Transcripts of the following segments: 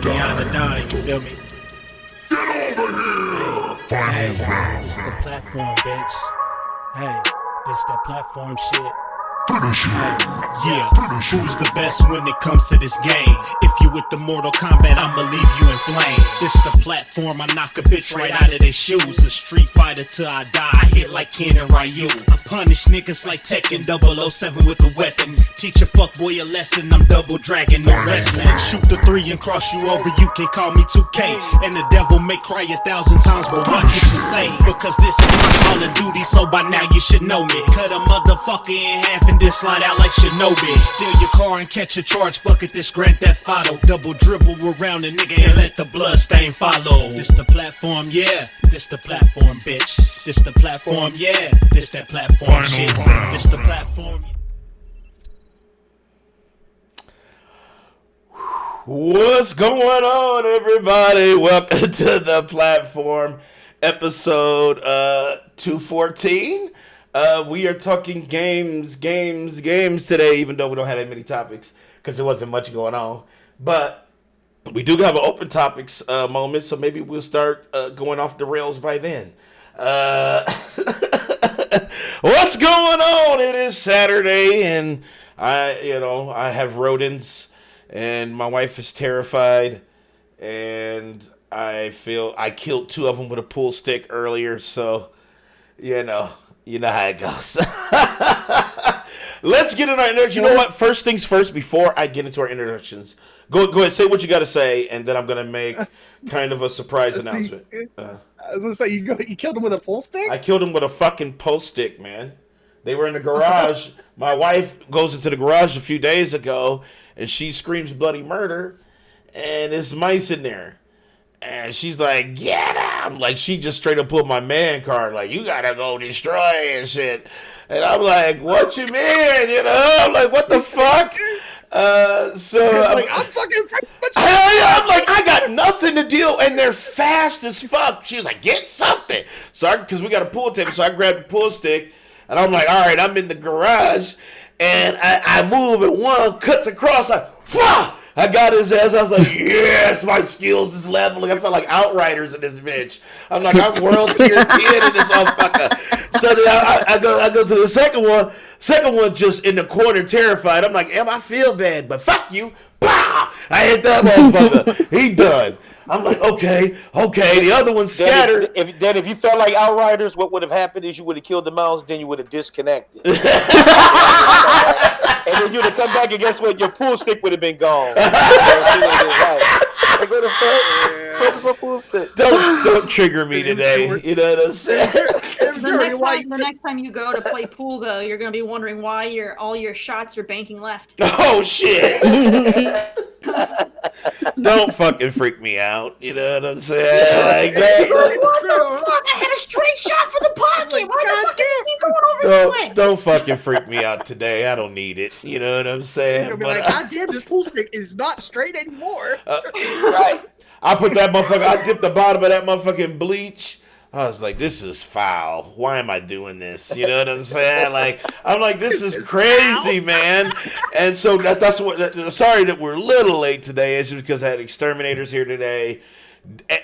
Liana dying, you feel me? Get over here! Hey, this the platform, bitch. Hey, this that platform shit. Finish him! Yeah, who's the best when it comes to this game? If you with the Mortal Kombat, I'ma leave you in flames. It's the platform, I knock a bitch right out of their shoes. A street fighter till I die, I hit like Ken and Ryu. I punish niggas like Tekken 007 with a weapon. Teach a fuckboy a lesson, I'm double dragon, no wrestling. Shoot the 3 and cross you over, you can call me 2K. And the devil may cry 1,000 times, but watch what you say. Because this is my Call of Duty, so by now you should know me. Cut a motherfucker in half and then slide out like Shinobi. Steal your car and catch a charge, fuck it, this Grand Theft Auto. Double dribble around a nigga and let the blood stain follow. This the platform, yeah, this the platform, bitch. This the platform, yeah, this that platform shit. This the platform. What's going on, everybody? Welcome to the platform, episode 214. We are talking games today, even though we don't have that many topics because there wasn't much going on. But we do have an open topics moment, so maybe we'll start going off the rails by then. What's going on? It is Saturday, and I have rodents, and my wife is terrified, and I feel I killed 2 of them with a pool stick earlier, so you know how it goes. Let's get in our introduction. You know what? First things first, before I get into our introductions, go ahead, say what you got to say, and then I'm going to make kind of a surprise announcement. I was going to say, you killed him with a pool stick? I killed him with a fucking pool stick, man. They were in the garage. My wife goes into the garage a few days ago, and she screams bloody murder, and there's mice in there. And she's like, get out! Like, she just straight up pulled my man card, like, you gotta go destroy and shit. And I'm like, what you mean? I'm like, what the fuck? I'm fucking... I'm like, I got nothing to deal, and they're fast as fuck. She's like, get something. So because we got a pool table, so I grabbed the pool stick, and I'm like, all right, I'm in the garage, and I move, and one cuts across, like, Fwah! I got his ass. I was like, yes, my skills is leveling. I felt like Outriders in this bitch. I'm like, I'm world tier 10 in this motherfucker. So then I go to the second one. Second one just in the corner, terrified. I'm like, I feel bad, but fuck you. Pow! I hit that motherfucker. He done. I'm like, okay. The other one's scattered. If you felt like Outriders, what would have happened is you would have killed the mouse, then you would have disconnected. And then you'd have come back, and guess what? Your pool stick would have been gone. Don't trigger me today. You know what I'm saying? The next time you go to play pool, though, you're going to be wondering why all your shots are banking left. Oh, shit. Don't fucking freak me out. You know what I'm saying? Like that. What the fuck? I had a straight shot for the pocket. Why the fuck did you keep going over this way? Don't fucking freak me out today. I don't need it. You know what I'm saying? You're going to be like, God damn, this pool stick is not straight anymore. Right. I put that motherfucker, I dipped the bottom of that motherfucking bleach. I was like, this is foul. Why am I doing this? You know what I'm saying? I'm like, this is crazy, man. And so that's what. I'm sorry that we're a little late today. It's just because I had exterminators here today.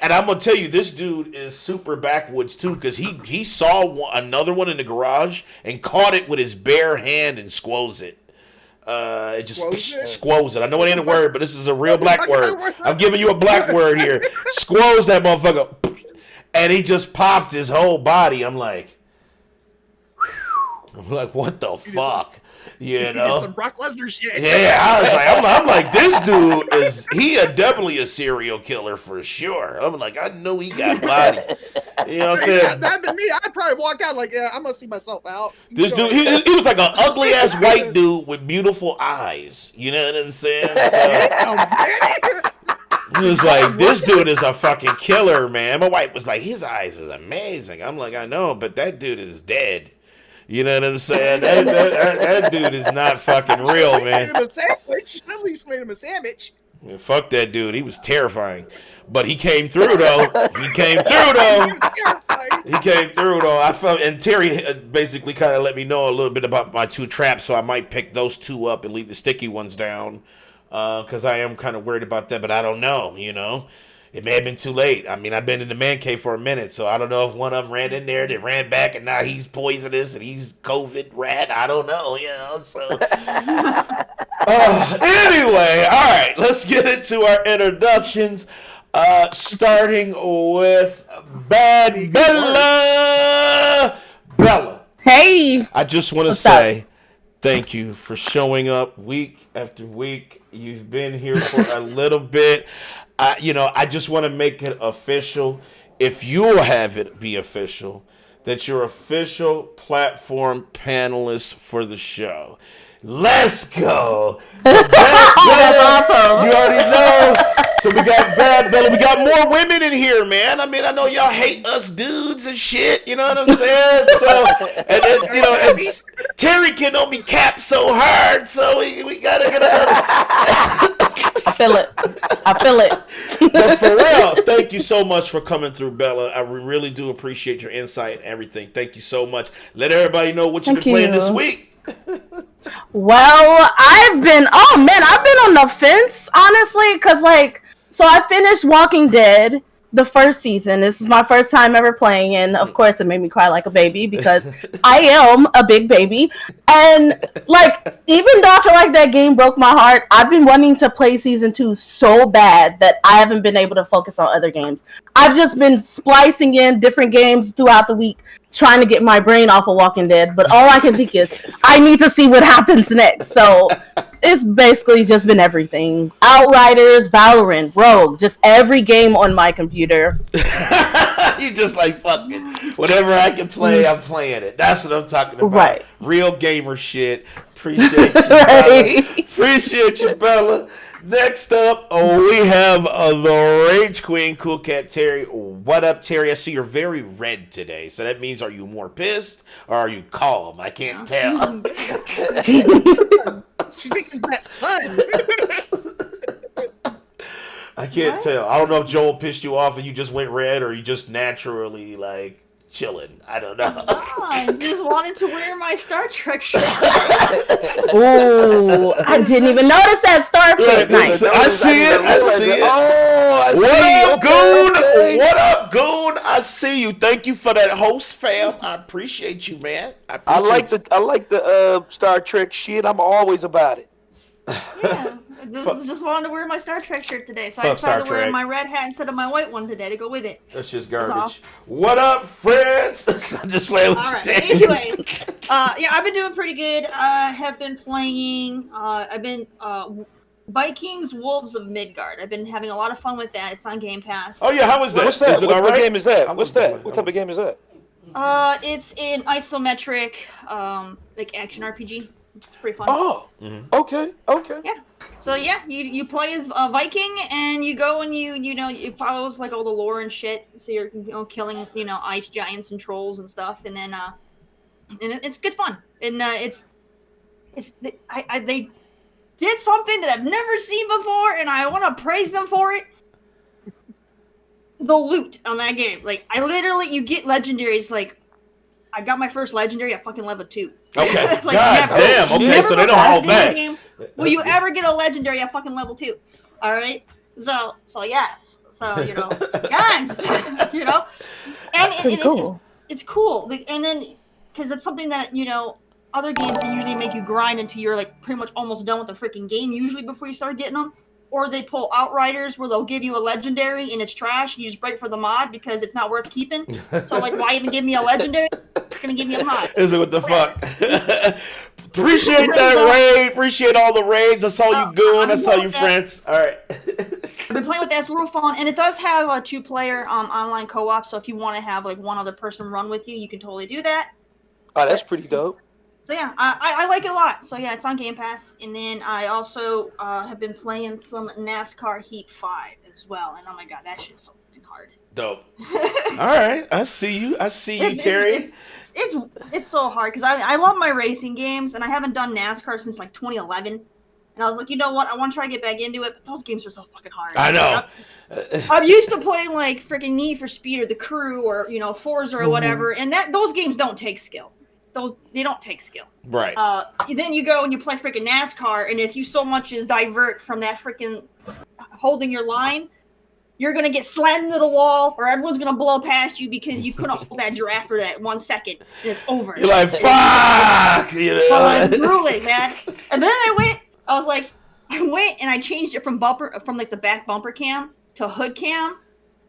And I'm gonna tell you, this dude is super backwoods too, because he saw another one in the garage and caught it with his bare hand and squoze it. It just squoze it. I know it ain't a word, but this is a real black word. I'm giving you a black word here. Squoze that motherfucker. And he just popped his whole body. I'm like, what the fuck? You know? He did some Brock Lesnar shit. Yeah, I'm like, this dude he definitely a serial killer for sure. I'm like, I know he got body. You know what I'm saying? That'd been me. I'd probably walk out like, yeah, I'm gonna see myself out. This dude, he was like an ugly ass white dude with beautiful eyes. You know what I'm saying? So, he was like, this dude is a fucking killer, man. My wife was like, his eyes is amazing. I'm like, I know, but that dude is dead. You know what I'm saying? That dude is not fucking real, man. At least made him a sandwich. Yeah, fuck that dude. He was terrifying. But he came through, though. He came through, though. I felt, and Terry basically kind of let me know a little bit about my 2 traps, so I might pick those 2 up and leave the sticky ones down. because I am kind of worried about that, but I don't know, you know. It may have been too late. I mean, I've been in the man cave for a minute, so I don't know if one of them ran in there, they ran back, and now he's poisonous and he's COVID rat. I don't know, you know. So anyway, all right, let's get into our introductions. Starting with Bad Bella. Bella. Hey. I just want to say thank you for showing up week after week. You've been here for a little bit. I just want to make it official. If you'll have it be official, that you're official platform panelist for the show. Let's go. So That's awesome. You already know. So we got Bad Bella. We got more women in here, man. I mean, I know y'all hate us dudes and shit. You know what I'm saying? So, and then, and Terry can only cap so hard. So we gotta get I feel it. But for real, thank you so much for coming through, Bella. I really do appreciate your insight and everything. Thank you so much. Let everybody know what you've been playing this week. Well, I've been on the fence, honestly, because, so I finished Walking Dead, the first season. This is my first time ever playing, and of course it made me cry like a baby, because I am a big baby. And, even though I feel like that game broke my heart, I've been wanting to play Season 2 so bad that I haven't been able to focus on other games. I've just been splicing in different games throughout the week, trying to get my brain off of Walking Dead, but all I can think is, I need to see what happens next. So it's basically just been everything. Outriders, Valorant, Rogue, just every game on my computer. You just fuck it. Whatever I can play, I'm playing it. That's what I'm talking about. Right. Real gamer shit. Appreciate you, Bella. Appreciate you, Bella. Next up, we have the Rage Queen, Cool Cat Terry. What up, Terry? I see you're very red today. So that means, are you more pissed or are you calm? I can't tell. She's making that sun. I can't tell. I don't know if Joel pissed you off and you just went red or you just naturally chilling. I don't know. I just wanted to wear my Star Trek shirt. Ooh, I didn't even notice that Starfleet night. I see it. Oh, I see. What up, Goon? Okay. What up, Goon? I see you. Thank you for that host, fam. I appreciate you, man. I like the Star Trek shit. I'm always about it. Yeah. Just wanted to wear my Star Trek shirt today, so I decided to wear my red hat instead of my white one today to go with it. That's just garbage. What up, friends? I'm just playing with you. Anyways, I've been doing pretty good. I have been playing. Vikings, Wolves of Midgard. I've been having a lot of fun with that. It's on Game Pass. Oh yeah, how is that? What's that? Is it all right? What game is that? What's that? What type of game is that? It's an isometric, action RPG. It's pretty fun. Oh, okay. Yeah. So yeah, you play as a Viking and you go and it follows all the lore and shit. So you're killing ice giants and trolls and stuff, and then and it's good fun. And they did something that I've never seen before, and I want to praise them for it. The loot on that game, you get legendaries. I got my first legendary at fucking level 2. Okay. God damn. Okay, so they don't hold back. Will you ever get a legendary at fucking level 2? All right. So yes. So guys, and That's pretty cool. It's cool, and then because it's something that other games they usually make you grind until you're pretty much almost done with the freaking game usually before you start getting them. Or they pull Outriders where they'll give you a legendary and it's trash and you just break for the mod because it's not worth keeping. So why even give me a legendary? It's gonna give me a mod. Is it what the fuck? Appreciate that raid. Appreciate all the raids. I saw you Goon. I saw you friends. All right. I've been playing with that. It's real fun, and it does have a 2-player online co-op. So if you want to have one other person run with you, you can totally do that. Oh, that's pretty dope. So yeah, I like it a lot. So yeah, it's on Game Pass. And then I also have been playing some NASCAR Heat 5 as well. And oh my god, that shit's so fucking hard. Dope. All right, I see you. Terry. It's so hard because I love my racing games, and I haven't done NASCAR since 2011. And I was like, you know what? I want to try to get back into it, but those games are so fucking hard. I know. I'm used to playing freaking Need for Speed or The Crew or Forza or whatever, and those games don't take skill. those they don't take skill. Right. Then you go and you play freaking NASCAR, and if you so much as divert from that freaking holding your line, you're gonna get slammed into the wall, or everyone's gonna blow past you because you couldn't hold that giraffe for that 1 second, and it's over. You're like, fuck! You know? Oh, it's grueling, man. And then I went and I changed it from like the back bumper cam to hood cam.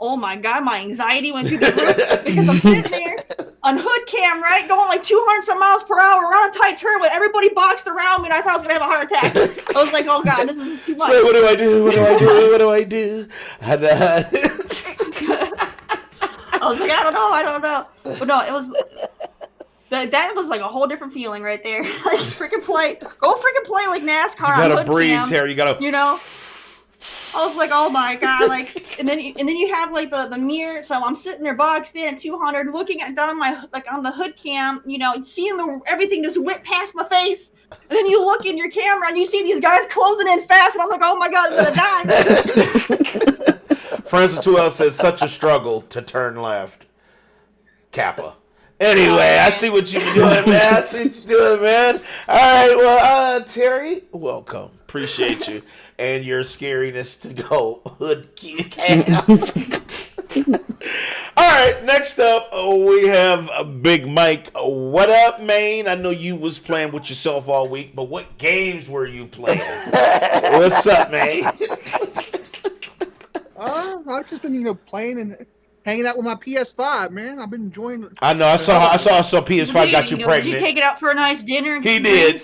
Oh my god, my anxiety went through the roof because I'm sitting there on hood cam, right, going like 200 some miles per hour around a tight turn with everybody boxed around me, and I thought I was gonna have a heart attack. I was like, oh god, this is too much. So what do I do? What do I do? What do I do? I was like, I don't know. But no, it was that was like a whole different feeling right there. Like freaking play like NASCAR. You gotta on hood breathe, cam, Terry. You gotta. You know. I was like, oh my god, like, and then you have like the mirror. So I'm sitting there boxed in at 200, looking at down my on the hood cam, you know, seeing everything just whip past my face. And then you look in your camera and you see these guys closing in fast, and I'm like, oh my god, I'm gonna die. Francis 2L says such a struggle to turn left. Kappa. Anyway, I see what you're doing, man. I see what you're doing, man. All right, well, Terry, welcome. Appreciate you and your scariness to go hood cam. All right, next up we have Big Mike. What up, man? I know you was playing with yourself all week, but what games were you playing? What's up, man? I've just been, playing and hanging out with my PS5, man. I've been enjoying it. I know. I saw PS5 got you pregnant. Did you take it out for a nice dinner? He did.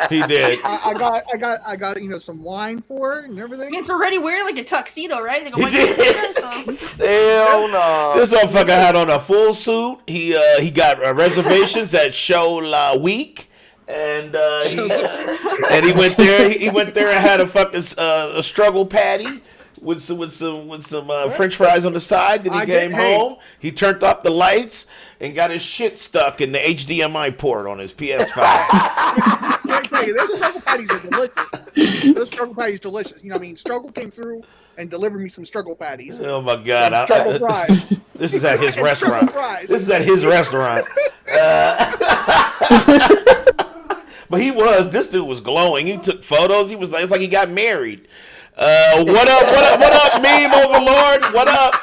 He did. I got some wine for it and everything. It's already wearing like a tuxedo, right? Like a He white did. tuxedo, so. Hell no. This motherfucker had on a full suit. He got reservations at Show La Week, and he went there. He went there and had a fucking a struggle patty with some French fries on the side. Then he came home. He turned off the lights and got his shit stuck in the HDMI port on his PS5. I tell you, those struggle patties are delicious. Those struggle patties delicious. Struggle came through and delivered me some struggle patties. Oh my god! Struggle fries. This is at his restaurant. This is at his restaurant. But this dude was glowing. He took photos. It's like he got married. What up, meme overlord? What up?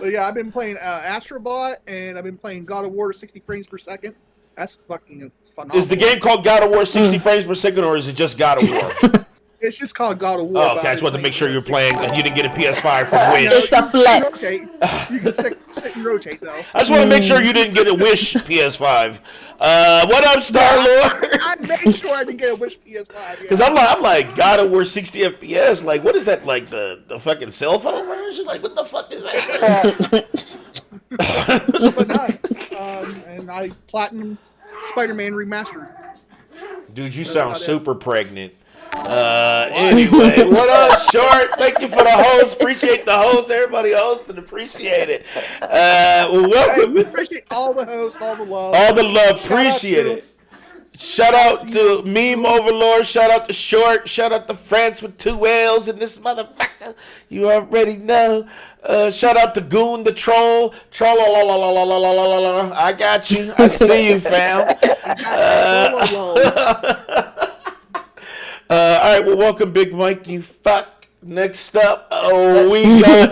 I've been playing Astrobot, and I've been playing God of War 60 frames per second. That's fucking phenomenal. Is the game called God of War 60 frames per second, or is it just God of War? It's just called God of War. Oh, okay, I just wanted to make sure you're playing. You didn't get a PS5 from Wish. It's a flex. You can sit and rotate, though. I just want to make sure you didn't get a Wish PS5. What up, Star-Lord? I made sure I didn't get a Wish PS5. Because I'm like, God of War 60 FPS. Like, what is that? Like the fucking cell phone version? Like, what the fuck is that? And I platinum Spider-Man remastered. Dude, you sound super pregnant. Anyway, what up, Short? Thank you for the host. Appreciate the host. Everybody hosting, appreciate it. Welcome. Hey, appreciate all the hosts, all the love. All the love, appreciate it. Shout out to Meme Overlord. Shout out to Short. Shout out to France with 2 L's in this motherfucker. You already know. Shout out to Goon the Troll. I got you. I see you, fam. All right, well, welcome, Big Mike, you fuck. Next up, we got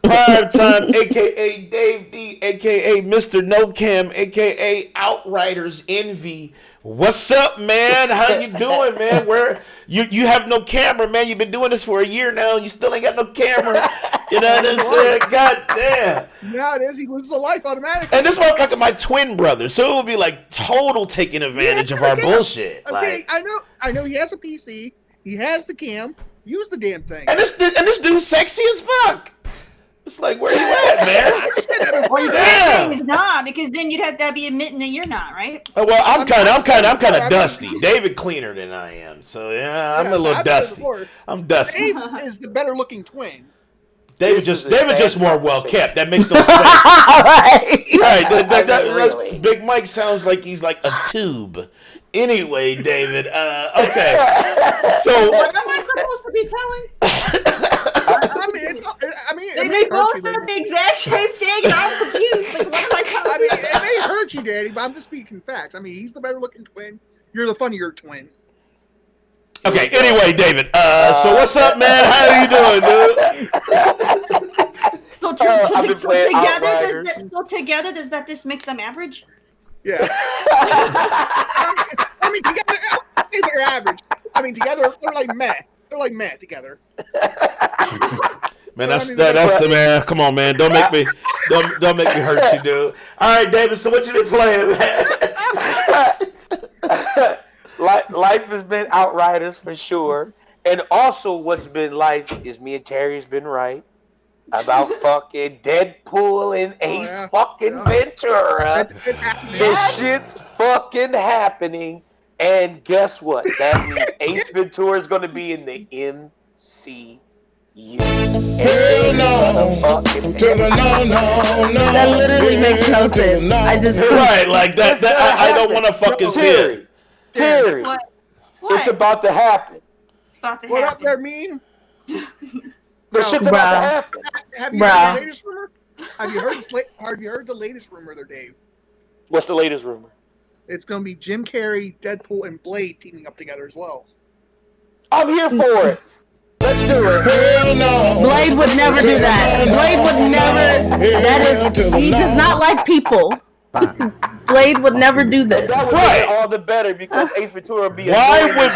Primetime, a.k.a. Dave D, a.k.a. Mr. No Cam, a.k.a. Outriders Envy. What's up, man? How you doing, man? Where you have no camera, man. You've been doing this for a year now, and you still ain't got no camera. You know what I'm saying? God damn. Yeah, it is. He lives a life automatically. And this motherfucker, my twin brother, so it would be like total taking advantage of our bullshit. See, I know he has a PC. He has the cam. Use the damn thing. And this dude's sexy as fuck. It's like, where you at, man? Well, he's not, because then you'd have to be admitting that you're not, right? Well, I'm kind of dusty. David cleaner than I am, so yeah, I'm a little dusty. I'm dusty. Dave is the better looking twin. David just more well kept. That makes no sense. Right. Big Mike sounds like he's like a tube. Anyway, David. Okay. So what am I supposed to be telling? I mean, they both have the exact same thing, and I'm confused. Like, what am I telling I mean, it may hurt you, Daddy, but I'm just speaking facts. I mean, he's the better looking twin. You're the funnier twin. Okay, anyway, David. So what's up, man? How are you doing, dude? So, I've been playing Outriders. together, does that just make them average? Yeah. I mean, together, I'd say they're average. I mean, together, they're like meh. They're like meh together. Man, that's man. Come on, man. Don't make me hurt you, dude. All right, David. So what you been playing, man? Life has been Outriders for sure, and also what's been life is me and Terry's been right about fucking Deadpool and Ace fucking Ventura. This shit's fucking happening, and guess what? That means Ace Ventura is going to be in the MCU. Hell no. That literally makes no sense. I just Right, like that. I don't want to fucking see it. Terry, What? it's about to happen. It's about to What up happen. there, mean? The shit's about to happen. Have you heard the latest rumor? Have you heard the latest rumor there, Dave? What's the latest rumor? It's going to be Jim Carrey, Deadpool, and Blade teaming up together as well. I'm here for it. Let's do it. Hell no. Blade would never do that. Blade would never. That is. He does not like people. Blade would never do this. That would Right. make it all the better because Ace Ventura would be. Why would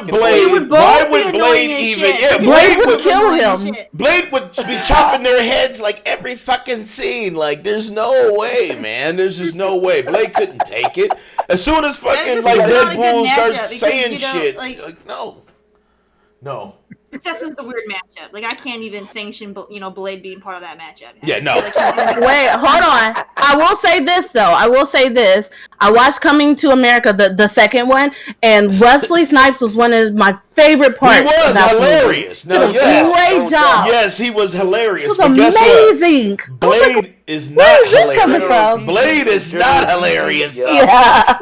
Blade? Why would Blade even? Yeah, Blade would kill him. Blade would be chopping their heads like every fucking scene. Like, there's no way, man. There's just no way. Blade couldn't take it. As soon as fucking like Deadpool starts saying shit, like no. That's just a weird matchup. Like, I can't even sanction, Blade being part of that matchup. Yeah, no. Wait, hold on. I will say this though. I watched Coming to America, the second one, and Wesley Snipes was one of my favorite parts. He was hilarious. No, yes. Great job. Yes, he was hilarious. It was but guess amazing. what? Blade is not Where is this hilarious. coming from? Blade is not hilarious. Though. Yeah.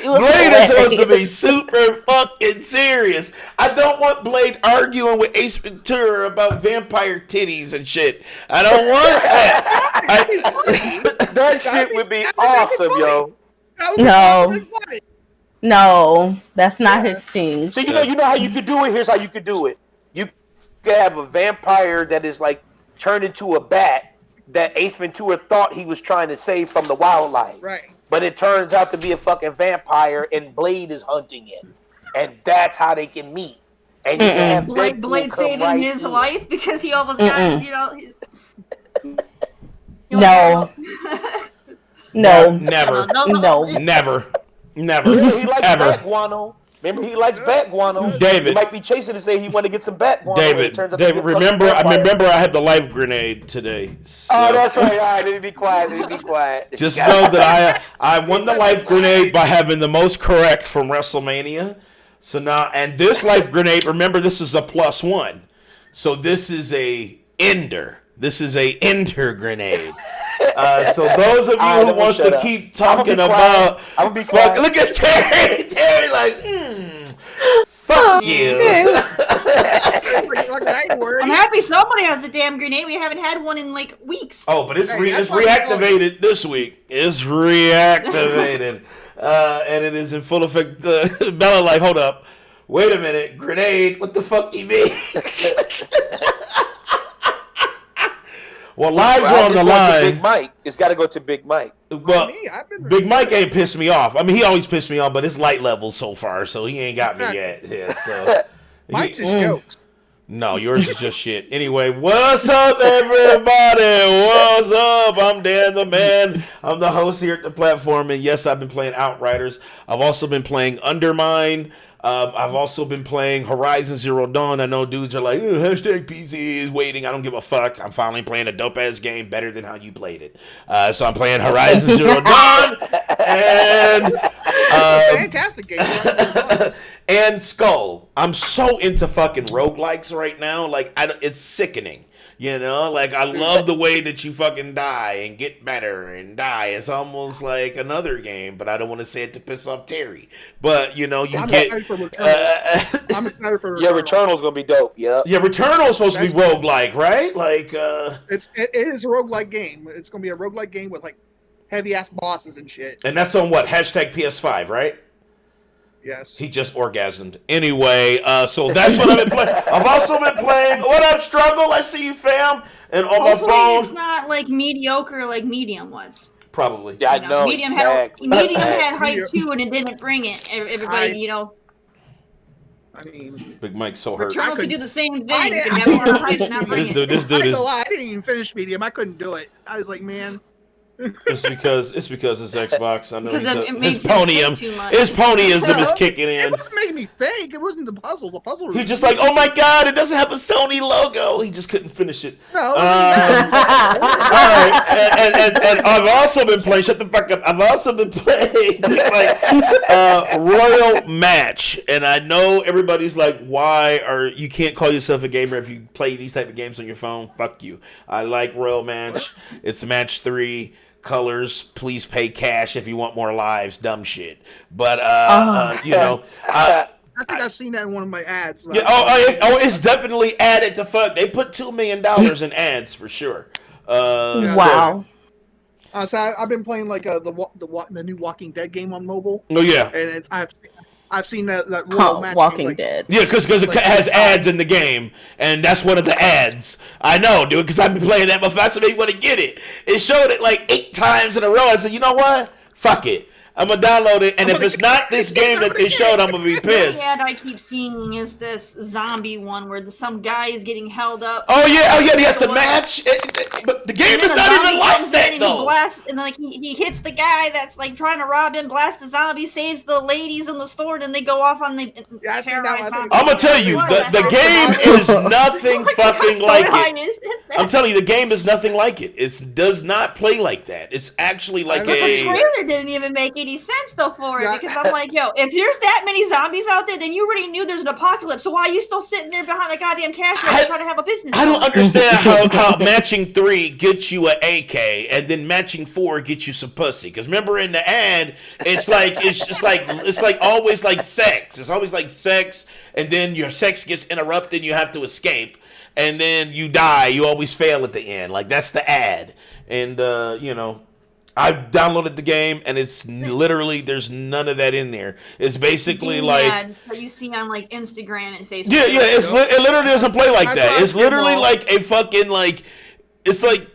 Blade is supposed to be super fucking serious. I don't want Blade arguing with Ace Ventura about vampire titties and shit. I don't want that. That shit would be awesome, yo. No, that's not his thing. So you know how you could do it. Here's how you could do it. You could have a vampire that is like turned into a bat that Ace Ventura thought he was trying to save from the wildlife. Right. But it turns out to be a fucking vampire, and Blade is hunting it, and that's how they can meet. And you can have Blade saving his life because he almost got his, No. Never. Never. He likes bat guano. Remember, he likes bat guano. David. He might be chasing to say he want to get some bat guano. David, remember I had the life grenade today. So. Oh, that's right. All right, let me be quiet. Just know that I won the life grenade by having the most correct from WrestleMania. So now, and this life grenade, remember, this is a +1. So this is a ender. This is a ender grenade. So those of you who wants to keep talking about, look at Terry. Terry like, fuck you. I'm happy somebody has a damn grenade. We haven't had one in like weeks. Oh, but it's reactivated this week. It's reactivated, and it is in full effect. Bella like, hold up, wait a minute, grenade. What the fuck you mean? Well, lives are on the line. Big Mike. It's got to go to Big Mike. Well, Big Mike ain't pissed me off. I mean, he always pissed me off, but it's light level so far, so he ain't got me yet. Yeah, so Mike's is jokes. No, yours is just shit. Anyway, what's up, everybody? What's up? I'm Dan the Man. I'm the host here at the platform, and yes, I've been playing Outriders. I've also been playing Undermine. I've also been playing Horizon Zero Dawn. I know dudes are like, hashtag PC is waiting. I don't give a fuck. I'm finally playing a dope-ass game better than how you played it. So I'm playing Horizon Zero Dawn and fantastic game. And Skull. I'm so into fucking roguelikes right now. Like, it's sickening. You know, like I love the way that you fucking die and get better and die. It's almost like another game, but I don't want to say it to piss off Terry. But you know, I'm excited for Returnal. Yeah, Returnal's gonna be dope. Yeah. Yeah, Returnal's supposed to be roguelike, right? Like, it is a roguelike game. It's gonna be a roguelike game with like heavy ass bosses and shit. and that's on what #PS5, right? Yes. He just orgasmed. Anyway, so that's what I've been playing. I've also been playing. What up, Struggle? I see you, fam. And on my Hopefully phone, it's not like mediocre like Medium was. probably. Yeah, I know. Medium Exactly. had hype too, and it didn't bring it. Everybody, you know, I mean, Big Mike's so hurt. Returnal could do the same I thing. didn't- Could have more hype and not bring This it. dude I is. ain't gonna lie, I didn't even finish Medium. I couldn't do it. I was like, man. It's because it's Xbox. I know Because it his makes you think ponium. too much. His ponyism is kicking It in. wasn't making me think. It wasn't the puzzle. The puzzle. He's just like, oh my god, it doesn't have a Sony logo. He just couldn't finish it. No. All right, and I've also been playing. Shut the fuck up. I've also been playing like Royal Match, and I know everybody's like, why are you can't call yourself a gamer if you play these type of games on your phone? Fuck you. I like Royal Match. It's match 3. Colors, please pay cash if you want more lives, dumb shit. But you know, I think I've seen that in one of my ads. yeah, it's definitely added to fuck. They put $2 million in ads for sure. Wow. So I've been playing like the new Walking Dead game on mobile, Oh yeah, and I've seen that Royal Match Walking game, like, Dead. yeah, because it has ads in the game, and that's one of the ads. I know, dude, because I've been playing that before. So they want to get it. It showed it like 8 times in a row. I said, you know what? Fuck it. I'm gonna download it, and if it's not this game that they showed, I'm gonna be The pissed. ad I keep seeing is this zombie one where some guy is getting held up. Oh yeah, he has to match. But the game And is then not a even zombie like comes in that and he though. blasts, and then, like he hits the guy that's like trying to rob him, blasts the zombie, saves the ladies in the store, and then they go off on the Yeah, I seen that terrorize one. zombies. I'm gonna tell you, the game is nothing fucking like it. I'm telling you, the game is nothing like it. It does not play like that. It's actually like The a. trailer didn't even make any sense though for it, Yeah. because I'm like, yo, if there's that many zombies out there, then you already knew there's an apocalypse. So why are you still sitting there behind the goddamn cash register trying to have a business? I don't going? understand how matching 3 gets you an AK and then matching 4 gets you some pussy. Because remember in the ad, it's like always like sex. It's always like sex, and then your sex gets interrupted, and you have to escape, and then you die. You always fail at the end. Like that's the ad, and you know. I downloaded the game, and it's literally there's none of that in there. It's basically like ads that you see on like Instagram and Facebook. yeah, it literally doesn't play like I that. thought It's literally football. like a fucking like it's like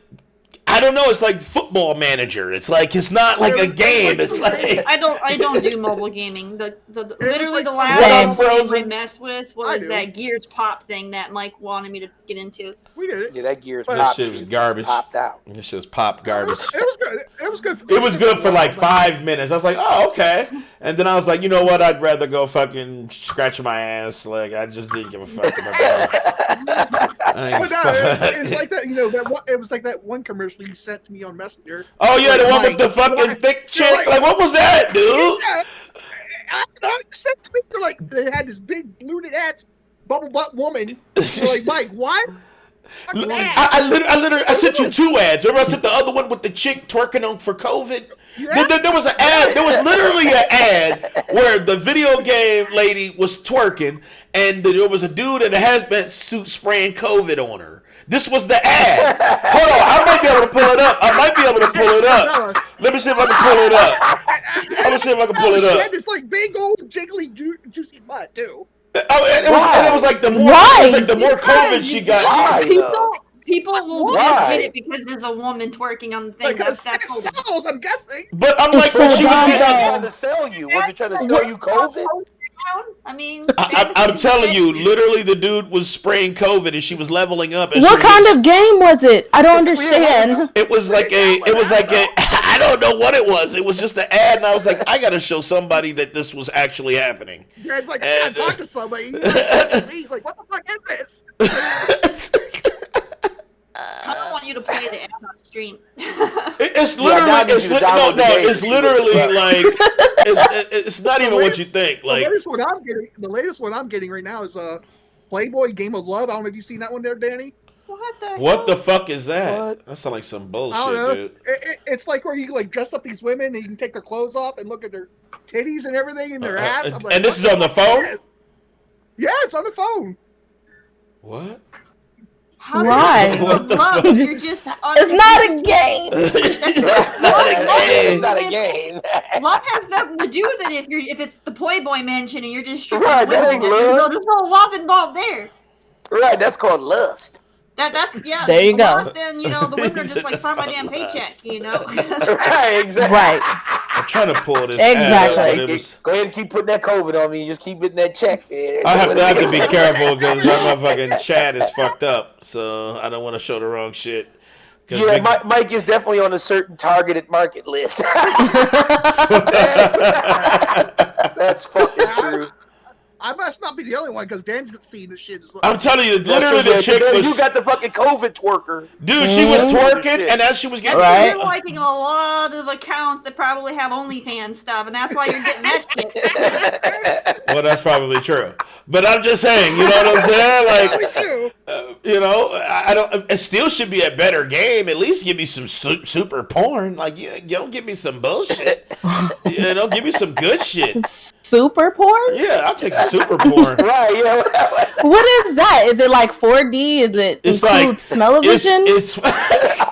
I don't know. It's like Football Manager. It's like it's not like a game. It's like I don't do mobile gaming. Literally like the some- last What up, mobile game I Frozen? messed with I was do. that Gears Pop thing that Mike wanted me to get into. We did it. Yeah, that Gears But- pop That shit was shit garbage. Popped out. this shit was pop garbage. It was good. It was good. It was good for like 5 minutes. I was like, oh okay, and then I was like, you know what? I'd rather go fucking scratch my ass. Like I just didn't give a fuck about that. I ain't But no, fuck- it was like that. You know that one, it was like that one commercial you sent to me on Messenger. Oh yeah, the one with Like, the fucking like- thick chick. like- Like what was that, dude? Yeah, I sent to me. They're like they had this big bluted ass bubble butt woman. They're like, Mike, what? Fucking ass. I sent you 2 ads. Remember I sent the other one with the chick twerking on for COVID? Yeah. There was an ad. There was literally an ad where the video game lady was twerking, and there was a dude in a hazmat suit spraying COVID on her. This was the ad. Hold on, I might be able to pull it up. Let me see if I can pull it up. Let me see if I can pull it She up. had this like big old jiggly juicy butt too. Oh, and it was like the more Why? it was like the more COVID she got. Why? People will Why? just get it because there's a woman twerking on the thing. Because That's sex what- sells, I'm guessing. But I'm like when she was Was it getting. trying to sell you? Was it trying to sell you COVID? I mean, I'm telling you, literally, the dude was spraying COVID, and she was leveling up. And What kind of game was it? I don't understand. It was like a. I don't know what it was. It was just an ad, and I was like, I gotta show somebody that this was actually happening. It's like I gotta talk to somebody. He's like, what the fuck is this? I don't want you to play the ad on stream. It's I literally. need It's you to download the game It's and see literally what like. It's not even what you think. The Like latest one I'm getting right now is Playboy Game of Love. I don't know if you've seen that one there, Danny. What the fuck is that? What? That sounds like some I don't bullshit, know. dude. It's like where you like dress up these women and you can take their clothes off and look at their titties and everything and their ass. I'm like, and this is what on the fuck phone? is this? Yeah, it's on the phone. What? Why? What the Love, fuck? you're just It's not a game. It's not a game. Love has nothing to do with it if it's the Playboy Mansion and you're just stripping Right, that women. ain't love. There's no love involved there. Right, that's called lust. That's There you go. love, then the women are just like, sign my damn paycheck, Right, exactly. Right. I'm trying to pull this Exactly. ad, but it was... Go ahead and keep putting that COVID on me. Just keep getting that check there. I have to be careful because my motherfucking chat is fucked up, so I don't want to show the wrong shit. Yeah, Mike is definitely on a certain targeted market list. That's fucking true. I must not be the only one because Dan's seen this shit. I'm telling you, literally the chick was... You got the fucking COVID twerker. Dude, she was twerking, and as she was getting... Right. You're liking a lot of accounts that probably have OnlyFans stuff, and that's why you're getting that shit. Well, that's probably true. But I'm just saying, you know what I'm saying? Like, I don't... It still should be a better game. At least give me some super porn. Like, you don't give me some bullshit. Give me some good shit. Super porn? Yeah, I'll take some super porn. Right, yeah. What is that? Is it like 4D? Is it include smell-o-vision?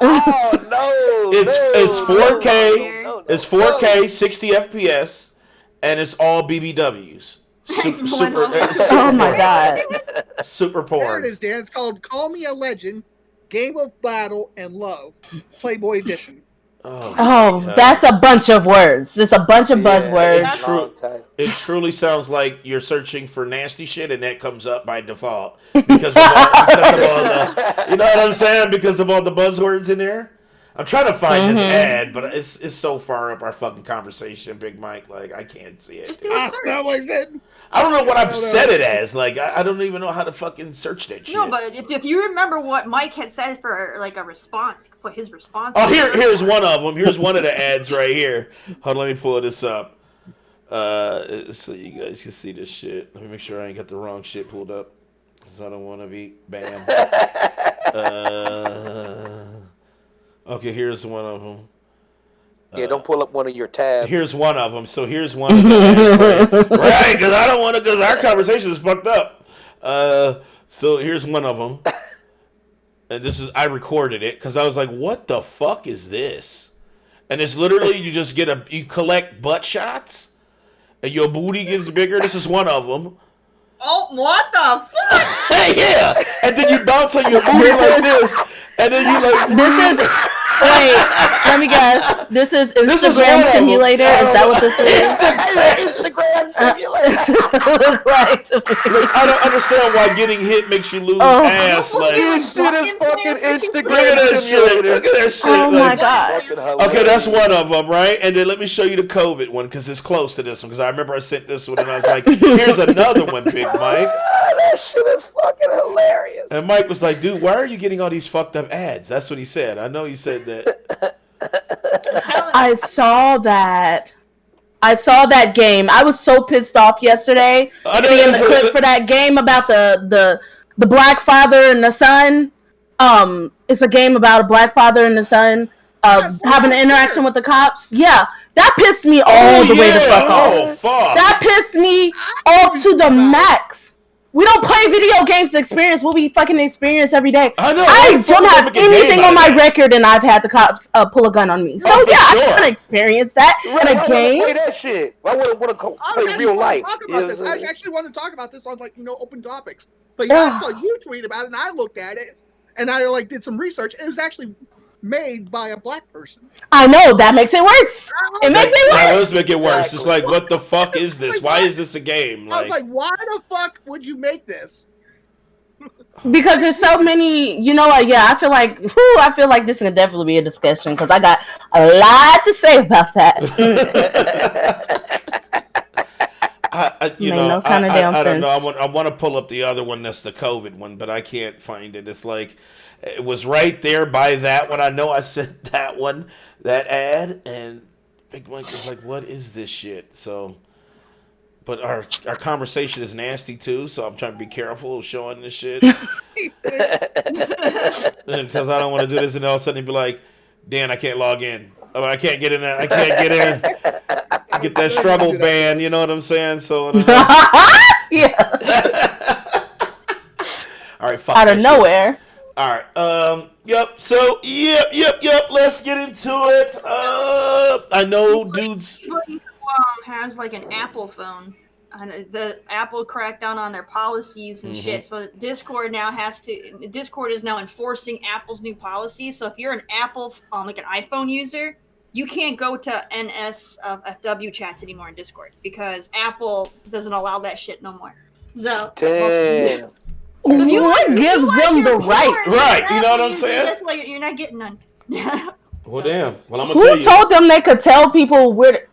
Oh no! It's 4K. No. It's 4K, 60 FPS, and it's all BBWs. Super. Oh my god! Super There porn. it is, Dan. It's called "Call Me a Legend: Game of Battle and Love, Playboy Edition." Oh, that's a bunch of words. It's a bunch of buzzwords. It truly sounds like you're searching for nasty shit, and that comes up by default because of all the, you know what I'm saying? Because of all the buzzwords in there. I'm trying to find this ad, but it's so far up our fucking conversation, Big Mike. Like, I can't see it. Just do a search. I don't know what I've set it as. Like, I don't even know how to fucking search that shit. No, but if you remember what Mike had said for like a response, you could put his response. Oh, here's one of them. Here's one of the ads right here. Hold on, let me pull this up. So you guys can see this shit. Let me make sure I ain't got the wrong shit pulled up, because I don't want to be banned. Okay, here's one of them. Yeah, don't pull up one of your tabs. Here's one of them. So here's one of them. Right, because I don't want to, because our conversation is fucked up. So here's one of them. And I recorded it because I was like, what the fuck is this? And it's literally, you collect butt shots and your booty gets bigger. This is one of them. Oh, what the fuck? Yeah. And then you bounce on your booty like this. And then you like... Wait, let me guess. This is Instagram Simulator? Is that what this is? Instagram Simulator. Look like to me. I don't understand why getting hit makes you lose ass. Like, This shit is fucking Instagram look at that shit. Simulator. Look at that shit. Oh my like, god. Okay, that's one of them, right? And then let me show you the COVID one because it's close to this one. Because I remember I sent this one and I was like, here's another one, Big Mike. That shit is fucking hilarious. And Mike was like, dude, why are you getting all these fucked up ads? That's what he said. I know he said that. I saw that game. I was so pissed off yesterday seeing the clip for that game about the black father and the son. It's a game about a black father and the son having an interaction with the cops. Yeah, that pissed me all the way the fuck off. Fuck. That pissed me off to the max. We don't play video games to experience what we fucking experience every day. I know. I don't have anything on my record, and I've had the cops pull a gun on me. So yeah, I can experience that in a game. Play that shit. I want to play real life. I actually want to talk about this on open topics. But yeah, I saw you tweet about it, and I looked at it, and I did some research. It was actually made by a black person. I know, that makes it worse. It makes it worse. That does make it worse. It's like, what the fuck is this? Why is this a game? I was like, why the fuck would you make this? Because there's so many, I feel like this can definitely be a discussion because I got a lot to say about that. I don't know. I want to pull up the other one that's the COVID one, but I can't find it. It's like, it was right there by that one. I know I sent that one, that ad, and Big Mike was like, what is this shit? So but our conversation is nasty too, so I'm trying to be careful of showing this shit. Because I don't want to do this, and all of a sudden he'd be like, Dan, I can't log in. Oh, I can't get in there. I can't get in. Get that struggle ban, you know what I'm saying? So yeah. All right, fuck out of nowhere. All right. Yep. So, yep. Let's get into it. I know, dudes. Anybody who has like an Apple phone, the Apple cracked down on their policies and shit. So Discord is now enforcing Apple's new policies. So if you're an Apple, like an iPhone user, you can't go to NSFW chats anymore in Discord because Apple doesn't allow that shit no more. So. Damn. What gives them the right? Right, you know what I'm saying? That's why you're not getting none. Well, damn. Well, I'm gonna tell you. Who told them they could tell people where?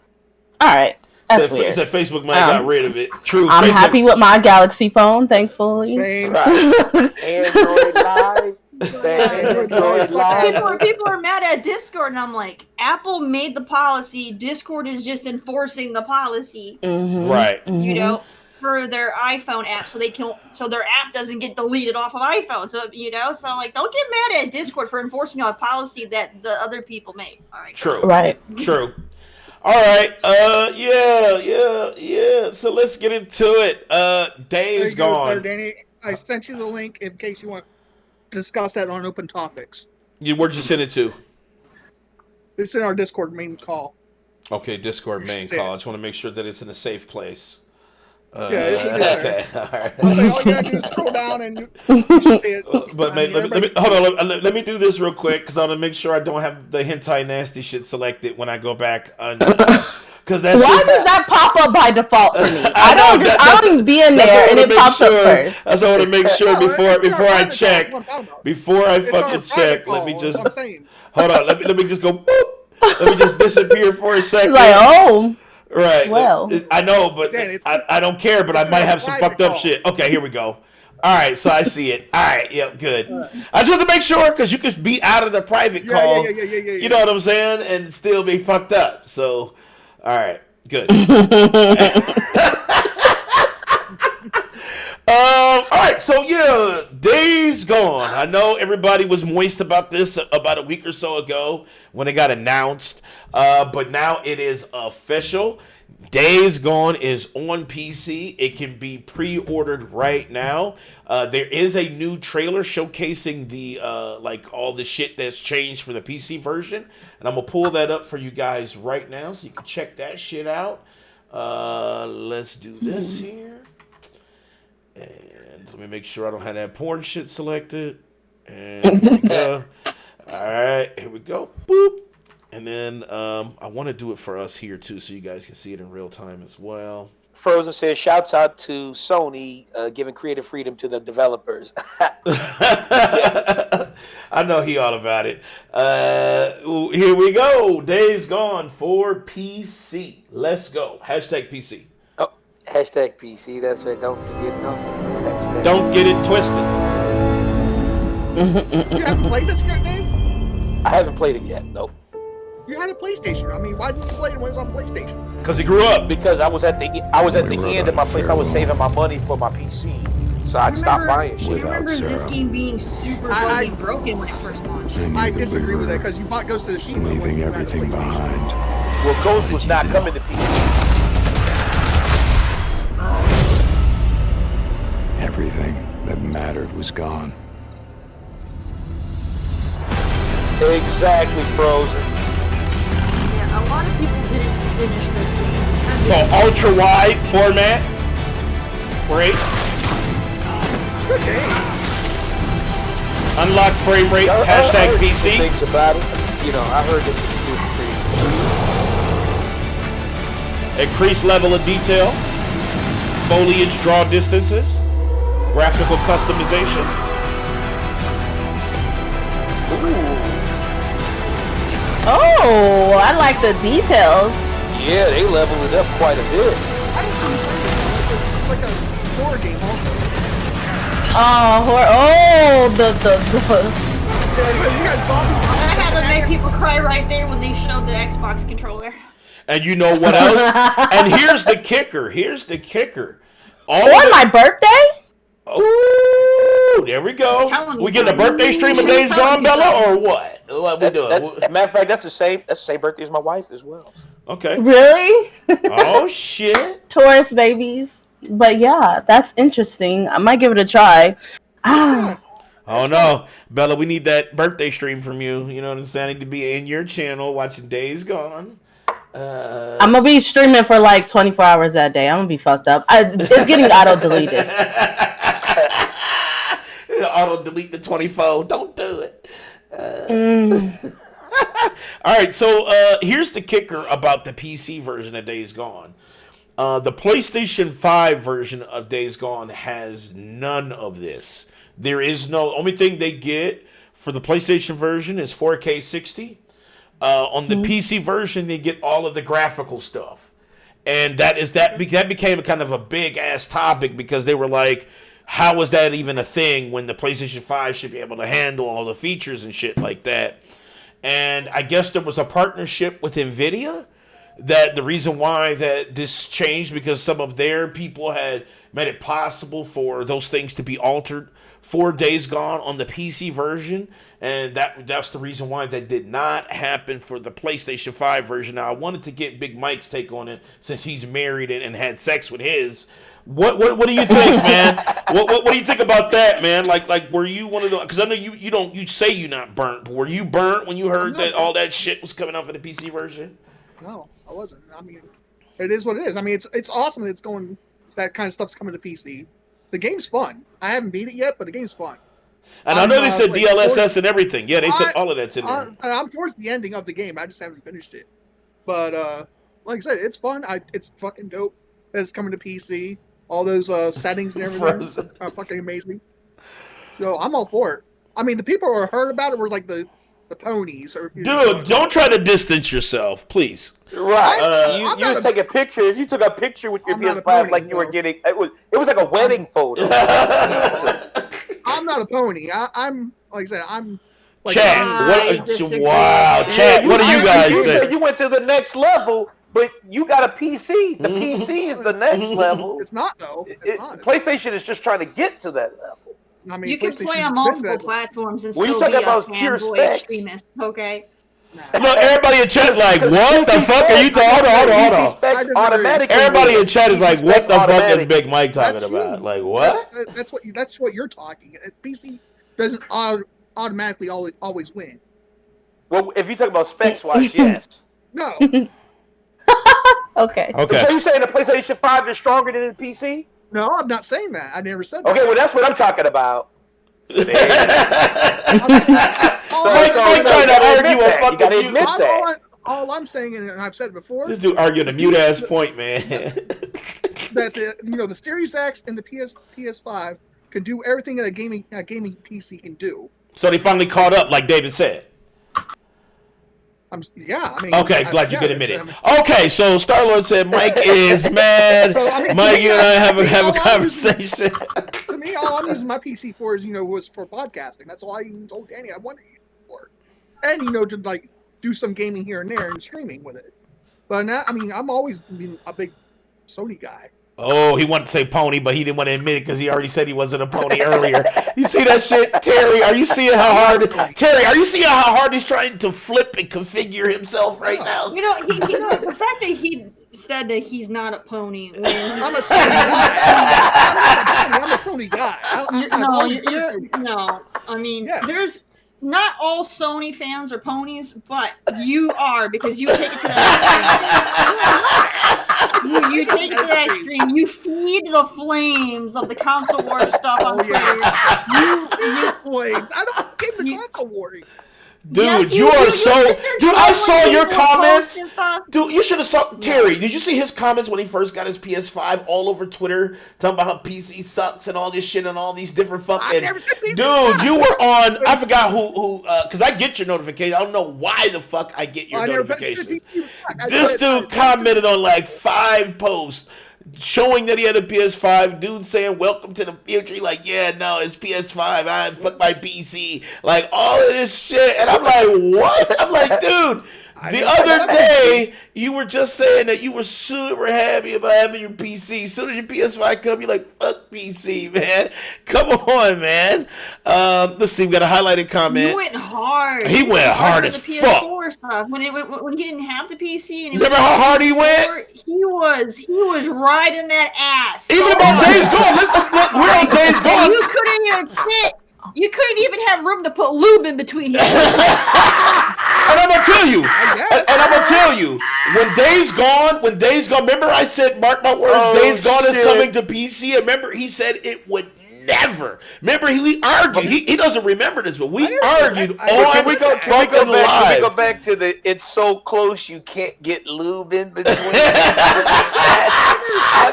All right, that's weird. Said Facebook might have got rid of it. True. I'm Facebook. happy with my Galaxy phone, thankfully. Same. Right. Android Live. People are mad at Discord, and I'm like, Apple made the policy. Discord is just enforcing the policy. Right. You know. For their iPhone app, so their app doesn't get deleted off of iPhone. So so like, don't get mad at Discord for enforcing a policy that the other people made. All right. True. Right. True. All right. Yeah. So let's get into it. Days gone. Danny, I sent you the link in case you want to discuss that on Open Topics. Where'd you send it to? It's in our Discord main call. Okay, Discord main call. I just want to make sure that it's in a safe place. Okay. All right. I'll say all you gotta do is scroll down and you should see it. But let me hold on. Let me do this real quick because I want to make sure I don't have the hentai nasty shit selected when I go back. Because that's why does that pop up by default for me? I don't even be in there and it pops up first. That's what I want to make sure before I check. Before I fucking check, let me just hold on. Let me just go. Boop. Let me just disappear for a second. Like right. Well, I know, but I don't care. But I might have some fucked up shit. Okay, here we go. All right, so I see it. All right, yep, good. I just want to make sure because you could be out of the private call. Yeah. You know what I'm saying, and still be fucked up. So, all right, good. All right, so yeah, Days Gone. I know everybody was moist about this about a week or so ago when it got announced, but now it is official. Days Gone is on PC. It can be pre-ordered right now. There is a new trailer showcasing the like all the shit that's changed for the PC version, and I'm gonna pull that up for you guys right now so you can check that shit out. Let's do this here. And let me make sure I don't have that porn shit selected. And here we go. All right, here we go. Boop. And then I want to do it for us here too, so you guys can see it in real time as well. Frozen says, "Shouts out to Sony giving creative freedom to the developers." I know he all about it. Here we go. Days Gone for PC. Let's go. Hashtag PC. Hashtag PC, that's right. Don't forget. Don't get it twisted. You haven't played this yet, Dave? I haven't played it yet. Nope. You had a PlayStation. I mean, why didn't you play it when it was on PlayStation? Because he grew up. Because I was at the end of my place. I was saving my money for my PC, so I'd stop buying shit. I remember this game being super fucking broken when it first launched. I disagree with that because you bought Ghost of Tsushima. Leaving everything behind. Well, Ghost was not coming to PC. Everything that mattered was gone. Exactly, Frozen. Yeah, a lot of people didn't finish this game. So ultra wide format. Great. It's a good game. Unlocked frame rates. I Hashtag heard PC. Things about it. I heard that it was pretty. Increased level of detail. Foliage draw distances. Graphical customization. Ooh. oh, I like the details. Yeah, they leveled it up quite a bit. I didn't see it's like a horror game also. The Yeah, so you got zombies. I had to make people cry right there when they showed the Xbox controller. And you know what else? And here's the kicker. On my birthday? Oh, there we go. We getting a birthday stream of Days Gone, Bella, or what? What we doing? Matter of fact, that's the same birthday as my wife as well. Okay. Really? Oh shit. Taurus babies. But yeah, that's interesting. I might give it a try. Oh no, Bella, we need that birthday stream from you. You know what I'm saying? I need to be in your channel watching Days Gone. I'm gonna be streaming for like 24 hours that day. I'm gonna be fucked up. It's getting auto deleted. Auto delete the 24. Don't do it. All right, so here's the kicker about the PC version of Days Gone. The PlayStation 5 version of Days Gone has none of this. There is no. Only thing they get for the PlayStation version is 4K 60. On the PC version, they get all of the graphical stuff, and that became a kind of a big ass topic because they were like, "How is that even a thing when the PlayStation 5 should be able to handle all the features and shit like that?" And I guess there was a partnership with Nvidia that the reason why that this changed because some of their people had made it possible for those things to be altered for Days Gone on the PC version, and that's the reason why that did not happen for the PlayStation 5 version. Now, I wanted to get Big Mike's take on it since he's married and had sex with his. What do you think, man? What do you think about that, man? Like were you one of the? Because I know you say you're not burnt, but were you burnt when you heard that all that shit was coming out for the PC version? No, I wasn't. I mean, it is what it is. I mean, it's awesome that it's going. That kind of stuff's coming to PC. The game's fun. I haven't beat it yet, but the game's fun. And I know they said DLSS and everything. Yeah, they said all of that's in there. I'm towards the ending of the game. I just haven't finished it. But like I said, it's fun. It's fucking dope that it's coming to PC. All those settings and everything fucking amaze me. So I'm all for it. I mean, the people who heard about it were like the ponies. Dude, don't try to distance yourself, please. Right. You take a picture. If you took a picture with your PS5 like you were getting, it was like a wedding photo. I'm not a pony. I'm like I said, I'm. Like, Chad, wow, Chad, what do you guys think? Said you went to the next level, but you got a PC. The PC is the next level. It's not though. It's not. PlayStation is just trying to get to that level. I mean, you can play on multiple platforms and still be a fanboy extremist, okay? Look, everybody in chat is like, what the fuck are you talking about? Hold on. Everybody in chat is like, what the fuck is Big Mike talking about? Like, what? That's what you're talking. PC doesn't automatically always win. Well, if you talk about specs-wise, yes. No. Okay. So you saying the PlayStation 5 is stronger than the PC? No, I'm not saying that. I never said that. Okay, well, that's what I'm talking about. Mike trying to argue a fucking you gotta admit that. All I'm saying, and I've said it before, this dude arguing a mute ass point, man. that the Series X and the PS5 can do everything that a gaming PC can do. So they finally caught up, like David said. I mean, okay, glad you could admit it. Okay, so Star-Lord said Mike is mad. So, I mean, Mike, you and I have a conversation. To me, all I'm using my PC for is, was for podcasting. That's all I even told Danny I wanted it for. And, to like do some gaming here and there and streaming with it. But now, I mean, I'm always been a big Sony guy. Oh, he wanted to say pony, but he didn't want to admit it because he already said he wasn't a pony earlier. You see that shit, Terry? Are you seeing how hard he's trying to flip and configure himself right now? The fact that he said that he's not a pony. I'm a pony guy. No. I mean, there's not all Sony fans are ponies, but you are because you take it to that extreme. You take it to that extreme. You feed the flames of the console war stuff on Twitter. I don't get the console warring. Dude, yes, I saw your comments. Dude, you should have saw Terry. Did you see his comments when he first got his PS5 all over Twitter talking about how PC sucks and all this shit and all these different fucking. Dude, you were on. I forgot who because I get your notification. I don't know why the fuck I get your notifications. This dude commented on like 5 posts. showing that he had a PS5. Dude saying, "Welcome to the future." Like, yeah, no, it's PS5. I fuck my PC. Like all of this shit, and I'm like, what? I'm like, dude. The other day, you were just saying that you were super happy about having your PC. As soon as your PS5 come, you're like, fuck PC, man. Come on, man. Let's see, we got a highlighted comment. He went hard. He went hard as fuck. Stuff. When he didn't have the PC. And remember how hard he went? He was riding that ass. Even about Days Gone. Let's look. We're on Days Gone. You couldn't even fit. You couldn't even have room to put lube in between his And I'm gonna tell you, when Days Gone, remember I said, mark my words, Days Gone is coming to PC. Remember he said it would never. Remember we argued. He doesn't remember this, but we argued on Can we go live. back to the it's so close you can't get lube in between?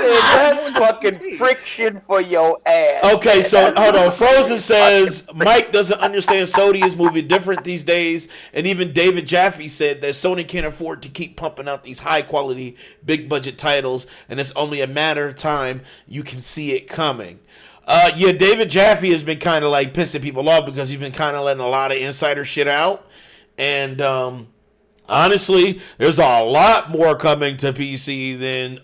That's fucking friction for your ass. Okay, so hold on. Frozen says Mike doesn't understand Sony is moving different these days, and even David Jaffe said that Sony can't afford to keep pumping out these high quality, big budget titles, and it's only a matter of time you can see it coming. Yeah, David Jaffe has been kind of like pissing people off because he's been kind of letting a lot of insider shit out, and honestly, there's a lot more coming to PC than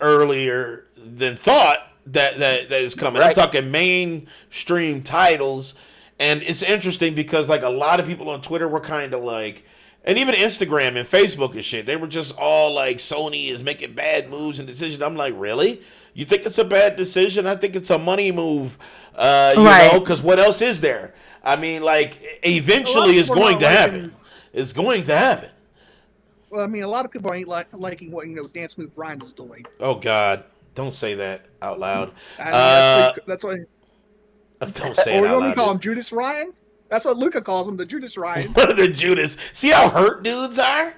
thought that is coming. Right. I'm talking mainstream titles, and it's interesting because like a lot of people on Twitter were kind of like, and even Instagram and Facebook and shit, they were just all like, Sony is making bad moves and decisions. I'm like, really? You think it's a bad decision? I think it's a money move, you know, because what else is there? I mean, like, eventually it's going to happen. It's going to happen. Well, I mean, a lot of people ain't liking what, Dance Move Ryan is doing. Oh, God. Don't say that out loud. That's what. Don't say it out loud. What we call him, Judas Ryan? That's what Luca calls him, the Judas Ryan. The Judas. See how hurt dudes are?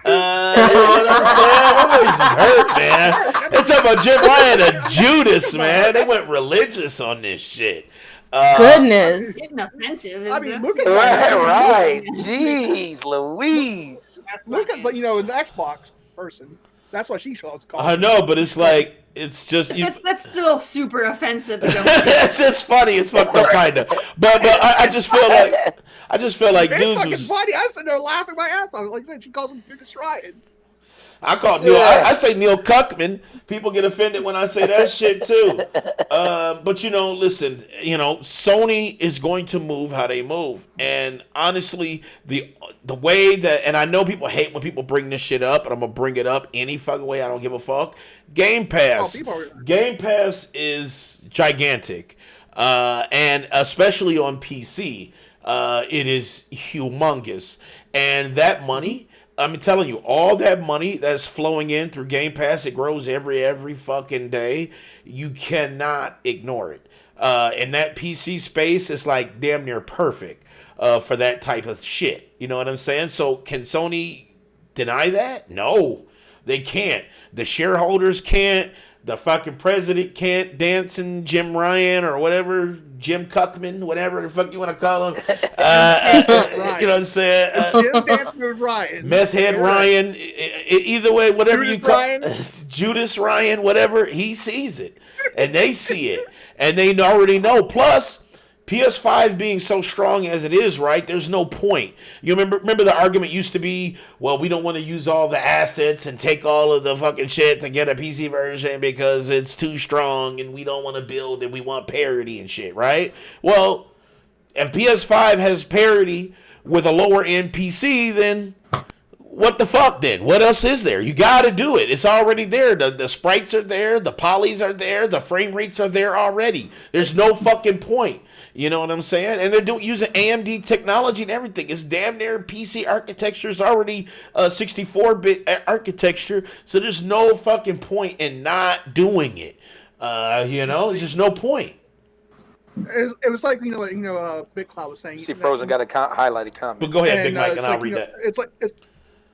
You know what I'm saying? My voice is hurt, man. They're talking about Jim Ryan and Judas, man. They went religious on this shit. Goodness. It's getting offensive. I mean, Lucas. Right. Jeez, Louise. Lucas, but an Xbox person. That's what she calls. I know, but it's like, it's just that's still super offensive. It's just funny. It's fucked up, kind of. But I just feel like it's dudes fucking was funny. I sit there laughing my ass off. Like I said, she calls him Judas Ryan. I call Neil. I say Neil Cuckman. People get offended when I say that shit too. But listen. Sony is going to move how they move, and honestly, the way that, and I know people hate when people bring this shit up, but I'm gonna bring it up any fucking way. I don't give a fuck. Game Pass. Game Pass is gigantic, and especially on PC, it is humongous, and that money. I'm telling you, all that money that's flowing in through Game Pass, it grows every fucking day. You cannot ignore it. And that PC space is like damn near perfect for that type of shit. You know what I'm saying? So can Sony deny that? No, they can't. The shareholders can't. The fucking president can't. Dancing Jim Ryan or whatever, Jim Cuckman, whatever the fuck you want to call him. You know what I'm saying? Jim Dancing Ryan. Meth Head Ryan. Either way, whatever Judas you call it. Judas Ryan, whatever, he sees it. And they see it. And they already know. Plus, PS5 being so strong as it is, right? There's no point. You remember the argument used to be, well, we don't want to use all the assets and take all of the fucking shit to get a PC version because it's too strong and we don't want to build and we want parity and shit, right? Well, if PS5 has parity with a lower end PC, then what the fuck then? What else is there? You got to do it. It's already there. The sprites are there. The polys are there. The frame rates are there already. There's no fucking point. You know what I'm saying? And they're using AMD technology and everything. It's damn near PC architecture is already 64-bit architecture. So there's no fucking point in not doing it. There's just no point. It was like Big Cloud was saying. See, Frozen got a highlighted comment. But go ahead, Big Mike, and I'll read that.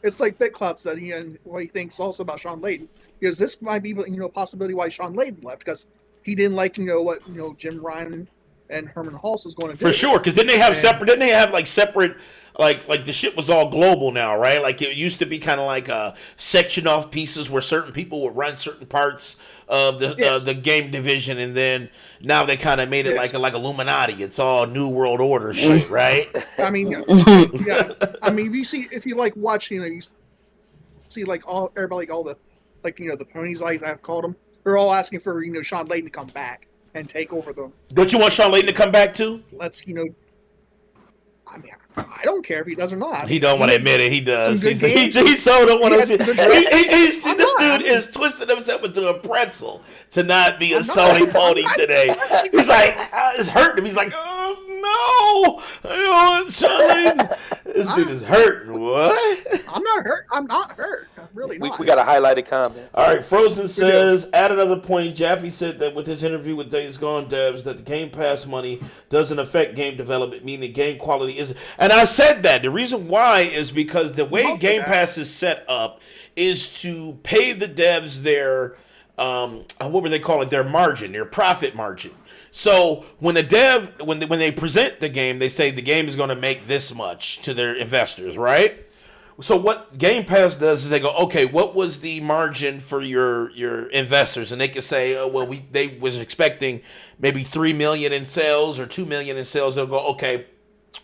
It's like Big Cloud said, and what he thinks also about Sean Layden is this might be a possibility why Sean Layden left because he didn't like what Jim Ryan and Herman Hulse was going to do. For sure, because didn't they have separate? Like the shit was all global now, right? Like it used to be kind of like section off pieces where certain people would run certain parts of the game division, and then now they kind of made it like Illuminati. It's all New World Order shit, right? I mean, yeah. I mean, if you like watch, you see like everybody, like all the the ponies, like I've called them, they're all asking for Sean Layden to come back and take over them. Don't you want Sean Layden to come back too? Let's I mean, I don't care if he does or not. He don't want to admit it. He does. He so don't want to see. This dude is twisting himself into a pretzel to not be a Sony pony today. He's like, it's hurting him. He's like, oh no, I don't want Sean. This dude is hurting. What? I'm not hurt. I'm not hurt. I'm really not. We got a highlighted comment. All right, Frozen says, at another point, Jaffe said that with his interview with Days Gone devs, that the Game Pass money doesn't affect game development, meaning game quality is. And I said that. The reason why is because the way Game Pass is set up is to pay the devs their, what were they calling it? Their margin, their profit margin. So when the dev, when they present the game, they say the game is going to make this much to their investors, right? So what Game Pass does is they go, okay, what was the margin for your investors? And they can say, oh, well, they was expecting maybe 3 million in sales or 2 million in sales. They'll go, okay,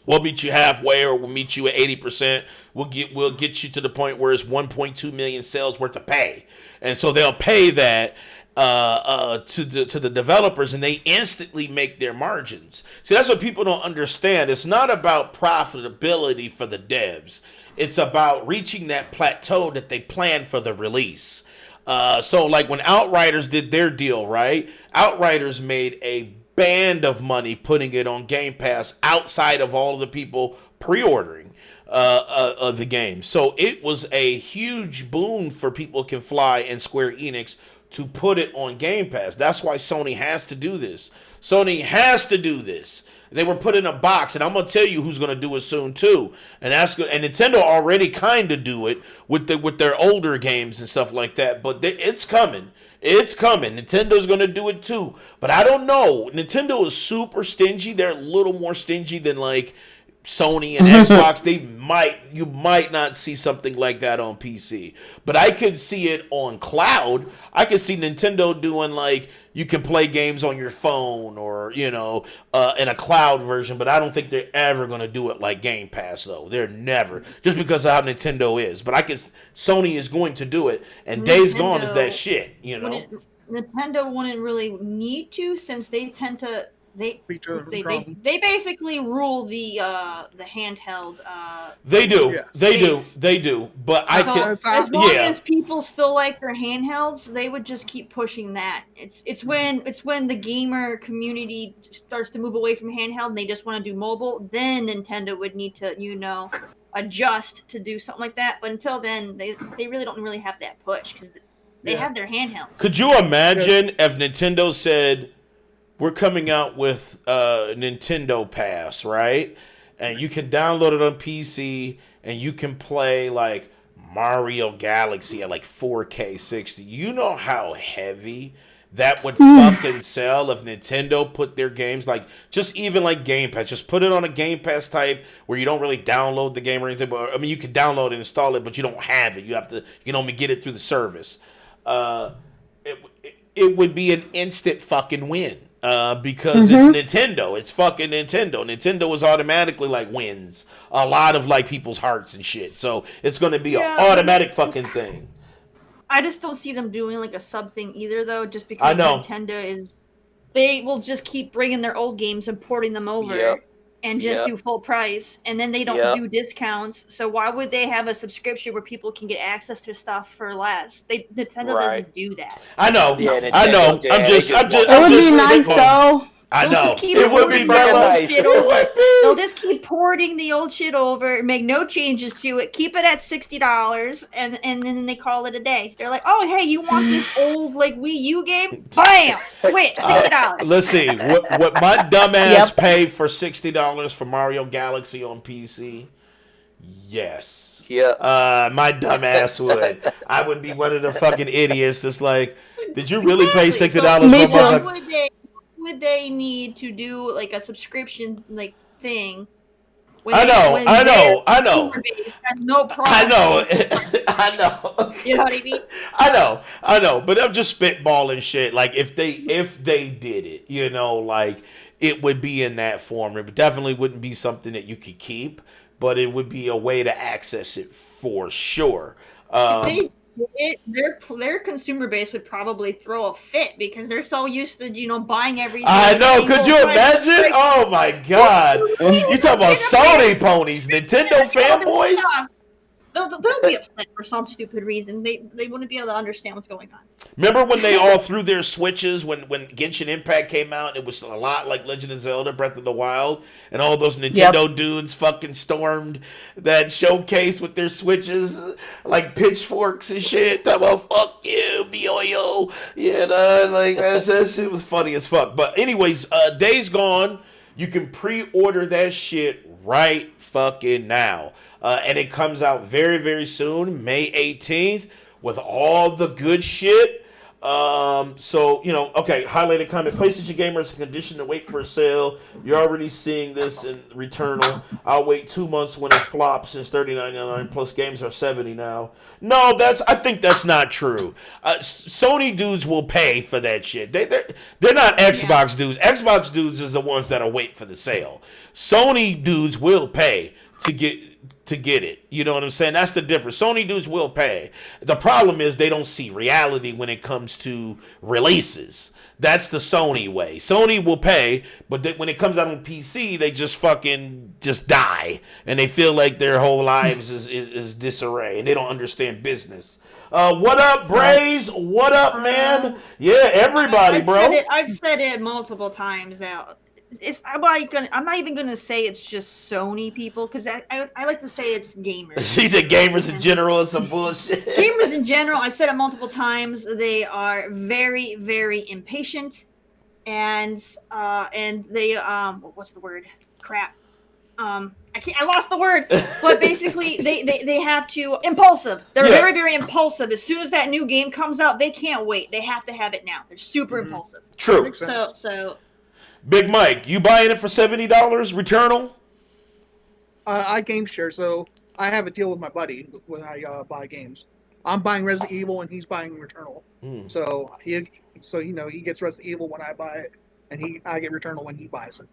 we'll meet you halfway, or we'll meet you at 80%. We'll get you to the point where it's 1.2 million sales worth of pay, and so they'll pay that to the developers, and they instantly make their margins. See, that's what people don't understand. It's not about profitability for the devs. It's about reaching that plateau that they plan for the release. So like when Outriders did their deal, right? Outriders made a band of money putting it on Game Pass outside of all of the people pre-ordering of the game. So it was a huge boon for people Can Fly and Square Enix to put it on Game Pass. That's why Sony has to do this. Sony has to do this. They were put in a box, and I'm gonna tell you who's gonna do it soon too. And that's good. And Nintendo already kind of do it with their older games and stuff like that. But it's coming. It's coming. Nintendo's gonna do it too. But I don't know. Nintendo is super stingy. They're a little more stingy than like Sony and Xbox. You might not see something like that on PC, but I could see it on cloud. I could see Nintendo doing like you can play games on your phone or in a cloud version, but I don't think they're ever going to do it like Game Pass though. They're never, just because of how Nintendo is. But I guess Sony is going to do it, and Days Gone is that shit. Nintendo wouldn't really need to, since they tend to. They basically rule the handheld. They do. Yes. They do. But as long as people still like their handhelds, they would just keep pushing that. It's when the gamer community starts to move away from handheld and they just want to do mobile, then Nintendo would need to adjust to do something like that. But until then, they really don't really have that push because they have their handhelds. Could you imagine if Nintendo said, we're coming out with Nintendo Pass, right? And you can download it on PC, and you can play like Mario Galaxy at like 4K 60. You know how heavy that would fucking sell if Nintendo put their games, like just even like Game Pass, just put it on a Game Pass type where you don't really download the game or anything. But I mean, you can download and install it, but you don't have it. You can only get it through the service. It would be an instant fucking win. Because it's Nintendo. It's fucking Nintendo. Nintendo is automatically like wins a lot of like people's hearts and shit. So it's going to be an automatic fucking thing. I just don't see them doing like a sub thing either, though. Just because Nintendo they will just keep bringing their old games and porting them over and just do full price, and then they don't do discounts. So why would they have a subscription where people can get access to stuff for less? Nintendo doesn't do that. I know. Yeah, I know. I'm just. It would be nice though. I know. It would be nice. They'll just keep porting the old shit over, make no changes to it, keep it at $60, and then they call it a day. They're like, oh, hey, you want this old like Wii U game? Bam! Quit, $60. Let's see. What my dumbass pay for $60 for Mario Galaxy on PC? Yes. Yeah. My dumbass would. I would be one of the fucking idiots that's like, did you really pay $60 Me for Mario? would they need to do like a subscription like thing? I know. Consumer base has no problem. I know. I know. You know what I mean? I know. But I'm just spitballing shit. Like if they did it, you know, like it would be in that form. It definitely wouldn't be something that you could keep, but it would be a way to access it for sure. If they did it, their consumer base would probably throw a fit because they're so used to buying everything. I know. Could you imagine? Oh my God! You talk about Sony ponies, Nintendo fanboys. They'll be upset for some stupid reason. They wouldn't be able to understand what's going on. Remember when they all threw their switches when Genshin Impact came out? And it was a lot like Legend of Zelda: Breath of the Wild, and all those Nintendo dudes fucking stormed that showcase with their switches like pitchforks and shit. Talking about fuck you, BOYO. Like that shit was funny as fuck. But anyways, Days Gone, you can pre-order that shit right fucking now. And it comes out very, very soon, May 18th, with all the good shit. So, okay, highlighted comment. PlayStation gamers are conditioned to wait for a sale. You're already seeing this in Returnal. I'll wait 2 months when it flops since $39.99 plus games are $70 now. No, I think that's not true. Sony dudes will pay for that shit. They're not Xbox dudes. Xbox dudes is the ones that'll wait for the sale. Sony dudes will pay to get it. You know what I'm saying? That's the difference. Sony dudes will pay. The problem is they don't see reality when it comes to releases. That's the Sony way. Sony will pay, but when it comes out on PC, they just fucking die. And they feel like their whole lives is disarray. And they don't understand business. What up, Braze? What up, man? Yeah, everybody, bro. I've said it multiple times now. I'm not even gonna say it's just Sony people because I like to say it's gamers. She said gamers in general is some bullshit. Gamers in general, I've said it multiple times. They are very, very impatient, and they what's the word? Crap. I lost the word. But basically, they have to impulsive. They're very, very impulsive. As soon as that new game comes out, they can't wait. They have to have it now. They're super impulsive. True. So. Big Mike, you buying it for $70? Returnal? I game share, so I have a deal with my buddy when I buy games. I'm buying Resident Evil and he's buying Returnal. So he gets Resident Evil when I buy it, and I get Returnal when he buys it.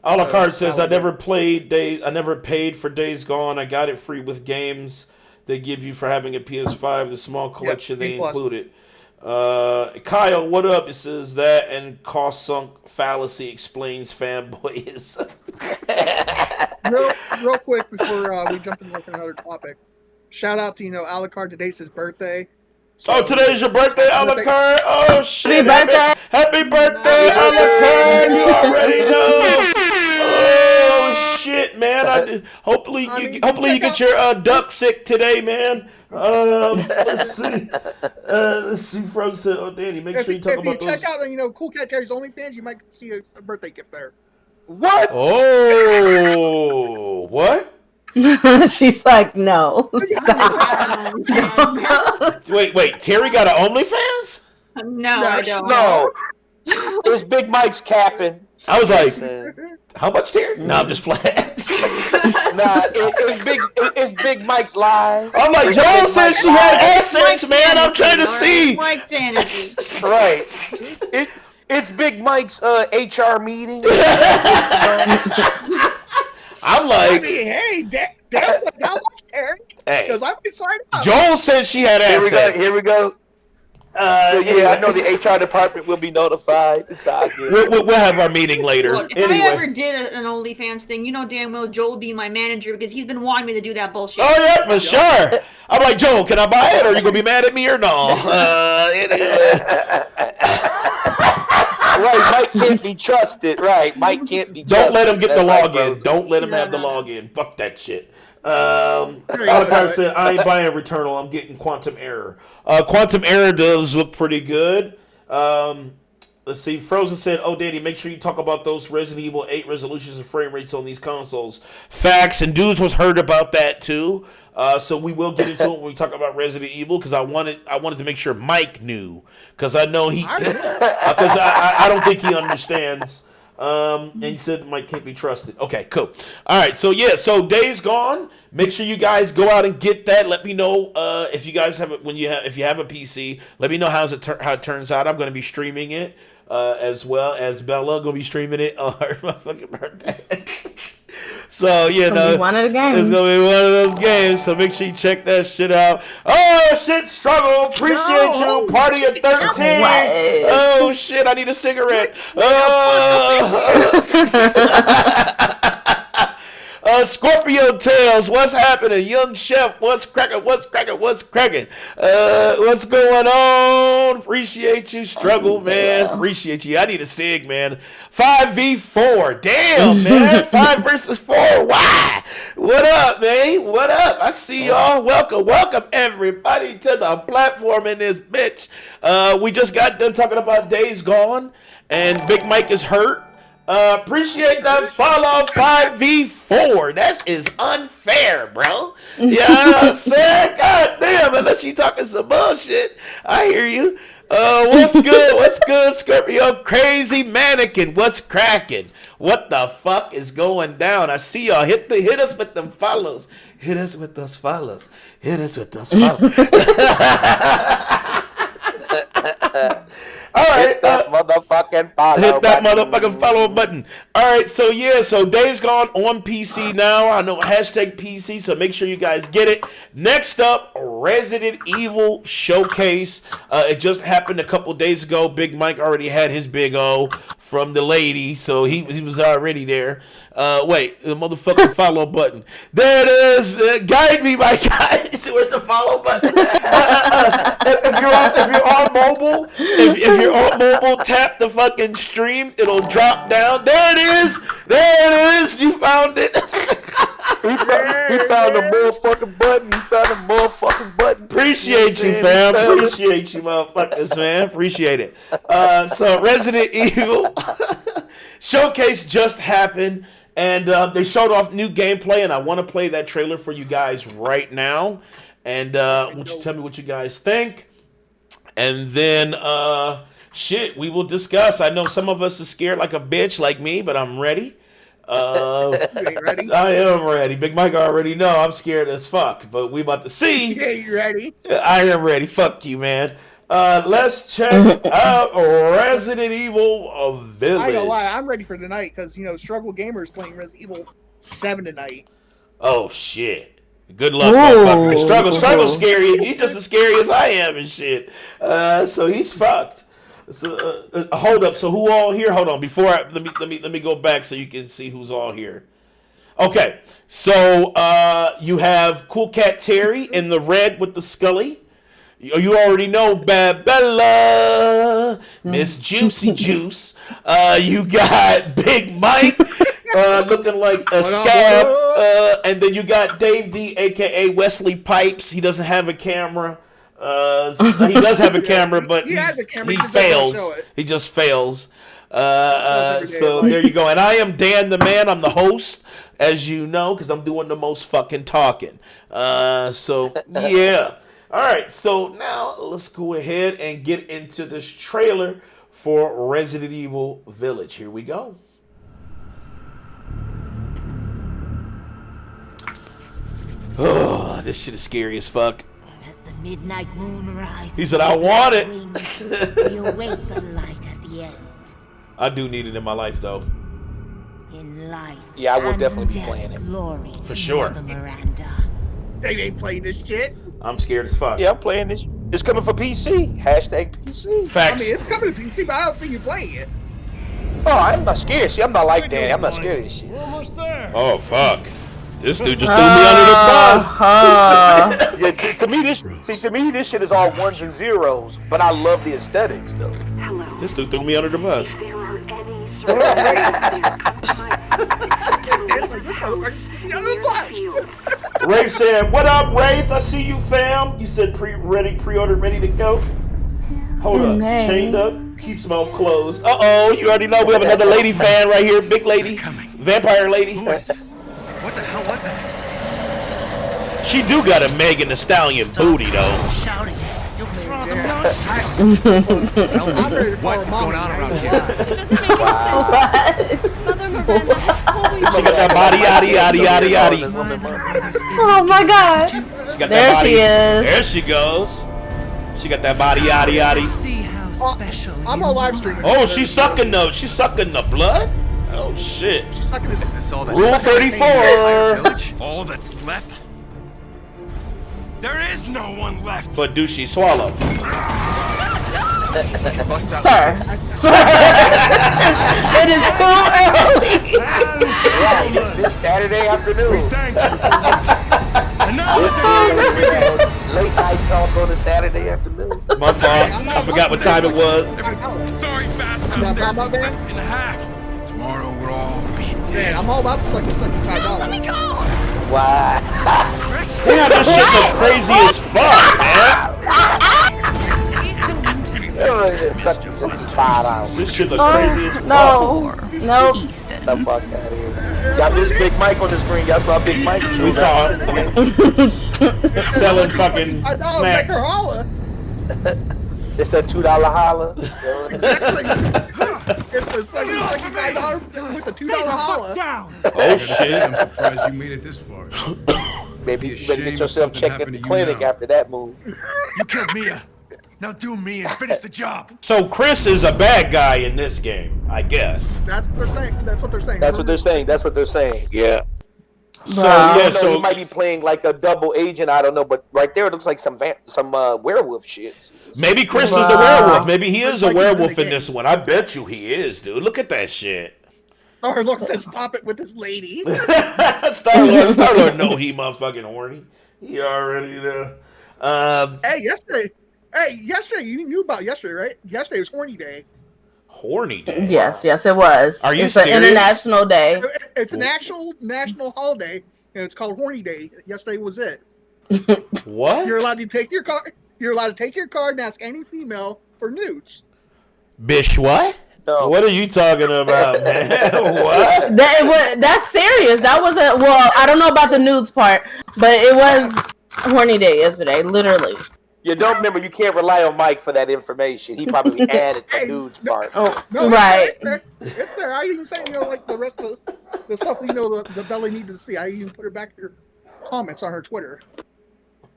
A la carte says I never paid for Days Gone. I got it free with games they give you for having a PS5. The small collection they included. Kyle, what up? It says that and cost sunk fallacy explains fanboys. real quick before we jump into another topic. Shout out to Alucard. Today's his birthday. So, today's your birthday, Alucard. Oh shit! Happy birthday, Alucard! You already know. Oh shit, man! Hopefully you get your duck sick today, man. Let's see. Frozen said, "Oh, Danny, make sure you talk about those." Check out Cool Cat Carrie's OnlyFans. You might see a birthday gift there. What? Oh, what? She's like, no. Wait. Terry got an OnlyFans? No, I don't. No. It's Big Mike's capping. I was like, how much, Terry? No, I'm just playing. Nah, it's Big Mike's lies. I'm like, Joel said she had assets, man. I'm trying to see. Mike fantasy. Right. It's Big Mike's HR meeting. I'm like, hey, that's how much, Terry? Hey, because I'm excited. Joel said she had assets. Here we go. Anyway. I know the HR department will be notified. It's all good. We'll have our meeting later. Look, if I ever did an OnlyFans thing, damn well Joel would be my manager because he's been wanting me to do that bullshit. Oh yeah, for sure. I'm like, Joel, can I buy it, or are you gonna be mad at me or no? Right, Mike can't be trusted. Right, Mike can't be trusted. Don't let him get the login. Don't let him have the login. Fuck that shit. Alucard said, I ain't buying Returnal. I'm getting Quantum Error. Quantum Error does look pretty good. Let's Let's see. Frozen said, "Oh, Daddy, make sure you talk about those Resident Evil 8 resolutions and frame rates on these consoles." Facts, and dudes was heard about that too. So we will get into it when we talk about Resident Evil because I wanted to make sure Mike knew because I know because I don't think he understands. And you said Mike can't be trusted. Okay, cool. All right, so yeah, so Days Gone. Make sure you guys go out and get that. Let me know if you guys have it if you have a PC. Let me know how it turns out. I'm going to be streaming it as well as Bella going to be streaming it on her fucking birthday. So you know, one of the games. It's gonna be one of those games. So make sure you check that shit out. Oh shit, Struggle. Appreciate you. Party of 13. Oh shit, I need a cigarette. Scorpio Tales, what's happening? Young Chef, what's cracking? What's going on? Appreciate you, Struggle, man. Appreciate you. I need a cig, man. 5v4. Damn, man. 5 versus 4. Why? What up, man? What up? I see y'all. Welcome everybody to the platform in this bitch. We just got done talking about Days Gone, and Big Mike is hurt. Appreciate that follow 5v4. That is unfair, bro. You know what I'm saying? God damn, unless you talking some bullshit. I hear you. What's good? What's good, Scorpio? Crazy Mannequin. What's cracking? What the fuck is going down? I see y'all. Hit us with them follows. Hit us with those follows. Hit us with those follows. All right, hit that motherfucking follow. Hit that motherfucking follow button. All right, so yeah, so Days Gone on PC now. I know hashtag PC, so make sure you guys get it. Next up, Resident Evil Showcase. It just happened a couple days ago. Big Mike already had his big O from the lady, so he was already there. Wait, the motherfucking follow button. There it is. Guide me, my guys. Where's the follow button? If you're on mobile, if you're on mobile, tap the fucking stream. It'll drop down. There it is. There it is. You found it. He found a motherfucking button. Appreciate you, fam. Appreciate you, motherfuckers, man. Appreciate it. So Resident Evil Showcase just happened. And they showed off new gameplay, and I want to play that trailer for you guys right now. And won't you tell me what you guys think? And then, we will discuss. I know some of us are scared like a bitch like me, but I'm ready. You ain't ready? I am ready. Big Mike already know I'm scared as fuck, but we about to see. Yeah, you ready? I am ready. Fuck you, man. Let's check out Resident Evil Village. I ain't gonna lie, I'm ready for tonight because Struggle Gamers playing Resident Evil 7 tonight. Oh shit! Good luck, motherfucker. Struggle's scary. He's just as scary as I am and shit. So he's fucked. So hold up. So who all here? Hold on. Let me go back so you can see who's all here. Okay. So you have Cool Cat Terry in the red with the Scully. You already know Bad Bella, Miss Juicy Juice. You got Big Mike looking like a scab. And then you got Dave D, a.k.a. Wesley Pipes. He doesn't have a camera. He does have a camera, but he fails. He just fails. So there you go. And I am Dan the Man. I'm the host, as you know, because I'm doing the most fucking talking. So, yeah. All right, so now let's go ahead and get into this trailer for Resident Evil Village. Here we go. Oh, this shit is scary as fuck. As the midnight moon rises, he said, I want it. You await the light at the end. I do need it in my life, though. In life, yeah, I will definitely be playing it. Glory for sure. Miranda. They ain't playing this shit. I'm scared as fuck. Yeah, I'm playing this. It's coming for PC. Hashtag PC. Facts. I mean, it's coming to PC, but I don't see you playing it. Oh, I'm not scared. See, I'm not like that. I'm not scared of this shit. We're almost there. Oh, fuck. This dude just threw me under the bus. Yeah, to me, this shit is all ones and zeros, but I love the aesthetics, though. This dude threw me under the bus. Rafe said, what up, Rafe? I see you, fam. You said pre-ordered, ready to go. Hold up. Chained up. keeps mouth closed. Uh-oh, you already know we have another lady fan right here. Big lady. Vampire lady. What the hell was that? She do got a Megan Thee Stallion booty, though. Shouting. You'll draw them What's going on around here? She got that body, yaddy. Oh my god. She got There that body. she is. There she goes. She got that body, yaddy. See how special. I'm on live stream. Oh, she's sucking the blood? Oh, shit. She's sucking his. Is this all that's Rule left? 34. Village? All that's left? There is no one left. But do she swallow? Sir. It is too early. Yeah, it's this Saturday afternoon. Thank you. This is late night talk on a Saturday afternoon. My fault. I forgot what time it was. Sorry, fast That enough. time out, man? In half. Tomorrow we'll all be Man, dead. I'm all about the sucking $5. Let me go. Why? Damn, this shit look crazy as fuck, man. This shit look crazy as fuck. No. Nope. The fuck out of here. Y'all this Big Mike on the screen. Y'all saw Big Mike? We saw it. Selling fucking $5, make snacks. her holla. It's that $2 holla. It's the second $5 with the $2 holla. Down. Oh shit. I'm surprised you made it this far. Maybe you better get yourself checked at the clinic after that move. You killed Mia. Now do me and finish the job. So Chris is a bad guy in this game, I guess. That's what they're saying. That's what they're saying. That's what they're saying. Yeah. So Wow. yeah, He so might be playing like a double agent. I don't know, but right there it looks like some werewolf shit. maybe Chris is the werewolf. Maybe he is a werewolf in this one. I bet you he is, dude. Look at that shit. Or look, says stop it with this lady. Star-Lord know he motherfucking horny. He already know. Hey, yesterday, you knew about yesterday, right? Yesterday was horny day. Horny day. Yes, it was. Are you it's serious? an international day. It's an actual national holiday, and it's called Horny Day. Yesterday was it. What? You're allowed to take your card. You're allowed to take your card and ask any female for nudes. Bish, what? No. What are you talking about, man? What? That's serious. That wasn't. Well, I don't know about the nudes part, but it was horny day yesterday. Literally. You don't remember, you can't rely on Mike for that information. He probably added the dude's part. Oh, No, right. It's there. I even say, like the rest of the stuff the belly needed to see. I even put her back her comments on her Twitter.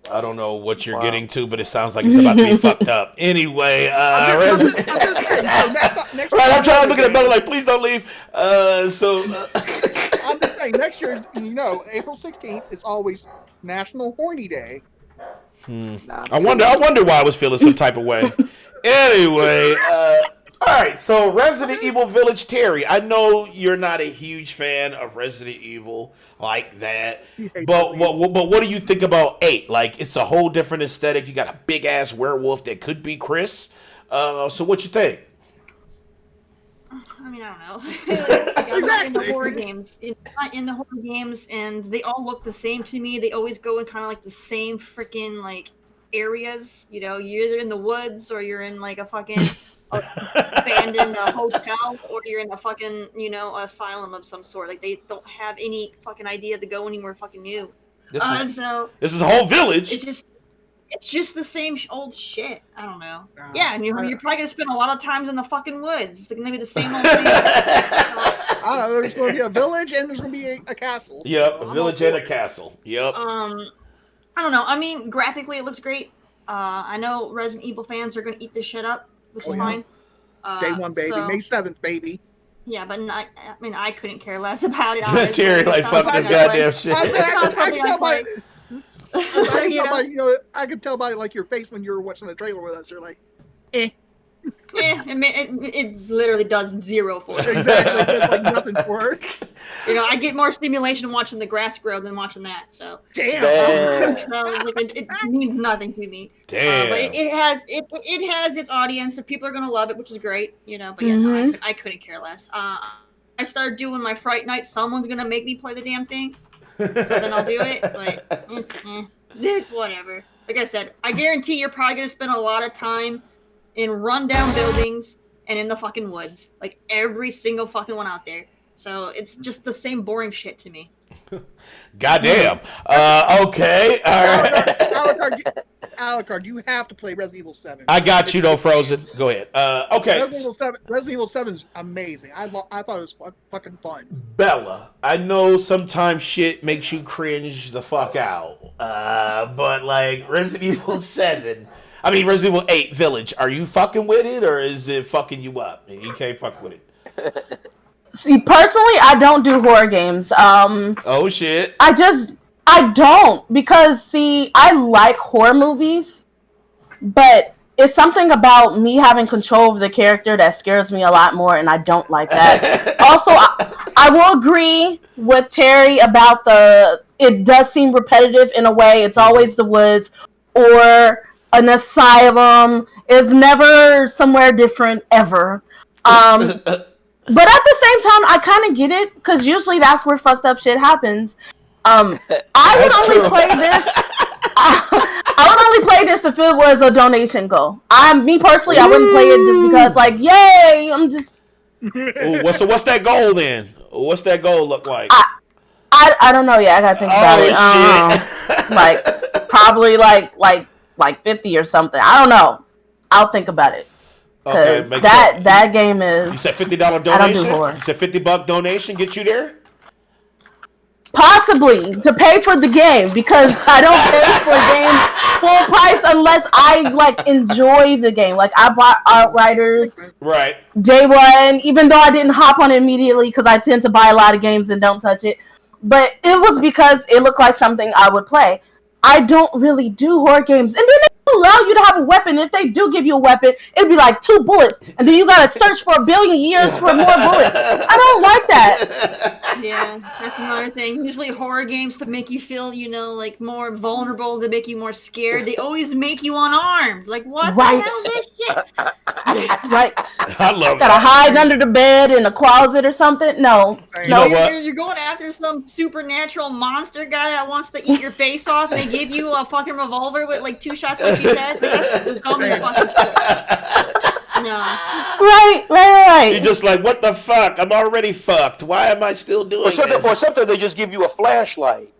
I don't know what you're getting to, but it sounds like it's about to be fucked up. Anyway, I'm just saying, so next right, I'm trying to look at the belly like, please don't leave. I'm just saying, next year, April 16th is always National Horny Day. I wonder why I was feeling some type of way. Anyway, all right. So Resident Evil Village, Terry. I know you're not a huge fan of Resident Evil like that, but what do you think about 8? Like, it's a whole different aesthetic. You got a big ass werewolf that could be Chris. So what you think? I mean, I don't know. I'm not in the horror games. Not in the horror games, and they all look the same to me. They always go in kind of like the same freaking like areas. You're either in the woods or you're in like a fucking abandoned hotel, or you're in a fucking asylum of some sort. Like they don't have any fucking idea to go anywhere fucking new. This is So a whole village. It's just the same old shit. I don't know. Yeah, and you're probably gonna spend a lot of times in the fucking woods. It's gonna be the same old thing. I don't know. There's going to be a village and there's going to be a castle. Yep, a village and a castle. Yep. I don't know. I mean, graphically, it looks great. I know Resident Evil fans are gonna eat this shit up, which is fine. Day one, baby. So, May 7th, baby. Yeah, but I couldn't care less about it. Honestly. Terry, like, fuck this goddamn shit. I could tell by like your face when you were watching the trailer with us. You're like, it literally does zero for it. Exactly, just like nothing for it. I get more stimulation watching the grass grow than watching that. So damn. So it means nothing to me. Damn. But it has its audience, and people are gonna love it, which is great. But yeah, no, I couldn't care less. I started doing my Fright Night. Someone's gonna make me play the damn thing. So then I'll do it, but it's whatever. Like I said, I guarantee you're probably gonna spend a lot of time in rundown buildings and in the fucking woods. Like every single fucking one out there. So it's just the same boring shit to me. Goddamn. Okay. All right. Alucard, you have to play Resident Evil 7. I got you though, Frozen. Go ahead. Okay. Resident Evil 7 is amazing. I thought it was fucking fun. Bella, I know sometimes shit makes you cringe the fuck out. But like Resident Evil 7, I mean Resident Evil 8 Village, are you fucking with it or is it fucking you up? And you can't fuck with it. See, personally, I don't do horror games. Oh shit. I don't, because see, I like horror movies, but it's something about me having control of the character that scares me a lot more, and I don't like that. Also, I will agree with Terry about it does seem repetitive in a way. It's always the woods or an asylum. It's never somewhere different ever. But at the same time, I kind of get it, because usually that's where fucked up shit happens. I would only play this. I would only play this if it was a donation goal. Me personally, I wouldn't play it just because, like, yay! I'm just. Ooh, so what's that goal then? What's that goal look like? I don't know yet. I gotta think about it. Shit. Like probably like 50 or something. I don't know. I'll think about it. Okay, that game is. You said $50 donation. I don't do horror. You said $50 donation get you there. Possibly to pay for the game, because I don't pay for games full price unless I like enjoy the game. Like I bought Outriders Right. day one, even though I didn't hop on it immediately because I tend to buy a lot of games and don't touch it. But it was because it looked like something I would play. I don't really do horror games, and then they allow you to have a weapon. If they do give you a weapon, it'd be like 2 bullets, and then you gotta search for 1 billion years for more bullets. I don't like that. Yeah, that's another thing. Usually horror games to make you feel, like more vulnerable, to make you more scared. They always make you unarmed. Like, what the hell is this shit? Right. I love Gotta hide under the bed in a closet or something. No. know what? You're going after some supernatural monster guy that wants to eat your face off, and they give you a fucking revolver with like 2 shots, like you said. That's the dumbest fucking shit. No. Right. You're just like, what the fuck? I'm already fucked. Why am I still doing this? Or something, they just give you a flashlight.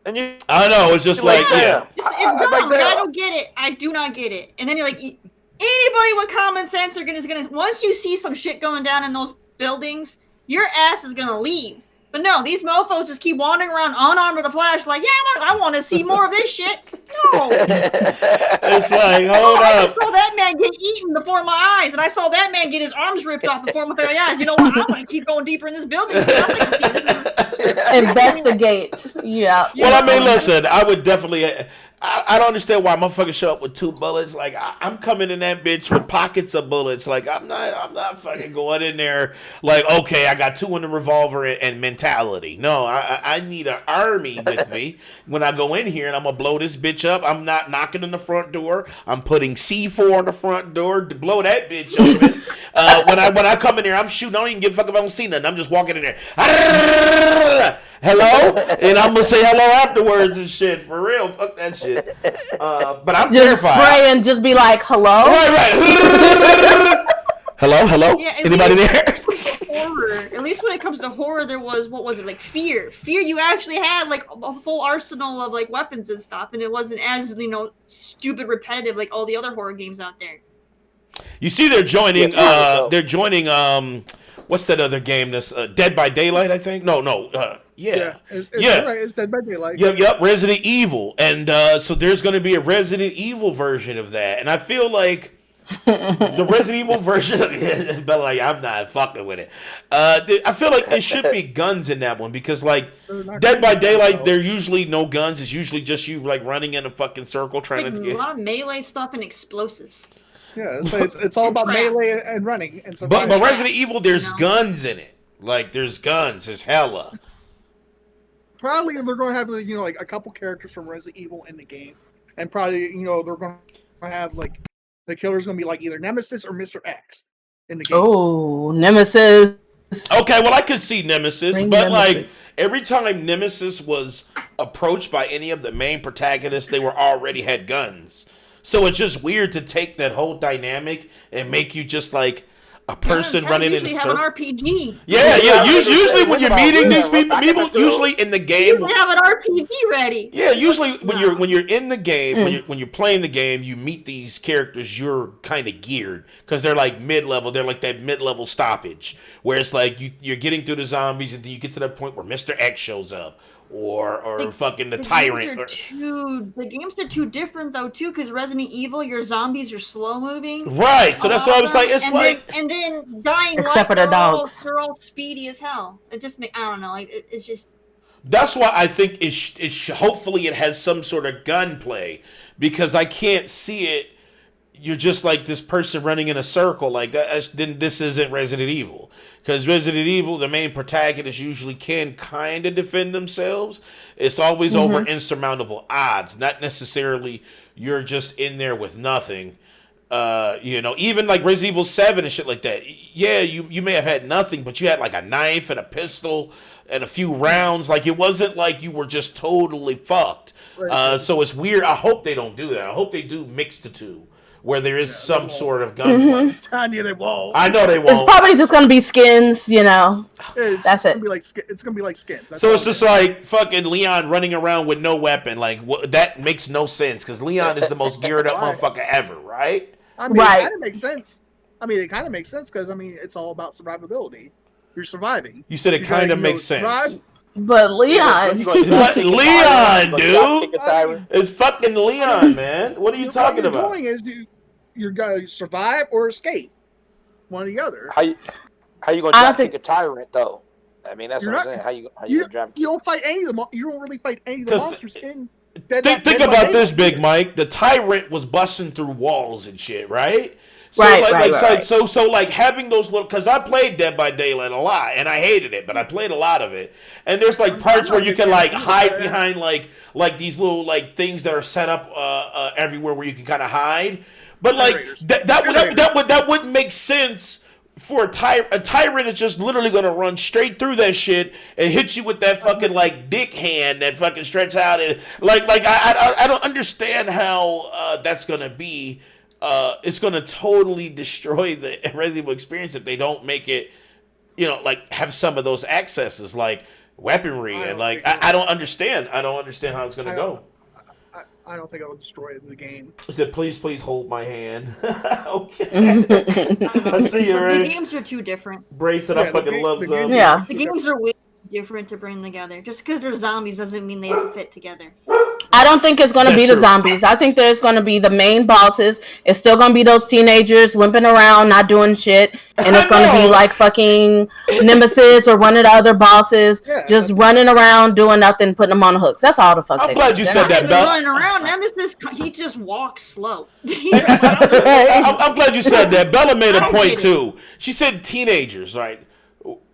And you, I know, it's just like, yeah. It's dumb. Like, I don't get it. I do not get it. And then you're like, anybody with common sense is gonna once you see some shit going down in those buildings, your ass is gonna leave. But no, these mofos just keep wandering around unarmed with a flashlight. Yeah, I want to see more of this shit. No. It's like, hold up. I saw that man get eaten before my eyes, and I saw that man get his arms ripped off before my very eyes. You know what? I'm going to keep going deeper in this building. Investigate. Yeah. Well, I mean, listen, I would definitely. I don't understand why motherfuckers show up with 2 bullets. Like I'm coming in that bitch with pockets of bullets. Like I'm not fucking going in there. Like okay, I got 2 in the revolver and mentality. No, I need an army with me when I go in here, and I'm gonna blow this bitch up. I'm not knocking on the front door. I'm putting C4 on the front door to blow that bitch open. When I come in there, I'm shooting. I don't even give a fuck if I don't see nothing. I'm just walking in there. Hello, and I'm gonna say hello afterwards and shit. For real, fuck that shit. But I'm just terrified. Spray and just be like, hello. Right. Hello. Yeah, Anybody there? Horror. At least when it comes to horror, there was like fear. Fear. You actually had like a full arsenal of like weapons and stuff, and it wasn't as stupid repetitive like all the other horror games out there. You see, they're joining. What's that other game? This Dead by Daylight, I think. No. Yeah. It's Dead by Daylight. Yep. Resident Evil, and so there's going to be a Resident Evil version of that, and I feel like the Resident Evil version, but like I'm not fucking with it. I feel like there should be guns in that one because like Dead by Daylight, there usually no guns. It's usually just you like running in a fucking circle trying to get a lot of melee stuff and explosives. Yeah, it's all about melee and running. And but Resident Evil, there's guns in it. Like there's guns. There's hella. Probably they're going to have like a couple characters from Resident Evil in the game, and probably they're going to have like the killer's going to be like either Nemesis or Mr. X in the game. Oh, Nemesis. Okay, well I could see Nemesis, but like every time Nemesis was approached by any of the main protagonists, they already had guns. So it's just weird to take that whole dynamic and make you just like a person running in a usually have an circle. RPG. Yeah. Usually when you're meeting these people, usually in the game, You have an RPG ready. Yeah, usually when you're in the game, when you're playing the game, you meet these characters. You're kind of geared because they're like mid-level. They're like that mid-level stoppage where it's like you're getting through the zombies and then you get to that point where Mr. X shows up or fucking the tyrant. The games are too different though too because Resident Evil, your zombies are slow moving. Right, so that's why I was like, and then Dying Light, except for the dogs, they're all speedy as hell. It just I don't know, it's just. That's why I think hopefully it has some sort of gunplay because I can't see it. You're just like this person running in a circle like that. Then this isn't Resident Evil because Resident Evil, the main protagonist usually can kind of defend themselves. It's always over insurmountable odds, not necessarily you're just in there with nothing. Even like Resident Evil 7 and shit like that. Yeah, you may have had nothing, but you had like a knife and a pistol and a few rounds. Like it wasn't like you were just totally fucked. So it's weird. I hope they don't do that. I hope they do mix the two, where there is some sort of gunplay. Tanya, they won't. I know they won't. It's probably just gonna be skins, That's it. It's gonna be like skins. So it's just like fucking Leon running around with no weapon. Like that makes no sense because Leon is the most geared up motherfucker ever, right? I mean, it kind of makes sense. Because it's all about survivability. You're surviving. You said it kind of makes sense. But Leon, but Leon, dude, it's fucking Leon, man. What are you talking about? What you're doing is you're gonna survive or escape, one or the other. How you gonna drop kick a tyrant though? I mean, that's what I'm saying. How you gonna drop? You don't fight any of them. You don't really fight any of the monsters in. Think about this, Big Mike. The tyrant was busting through walls and shit, right? So Right. So like having those little, because I played Dead by Daylight a lot and I hated it, but I played a lot of it. And there's like parts where you can like hide behind like these little like things that are set up everywhere where you can kind of hide. But like that wouldn't make sense for a tyrant is just literally gonna run straight through that shit and hit you with that fucking like dick hand that fucking stretch out and like I don't understand how that's gonna be. It's gonna totally destroy the Resident Evil experience if they don't make it, like have some of those accesses like weaponry and like I don't understand. I don't understand how it's gonna go. I don't think I will destroy the game. I said, please hold my hand. Okay. I see you already. The games are too different. Brace it, I fucking love them. Yeah. The games are way different to bring together. Just because they're zombies doesn't mean they have to fit together. I don't think it's gonna be the zombies. I think there's gonna be the main bosses. It's still gonna be those teenagers limping around, not doing shit, and it's gonna be like fucking Nemesis or one of the other bosses, just running around doing nothing, putting them on the hooks. That's all the fuck. I'm glad you said that, Bella. Running around, Nemesis, he just walks slow. I'm glad you said that. Bella made a point too. She said teenagers, right?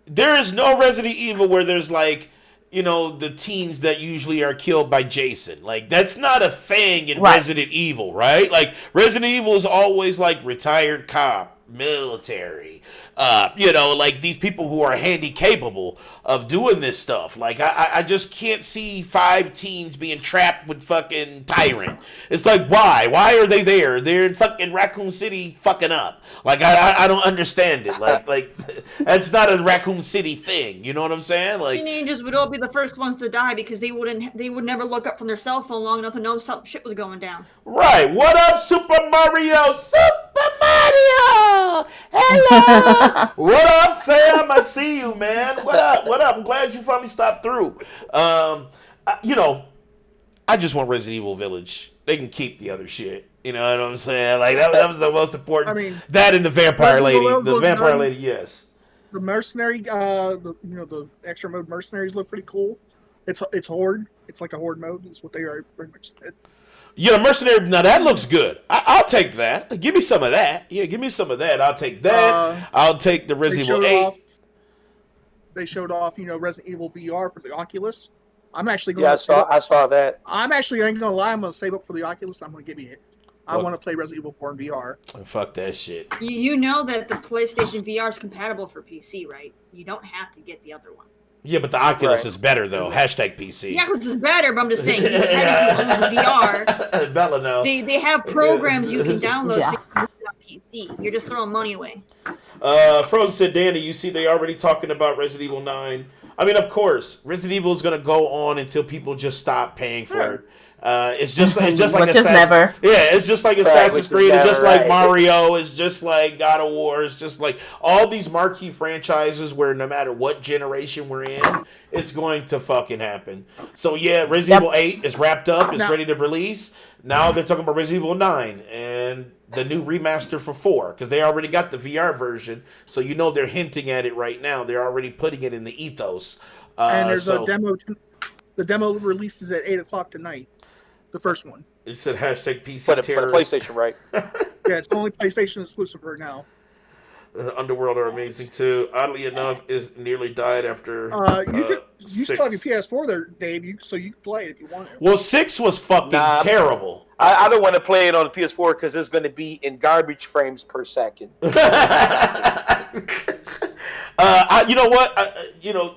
There is no Resident Evil where there's like, the teens that usually are killed by Jason. Like, that's not a thing in Resident Evil, right? Like, Resident Evil is always like retired cop, military, like these people who are handy capable of doing this stuff. Like, I just can't see 5 teens being trapped with fucking Tyrant. It's like, why? Why are they there? They're in fucking Raccoon City fucking up. Like, I don't understand it. Like that's not a Raccoon City thing. You know what I'm saying? Like, teenagers would all be the first ones to die because they would never look up from their cell phone long enough to know some shit was going down. Right. What up, Super Mario? Super Mario! Hello! What up, fam? I see you, man. What up? I'm glad you finally stopped through. I just want Resident Evil Village. They can keep the other shit. You know what I'm saying? Like, that was the most important. That and the vampire lady. The vampire lady, yes. The mercenary, the extra mode mercenaries look pretty cool. It's horde. It's like a horde mode. Is what they are pretty much said. Yeah, mercenary. Now that looks good. I'll take that. Give me some of that. Yeah, give me some of that. I'll take that. I'll take the Resident Evil 8. They showed off, Resident Evil VR for the Oculus. I'm actually going. Yeah, I saw that. I'm actually ain't gonna lie. I'm gonna save up for the Oculus. I'm gonna give you it. I want to play Resident Evil 4 in VR. Fuck that shit. You know that the PlayStation VR is compatible for PC, right? You don't have to get the other one. Yeah, but the Oculus is better, though. Hashtag PC. The Oculus is better, but I'm just saying, you technically own VR. Bella, no. They have programs you can download so you can use it on PC. You're just throwing money away. Frozen said, Danny, you see they already talking about Resident Evil 9. I mean, of course, Resident Evil is going to go on until people just stop paying for it. It's just like never. Yeah, it's just like Assassin's Creed. It's just like Mario. It's just like God of War. It's just like all these marquee franchises where no matter what generation we're in, it's going to fucking happen. So yeah, Resident Evil 8 is wrapped up. It's ready to release. Now they're talking about Resident Evil 9 and the new remaster for 4 because they already got the VR version. So you know they're hinting at it right now. They're already putting it in the ethos. And there's a demo. The demo releases at 8:00 tonight. The first one. It said hashtag PC for the terrorist. PlayStation, right? Yeah, it's only PlayStation exclusive right now. Underworld are amazing too. Oddly enough, is nearly died after. You still have your PS4 there, Dave. So you can play it if you want it. Well, 6 was fucking terrible. I don't want to play it on the PS4 because it's going to be in garbage frames per second. You know what?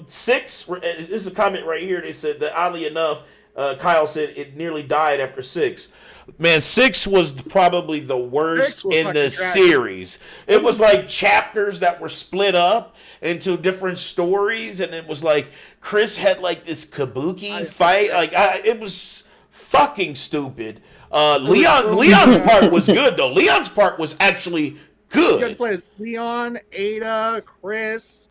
6. This is a comment right here. They said that oddly enough, Kyle said it nearly died after 6. Man, 6 was probably the worst in the series. It was like chapters that were split up into different stories, and it was like Chris had like this kabuki fight. Like it was fucking stupid. Leon's part was good though. Leon's part was actually good. You got to play as Leon, Ada, Chris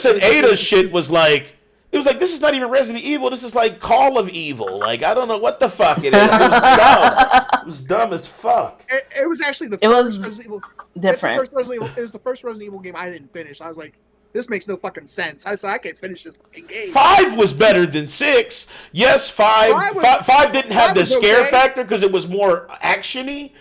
and Ada's shit was like. It was like, this is not even Resident Evil. This is like Call of Evil. Like, I don't know what the fuck it is. It was dumb. It was dumb as fuck. It was actually the first Resident Evil. Different. It was the first Resident Evil game I didn't finish. I was like, this makes no fucking sense. I said, I can't finish this fucking game. 5 was better than 6. Yes, 5 didn't have the scare factor because it was more action-y.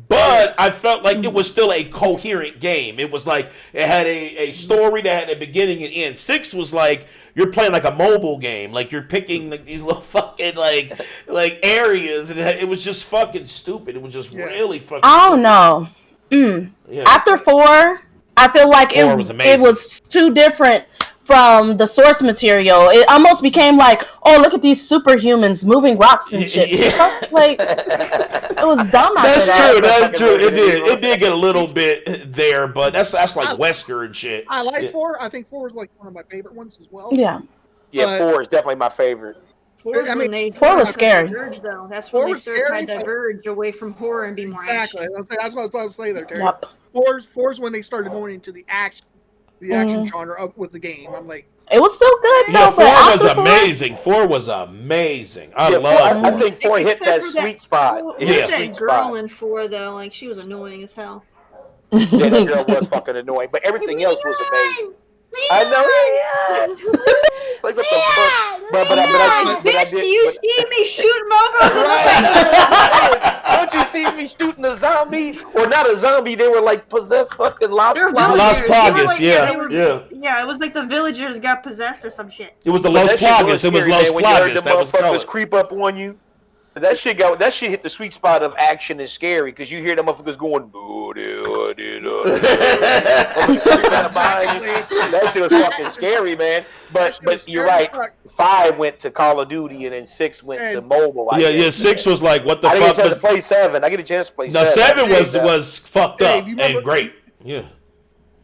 But I felt like it was still a coherent game. It was like it had a story that had a beginning and end. 6 was like you're playing like a mobile game. Like you're picking like these little fucking like areas, and it was just fucking stupid. It was just really fucking. I don't know. Yeah. After 4, I feel like it was too different from the source material. It almost became like, oh, look at these superhumans moving rocks and shit. Yeah. Like, it was dumb. That's true. It did get a little bit there, but that's like Wesker and shit. I like 4. I think 4 is like one of my favorite ones as well. Yeah. Yeah, 4 is definitely my favorite. 4 was scary. Though. That's when they started to diverge away from horror and be more action. That's what I was about to say there, Terry. Yep. 4's when they started going into the action genre with the game. I'm like, it was still good. Yeah, 4 was amazing. 4 was amazing. I love 4. I think 4 hit that sweet spot. That girl in 4 though, like she was annoying as hell. Yeah, that girl was fucking annoying, but everything else was amazing. I know. Like what the fuck? But bitch, do you see me shooting motherfuckers? Don't you see me shooting a zombie? Or not a zombie? They were like possessed fucking Las Plagas. Yeah, it was like the villagers got possessed or some shit. It was the Las Plagas. It was Las Plagas. That was motherfuckers creep up on you. That shit hit the sweet spot of action and scary because you hear the motherfuckers going. That shit was fucking scary, man. But you're right. 5 went to Call of Duty and then 6 went to mobile. 6 was like what the fuck. I get a chance to play 7. I get a chance to play 7. No, 7 was fucked up and great. Yeah.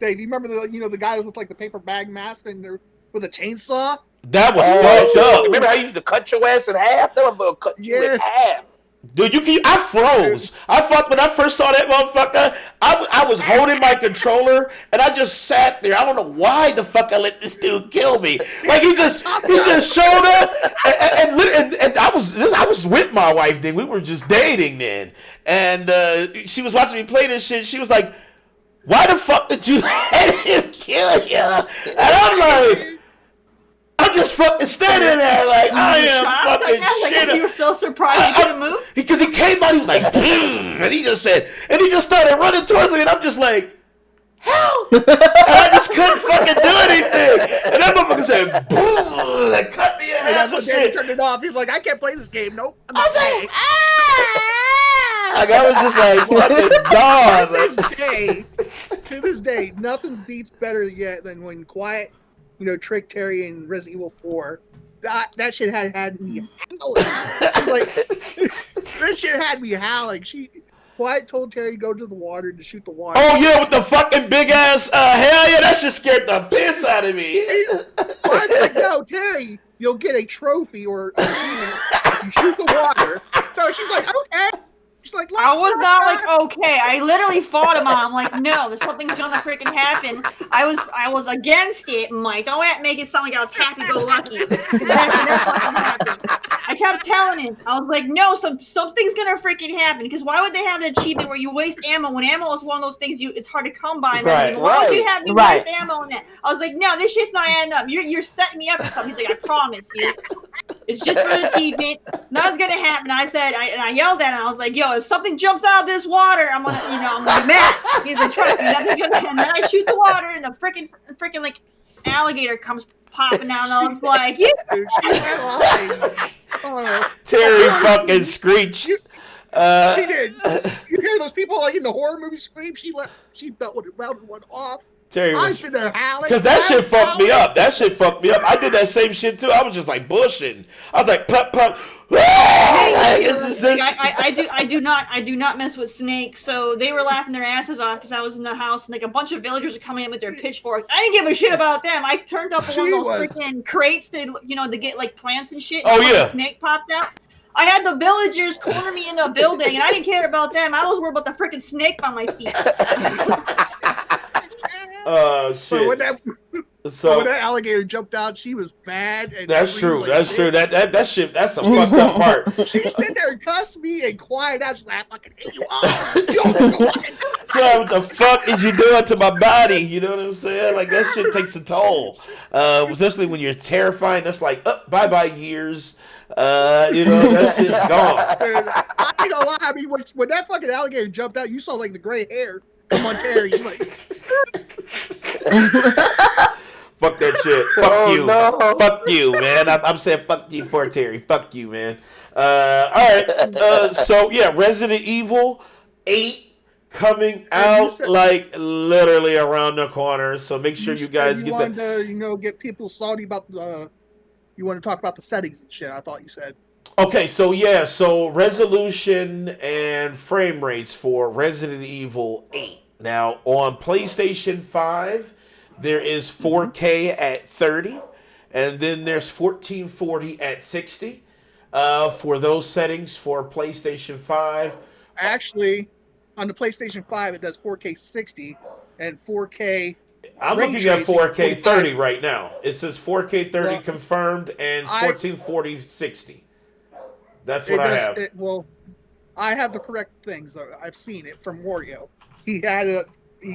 Dave, you remember the guy with like the paper bag mask and with a chainsaw? That was fucked up. Remember how you used to cut your ass in half? That motherfucker cut you in half. Dude, I froze. I thought when I first saw that motherfucker, I was holding my controller and I just sat there. I don't know why the fuck I let this dude kill me. Like he just showed up and I was with my wife then. We were just dating then, and she was watching me play this shit. She was like, "Why the fuck did you let him kill you?" And I'm like. I'm just fucking standing there like I am fucking shit. You were so surprised you couldn't move? Because he came out, he was like, and he just started running towards me, and I'm just like, help! And I just couldn't fucking do anything. And that motherfucker said, boom, and cut me in half. That's what Danny turned it off. He's like, I can't play this game. Nope. I was like, like I was just like fucking dog. To this day, nothing beats better yet than when Quiet. Trick Terry in Resident Evil 4. That shit had me howling. Like, this shit had me howling. Quiet told Terry to go to the water to shoot the water. Oh yeah, with the fucking big ass. Hell yeah, that shit scared the piss out of me. Quiet's like, no, Terry, you'll get a trophy or a achievement if you shoot the water. So she's like, okay. She's like, I was not like, okay. I literally fought him on. I'm like, no, there's something's gonna freaking happen. I was against it, Mike. Don't make it sound like I was happy-go-lucky. I kept telling him. I was like, no, something's gonna freaking happen. Because why would they have an achievement where you waste ammo when ammo is one of those things it's hard to come by? Right, why would you have me waste ammo in that? I was like, no, this shit's not adding up. You're setting me up for something. He's like, I promise you. It's just for an achievement. Nothing's gonna happen. I said, I yelled at him. I was like, yo, if something jumps out of this water, I'm gonna be mad. He's like, trust me, nothing's gonna happen. And then I shoot the water, and the freaking like alligator comes popping out, and I was like, Terry fucking screeched. She did. You hear those people like in the horror movie scream? She belted one off. Terry I was, sit there howling. because that shit fucked me up. That shit fucked me up. I did that same shit too. I was just like bushing. I was like, pop, pop. I do not mess with snakes. So they were laughing their asses off because I was in the house and like a bunch of villagers are coming in with their pitchforks. I didn't give a shit about them. I turned up one of those freaking crates to get like plants and shit. Oh yeah. A snake popped out. I had the villagers corner me in a building and I didn't care about them. I was worried about the freaking snake on my feet. Shit. So when that alligator jumped out, she was bad. And that's true. Like that's true. That shit. That's a fucked up part. She sit there and cussed me and quiet out. She's like, I fucking hate you all. So what the fuck is you doing to my body? You know what I'm saying? Like that shit takes a toll. Especially when you're terrifying. That's like bye years. That shit's gone. I ain't gonna lie. I mean, when that fucking alligator jumped out, you saw like the gray hair come on Terry. He's like, fuck that shit. Fuck you. No. Fuck you, man. I'm saying fuck you for Terry. Fuck you, man. All right. So yeah, Resident Evil 8 coming out like literally around the corner. So make sure you guys get that. Get people salty about the. You want to talk about the settings and shit? I thought you said. Okay, so yeah, resolution and frame rates for Resident Evil 8. Now, on PlayStation 5, there is 4K at 30, and then there's 1440 at 60 for those settings for PlayStation 5. Actually, on the PlayStation 5, it does 4K 60 and 4K... I'm looking at 4K 30 right now. It says 4K 30 confirmed and 1440 60. That's what I have. I have the correct things. Though. I've seen it from Wario. He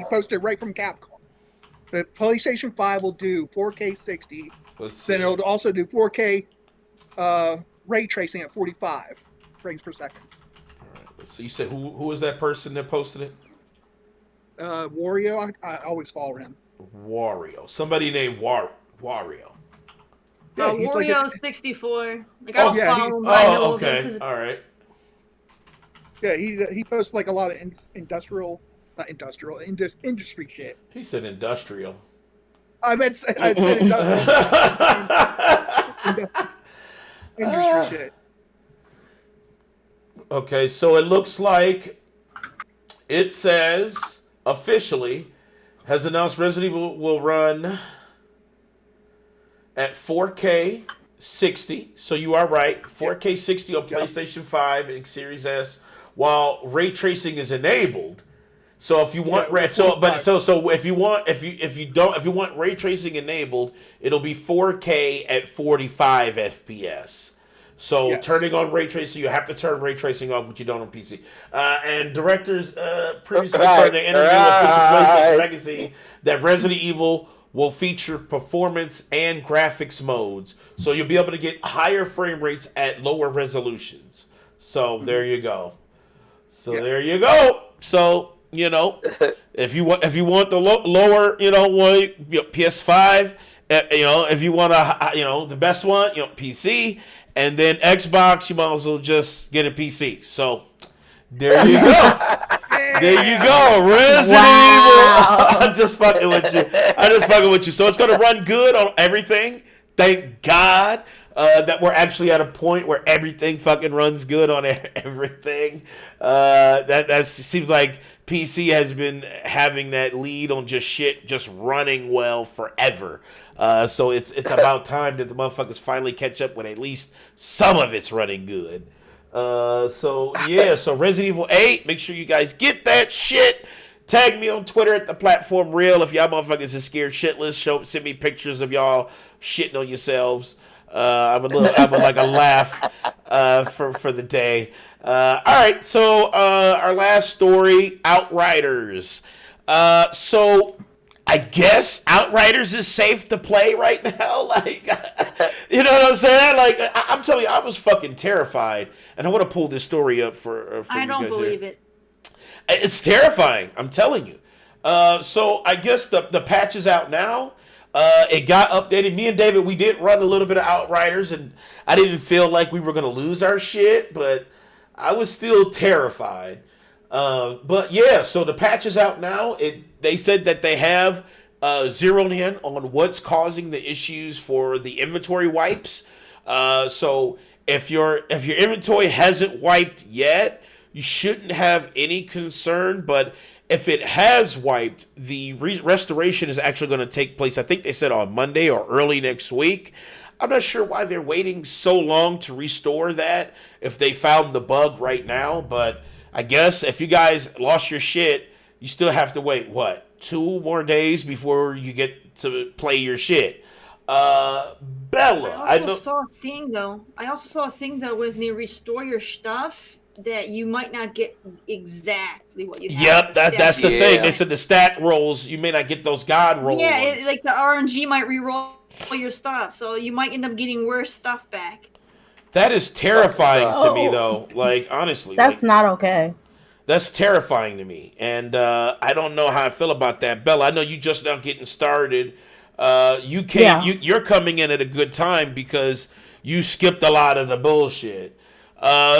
posted right from Capcom. The PlayStation 5 will do 4K 60. Then it'll also do 4K ray tracing at 45 frames per second. All right. So you said who was that person that posted it? Wario. I always follow him. Wario. Somebody named Wario. Yeah, Wario 64. Like, I don't follow him. Oh, okay. All right. Yeah, he posts like a lot of industry shit. He said industrial. I said industrial. Industry shit. Okay, so it looks like it says officially has announced Resident Evil will run at 4K 60. So you are right, 4K 60 on PlayStation 5 and Series S, while ray tracing is enabled. So if you want if you want ray tracing enabled, it'll be 4K at 45 FPS. So turning on ray tracing, you have to turn ray tracing off, which you don't on PC. And directors previously confirmed in the interview with PlayStation Magazine that Resident Evil will feature performance and graphics modes. So you'll be able to get higher frame rates at lower resolutions. So there you go. There you go. So, if you want the lower, PS5, if you want the best one, PC. And then Xbox, you might as well just get a PC. So, there you go. There you go. Resident Evil. I'm just fucking with you. So, it's going to run good on everything. Thank God. that we're actually at a point where everything fucking runs good on everything. That seems like PC has been having that lead on just shit just running well forever. So it's about time that the motherfuckers finally catch up with at least some of it's running good. So Resident Evil 8, make sure you guys get that shit. Tag me on Twitter at the platform real if y'all motherfuckers is scared shitless. Send me pictures of y'all shitting on yourselves. I would like a laugh for the day. All right, so our last story, Outriders. So I guess Outriders is safe to play right now. Like, you know what I'm saying? Like, I'm telling you, I was fucking terrified, and I want to pull this story up for I you don't guys believe here. it. It's terrifying. I'm telling you. So I guess the patch is out now. It got updated. Me and David, we did run a little bit of Outriders, and I didn't feel like we were gonna lose our shit, but I was still terrified. But yeah, so the patch is out now. They said that they have zeroed in on what's causing the issues for the inventory wipes. So if your inventory hasn't wiped yet, you shouldn't have any concern, but if it has wiped, the restoration is actually going to take place, I think they said on Monday or early next week. I'm not sure why they're waiting so long to restore that if they found the bug right now, but I guess if you guys lost your shit, you still have to wait, 2 more days before you get to play your shit. Bella, I also saw a thing though when you restore your stuff that you might not get exactly what you have. Yep, that's the thing. They said the stat rolls, you may not get those god rolls. Yeah, like the RNG might re-roll your stuff, so you might end up getting worse stuff back. That is terrifying to me, though. Like, honestly. That's not okay. That's terrifying to me. And I don't know how I feel about that. Bella, I know you just now getting started. You're coming in at a good time because you skipped a lot of the bullshit.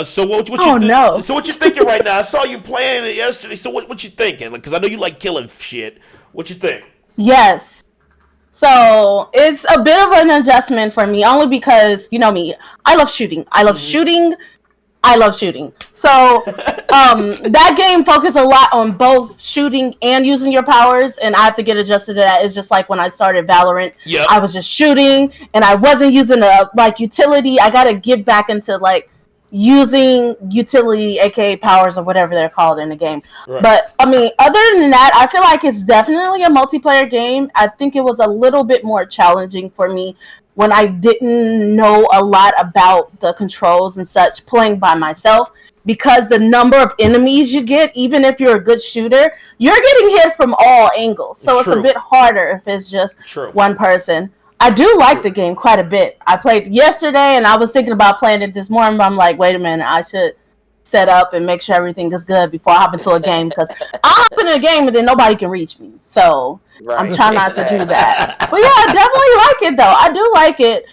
So what you thinking right now? I saw you playing it yesterday. So what you thinking? Because I know you like killing shit. What you think? Yes. So it's a bit of an adjustment for me, only because you know me. I love shooting. So that game focuses a lot on both shooting and using your powers, and I have to get adjusted to that. It's just like when I started Valorant. Yep. I was just shooting, and I wasn't using utility. I gotta get back into using utility, aka powers or whatever they're called in the game. Right. But I mean, other than that, I feel like it's definitely a multiplayer game. I think it was a little bit more challenging for me when I didn't know a lot about the controls and such playing by myself, because the number of enemies you get, even if you're a good shooter, you're getting hit from all angles. So It's a bit harder if it's just one person. I do like the game quite a bit. I played yesterday, and I was thinking about playing it this morning, but I'm like, wait a minute, I should set up and make sure everything is good before I hop into a game, because I'll hop into a game and then nobody can reach me. So I'm trying not to do that. But yeah, I definitely like it, though. I do like it.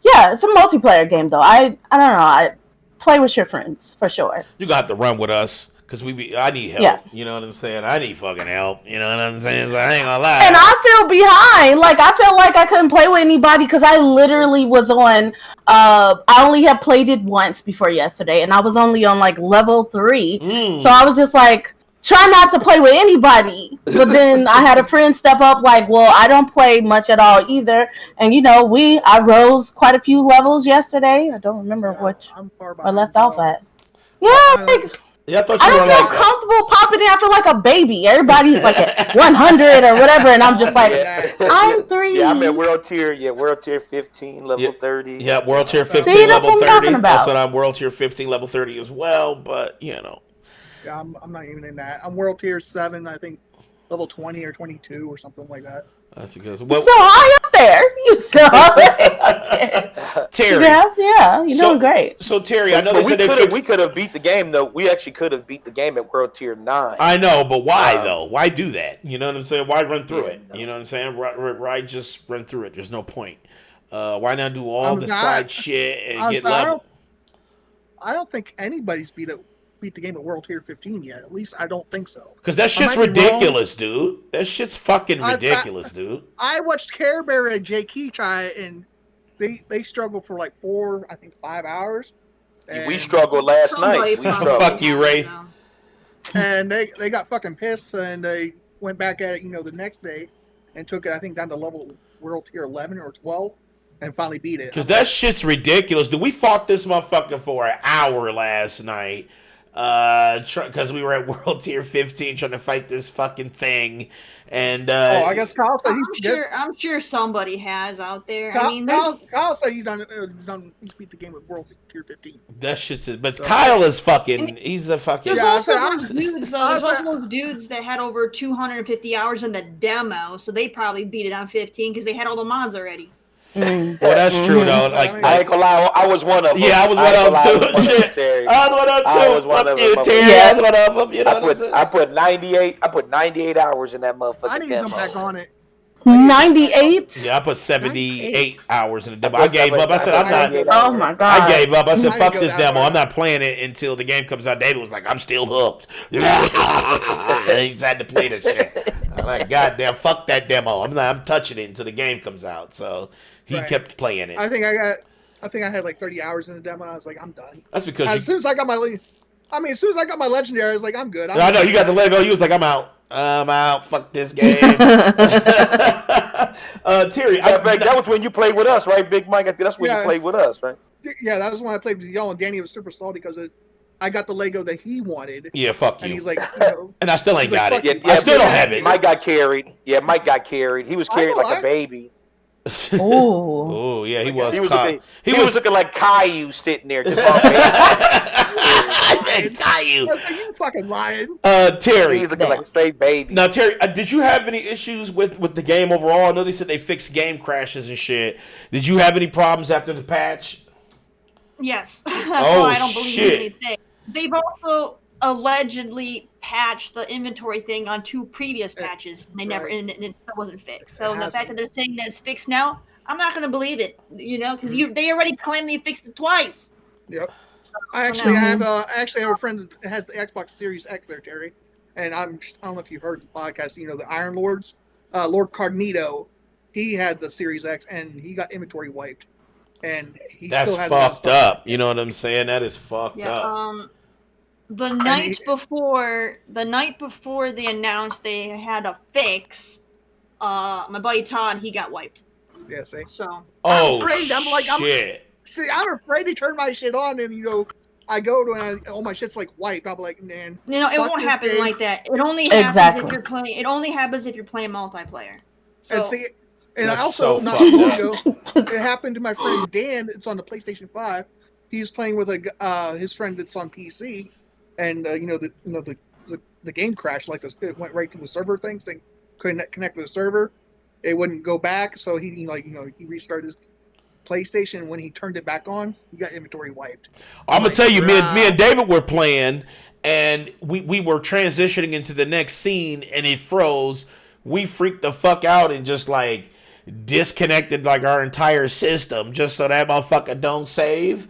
Yeah, it's a multiplayer game, though. I don't know. I play with your friends, for sure. You got to run with us. Because I need help. Yeah. You know what I'm saying? I need fucking help. You know what I'm saying? So I ain't gonna lie. And I feel behind. Like, I felt like I couldn't play with anybody because I literally was on... I only had played it once before yesterday, and I was only on, level 3. So I was just try not to play with anybody. But then I had a friend step up well, I don't play much at all either. And, I rose quite a few levels yesterday. I don't remember which I left off at. Yeah, Yeah, I thought I don't feel comfortable popping in. I feel like a baby. Everybody's at 100 or whatever, and I'm just I'm 3. Yeah, I'm at world tier 15, level 30. Yeah, world tier 15, level 30. That's what I'm world tier 15, level 30 as well, but, Yeah, I'm not even in that. I'm world tier 7, I think, level 20 or 22 or something like that. That's because so high up there. You so high up there. Terry. Yeah, you're doing great. So Terry, I know they said we could have beat the game though. We actually could have beat the game at world tier 9. I know, but why though? Why do that? You know what I'm saying? Why run through it? You know what I'm saying? Why just run through it? There's no point. Why not do all the side shit and get level? I don't think anybody's beat the game at World Tier 15 yet. At least I don't think so. Because that shit's ridiculous, dude. That shit's fucking ridiculous, dude. I watched Care Bear and J.Key try it, and they struggled for like 5 hours. We And- struggled last Somebody night. We probably struggled. Fuck you, Ray. know. And they got fucking pissed, and they went back at it, the next day, and took it, I think, down to level World Tier 11 or 12, and finally beat it. Because that shit's ridiculous. Dude, we fought this motherfucker for an hour last night. Because we were at World Tier 15 trying to fight this fucking thing. And I guess Kyle said I'm sure somebody has out there. Kyle, I mean, there's Kyle said he's beat the game with World Tier 15. that shit's. But Kyle is fucking. He's a fucking. There's Yeah, also I those said- dudes. There's also those dudes that had over 250 hours in the demo, so they probably beat it on 15 because they had all the mods already. Well, that's true though. Like, I ain't gonna lie, I was one of them. yeah, I was one of them too. Shit, I was one of them too. I was one of them. Fuck you, Terry. Yeah. I was one of them. You know what I'm saying? I put 98 hours in that motherfucker. I need to come back on it. 98. Yeah, I put 78 hours in the demo. I gave up. I said, I'm not. 98 Oh hours. my god. I gave up. I said, I fuck didn't go this that demo. far. I'm not playing it until the game comes out. David was like, I'm still hooked. He decided to play the shit. I'm like, goddamn, fuck that demo. I'm touching it until the game comes out. So he Right. kept playing it. I think I had like 30 hours in the demo. I was like, I'm done. That's because As soon as I got my legendary, I was like, I'm good. I know you got the Lego. You was like, I'm out. I'm out. Fuck this game. Terry, Matter of fact, that was when you played with us, right, Big Mike? I think that's when Yeah. you played with us, right? Yeah, that was when I played with y'all, and Danny was super salty because I got the Lego that he wanted, yeah, fuck and you. he's like, And I still ain't he's like, got it. fuck Yeah, I still don't have it. Mike got carried. Yeah, Mike got carried. He was carried know, like a baby. Ooh. Oh yeah, he was. He was, caught. looking, he was looking like Caillou sitting there, just all baby. Caillou. I was like, you fucking lying. He Terry. was looking like a straight baby. Now, Terry, did you have any issues with the game overall? I know they said they fixed game crashes and shit. Did you have any problems after the patch? Yes, that's Oh, why I don't believe shit. anything. They've also allegedly patched the inventory thing on 2 previous patches. They never, Right. and it still wasn't fixed. So the fact hasn't. that they're saying that it's fixed now, I'm not gonna believe it. Because they already claimed they fixed it twice. Yep. So I actually now- have a friend that has the Xbox Series X there, Terry, and I don't know if you heard the podcast. The Iron Lords, Lord Cognito, he had the Series X and he got inventory wiped, and he That's still has a lot of fucked stuff. up. You know what I'm saying? That is fucked Yeah. up. The night before they announced they had a fix, my buddy Todd, he got wiped. Yeah, see, So Oh, afraid. I'm like, shit. I'm afraid to turn my shit on, and I go to all my shit's like wiped. I'm like, man, it fuck won't this happen game. like that. It only happens Exactly. if you're playing. It only happens if you're playing multiplayer. So And see, and That's also so not fucked too long up. ago, it happened to my friend Dan. It's on the PlayStation 5. He's playing with his friend that's on PC, and the game crashed. Like it went right to the server thing. Thing couldn't connect to the server. It wouldn't go back. So he restarted his PlayStation. When he turned it back on, he got inventory wiped. I'm gonna Like, tell you, me bruh. and David were playing, and we were transitioning into the next scene, and it froze. We freaked the fuck out and just like disconnected like our entire system just so that motherfucker don't save.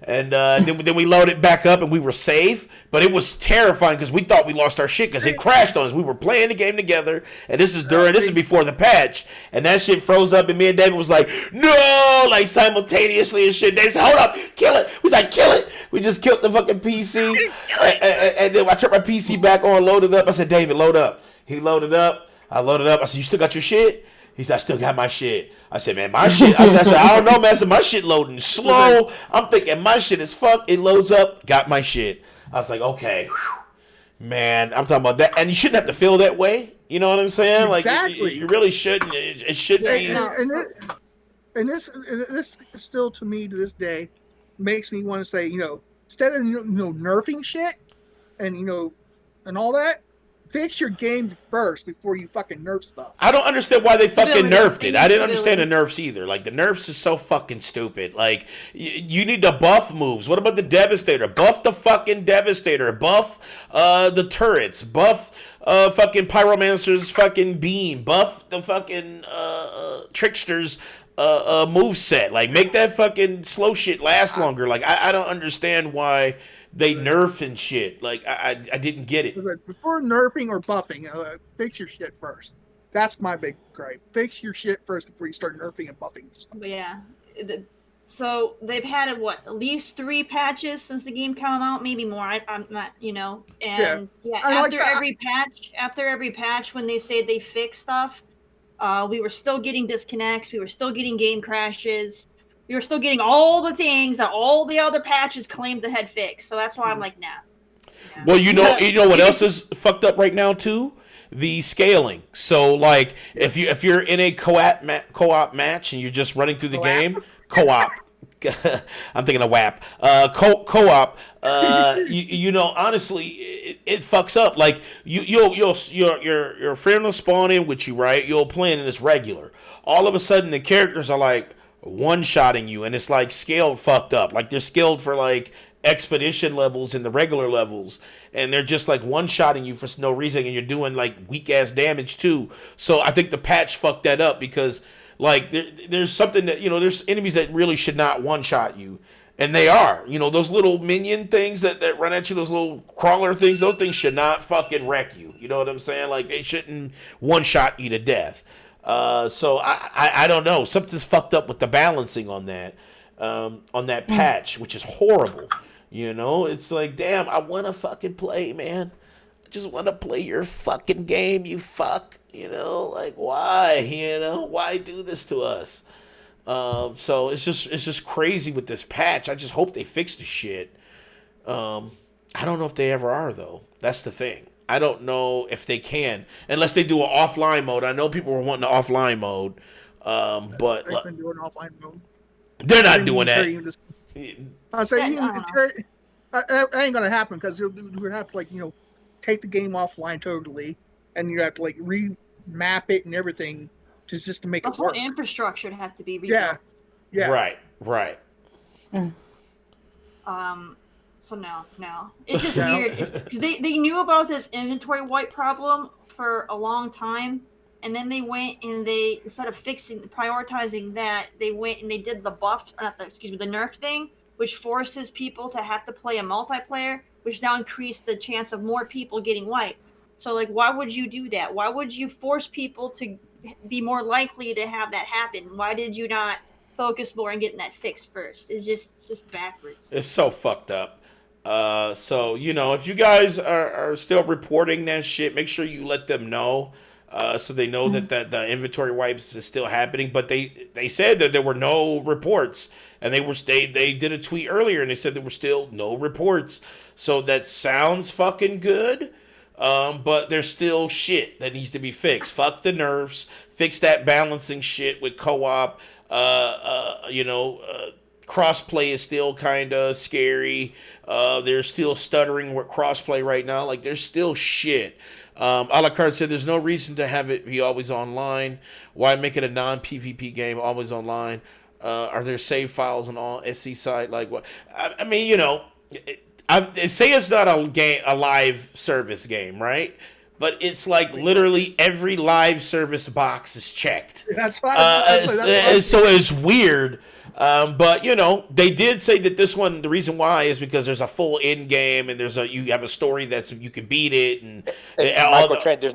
And then we loaded back up and we were safe, but it was terrifying because we thought we lost our shit because it crashed on us. We were playing the game together, and this is before the patch, and that shit froze up, and me and David was like, no, like simultaneously and shit. David said, hold up, kill it. We was like, kill it. We just killed the fucking PC, and then I turned my PC back on, loaded up. I said, David, load up. He loaded up. I loaded up. I said, you still got your shit? He said, I still got my shit. I said, man, my shit. I said, I don't know, man. I said, my shit loading slow. I'm thinking my shit is fucked. It loads up. Got my shit. I was like, okay. Whew. Man, I'm talking about that. And you shouldn't have to feel that way. You know what I'm saying? Exactly. Like, you really shouldn't. It shouldn't be. And this still to me to this day makes me want to say, instead of nerfing shit and and all that, fix your game first before you fucking nerf stuff. I don't understand why they fucking Stability. nerfed it. I didn't understand the Stability. nerfs either. Like, the nerfs is so fucking stupid. Like, you need to buff moves. What about the Devastator? Buff the fucking Devastator. Buff the turrets. Buff fucking Pyromancer's fucking beam. Buff the fucking Trickster's move set. Like, make that fucking slow shit last longer. Like, I don't understand why they nerf and shit. Like, I didn't get it. Before nerfing or buffing, fix your shit first. That's my big gripe. Fix your shit first before you start nerfing and buffing stuff. But yeah, So they've had at least 3 patches since the game came out, maybe more. I'm not, and after every patch, when they say they fix stuff, we were still getting disconnects, we were still getting game crashes, we were still getting all the things that all the other patches claimed to had fixed. So that's why I'm like, nah. Well, you know what else is fucked up right now too? The scaling. So like if you're in a co-op match and you're just running through the game, co-op. I'm thinking of WAP. Co-op. Honestly, it fucks up. Like your friend will spawn in with you, right? You'll play and it's regular. All of a sudden, the characters are like one-shotting you, and it's like scaled fucked up. Like they're scaled for like expedition levels and the regular levels, and they're just like one-shotting you for no reason, and you're doing like weak-ass damage too. So I think the patch fucked that up because like there's something that, there's enemies that really should not one-shot you, and they are. Those little minion things that run at you, those little crawler things, those things should not fucking wreck you. You know what I'm saying? Like they shouldn't one-shot you to death. So I don't know. Something's fucked up with the balancing on that patch, which is horrible. It's like, damn, I want to fucking play, man. I just want to play your fucking game, you fuck. Like, why? Why do this to us? So it's just crazy with this patch. I just hope they fix the shit. I don't know if they ever are, though. That's the thing. I don't know if they can, unless they do an offline mode. I know people were wanting an offline mode, but they've been doing offline mode. They're not doing that. I say that ain't gonna happen because you have to take the game offline totally, and you have to remap it and everything just to make it work. The whole infrastructure would have to be rebuilt. Yeah. Right. So no, it's just weird because they knew about this inventory wipe problem for a long time, and then they went and they, instead of prioritizing that, they went and they did the the nerf thing, which forces people to have to play a multiplayer, which now increased the chance of more people getting wiped. So why would you do that? Why would you force people to be more likely to have that happen? Why did you not focus more on getting that fixed first? It's just backwards. It's so fucked up. So if you guys are still reporting that shit, make sure you let them know, so they know that the inventory wipes is still happening. But they said that there were no reports, and they did a tweet earlier and they said there were still no reports. So that sounds fucking good. But there's still shit that needs to be fixed. Fuck the nerfs. Fix that balancing shit with co-op. Crossplay is still kind of scary. They're still stuttering with crossplay right now. Like, there's still shit. A la carte said there's no reason to have it be always online. Why make it a non-PvP game always online? Are there save files on all SC site? Like, what? I mean, say it's not a live service game, right? But it's like literally every live service box is checked. That's fine. So it's weird. But they did say that this one, the reason why is because there's a full end game and you have a story you can beat it and there's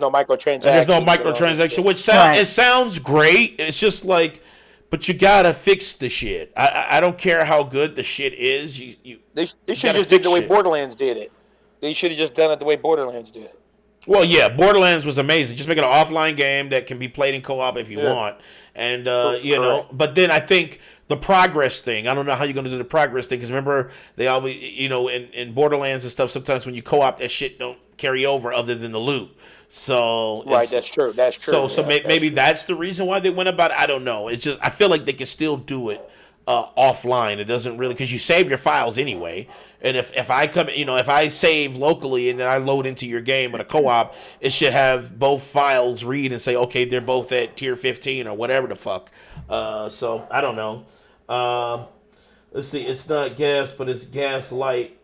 no microtransactions. There's no microtransaction, which it sounds great. It's just like, but you gotta fix the shit. I don't care how good the shit is. They should have just did the way Borderlands did it. They should have just done it the way Borderlands did it. Well, yeah, Borderlands was amazing. Just make it an offline game that can be played in co-op if you want. And, but then I think the progress thing, I don't know how you're going to do the progress thing, because remember, they always, in Borderlands and stuff, sometimes when you co-op, that shit don't carry over other than the loot. So that's true. So maybe that's the reason why they went about it. I don't know. It's just, I feel like they can still do it offline. It doesn't really, because you save your files anyway. And if I come, if I save locally and then I load into your game with a co-op, it should have both files read and say, okay, they're both at tier 15 or whatever the fuck. So I don't know. Let's see. It's not gas, but it's gas light.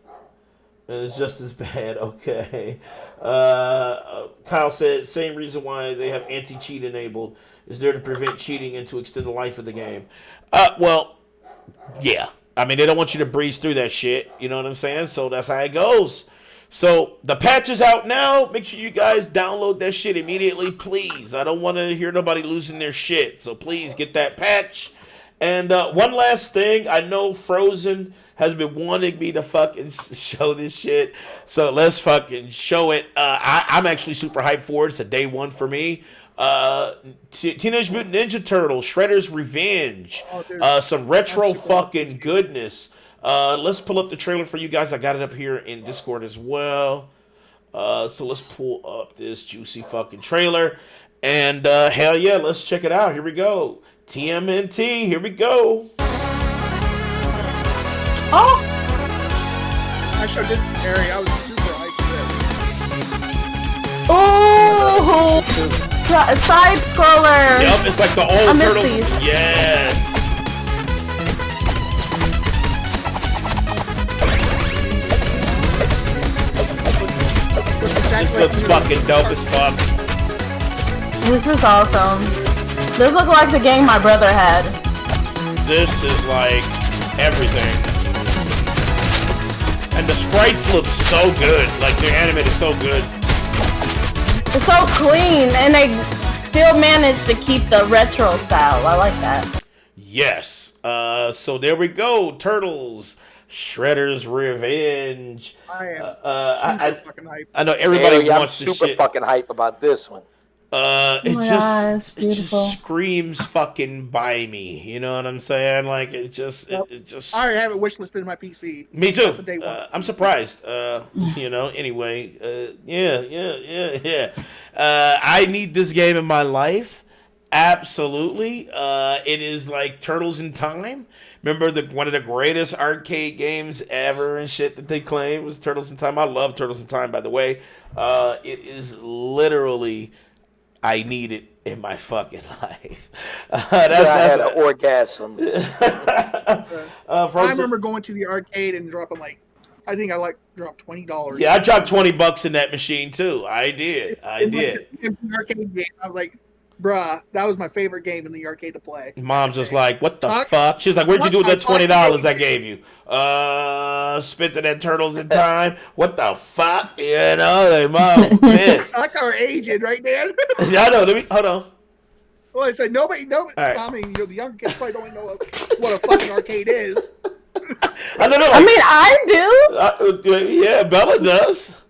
And it's just as bad. Okay. Kyle said, same reason why they have anti-cheat enabled is there to prevent cheating and to extend the life of the game. Well, yeah. I mean, they don't want you to breeze through that shit. You know what I'm saying? So that's how it goes. So the patch is out now. Make sure you guys download that shit immediately, please. I don't want to hear nobody losing their shit. So please get that patch And one last thing, I know Frozen has been wanting me to fucking show this shit, so let's fucking show it. I'm actually super hyped for it. It's a day one for me. Teenage Mutant Ninja Turtles, Shredder's Revenge, some retro fucking goodness. Let's pull up the trailer for you guys. I got it up here in Discord as well. So let's pull up this juicy fucking trailer. And hell yeah, let's check it out. Here we go. TMNT, here we go. Oh! I showed this area. I was super hyped for this. Oh! Side scroller. Yep, it's like the old Turtles. These. Yes. This looks fucking dope as fuck. This is awesome. This looks like the game my brother had. This is like everything. And the sprites look so good. Like, they're animated so good. It's so clean, and they still manage to keep the retro style. I like that. Yes. So there we go. Turtles. Shredder's Revenge. I am super fucking hyped. I know everybody wants I'm this super shit. fucking hype about this one. It it's beautiful. just screams fucking buy me. You know what I'm saying? Like, it just. I already have it wishlisted in my PC. Me too. That's a day one. I'm surprised. You know. Anyway. Yeah. I need this game in my life. Absolutely. It is like Turtles in Time. Remember one of the greatest arcade games ever and shit that they claim was Turtles in Time. I love Turtles in Time, by the way. It is literally, I need it in my fucking life. I had an orgasm. I remember going to the arcade and dropping I think I dropped $20. Yeah, I dropped $20 in that machine too. I did. In the arcade game, I was like, bruh, that was my favorite game in the arcade to play. Mom's just like, what the fuck? She's like, what'd you do with that $20 I gave you? Spent it at Turtles in Time. What the fuck? You know, like, Mom's pissed. I like our aging right there. Yeah, I know. Hold on. Well, I said nobody. Right. I mean, the younger kids probably don't know what a fucking arcade is. I don't know. I mean, I do. Yeah, Bella does.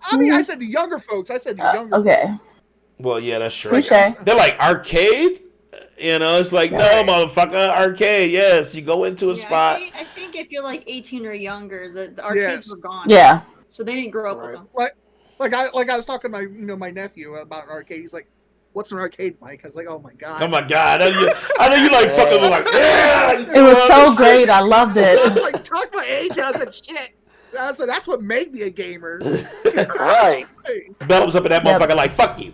I mean, I said the younger folks. I said the younger. Okay. Well, yeah, that's true. Touché. They're like, arcade? You know, it's like, no, motherfucker, arcade, yes. You go into a spot. I think if you're like 18 or younger, the arcades were gone. Yeah. So they didn't grow up with them. Like I was talking to my nephew about arcade. He's like, what's an arcade, Mike? I was like, oh my god. Oh my god. I know you like fucking like, yeah. It was so great. I loved it. I was like, talk my age. And I was like, shit. I said, that's what made me a gamer. Right. Bella was up in that motherfucker like, fuck you,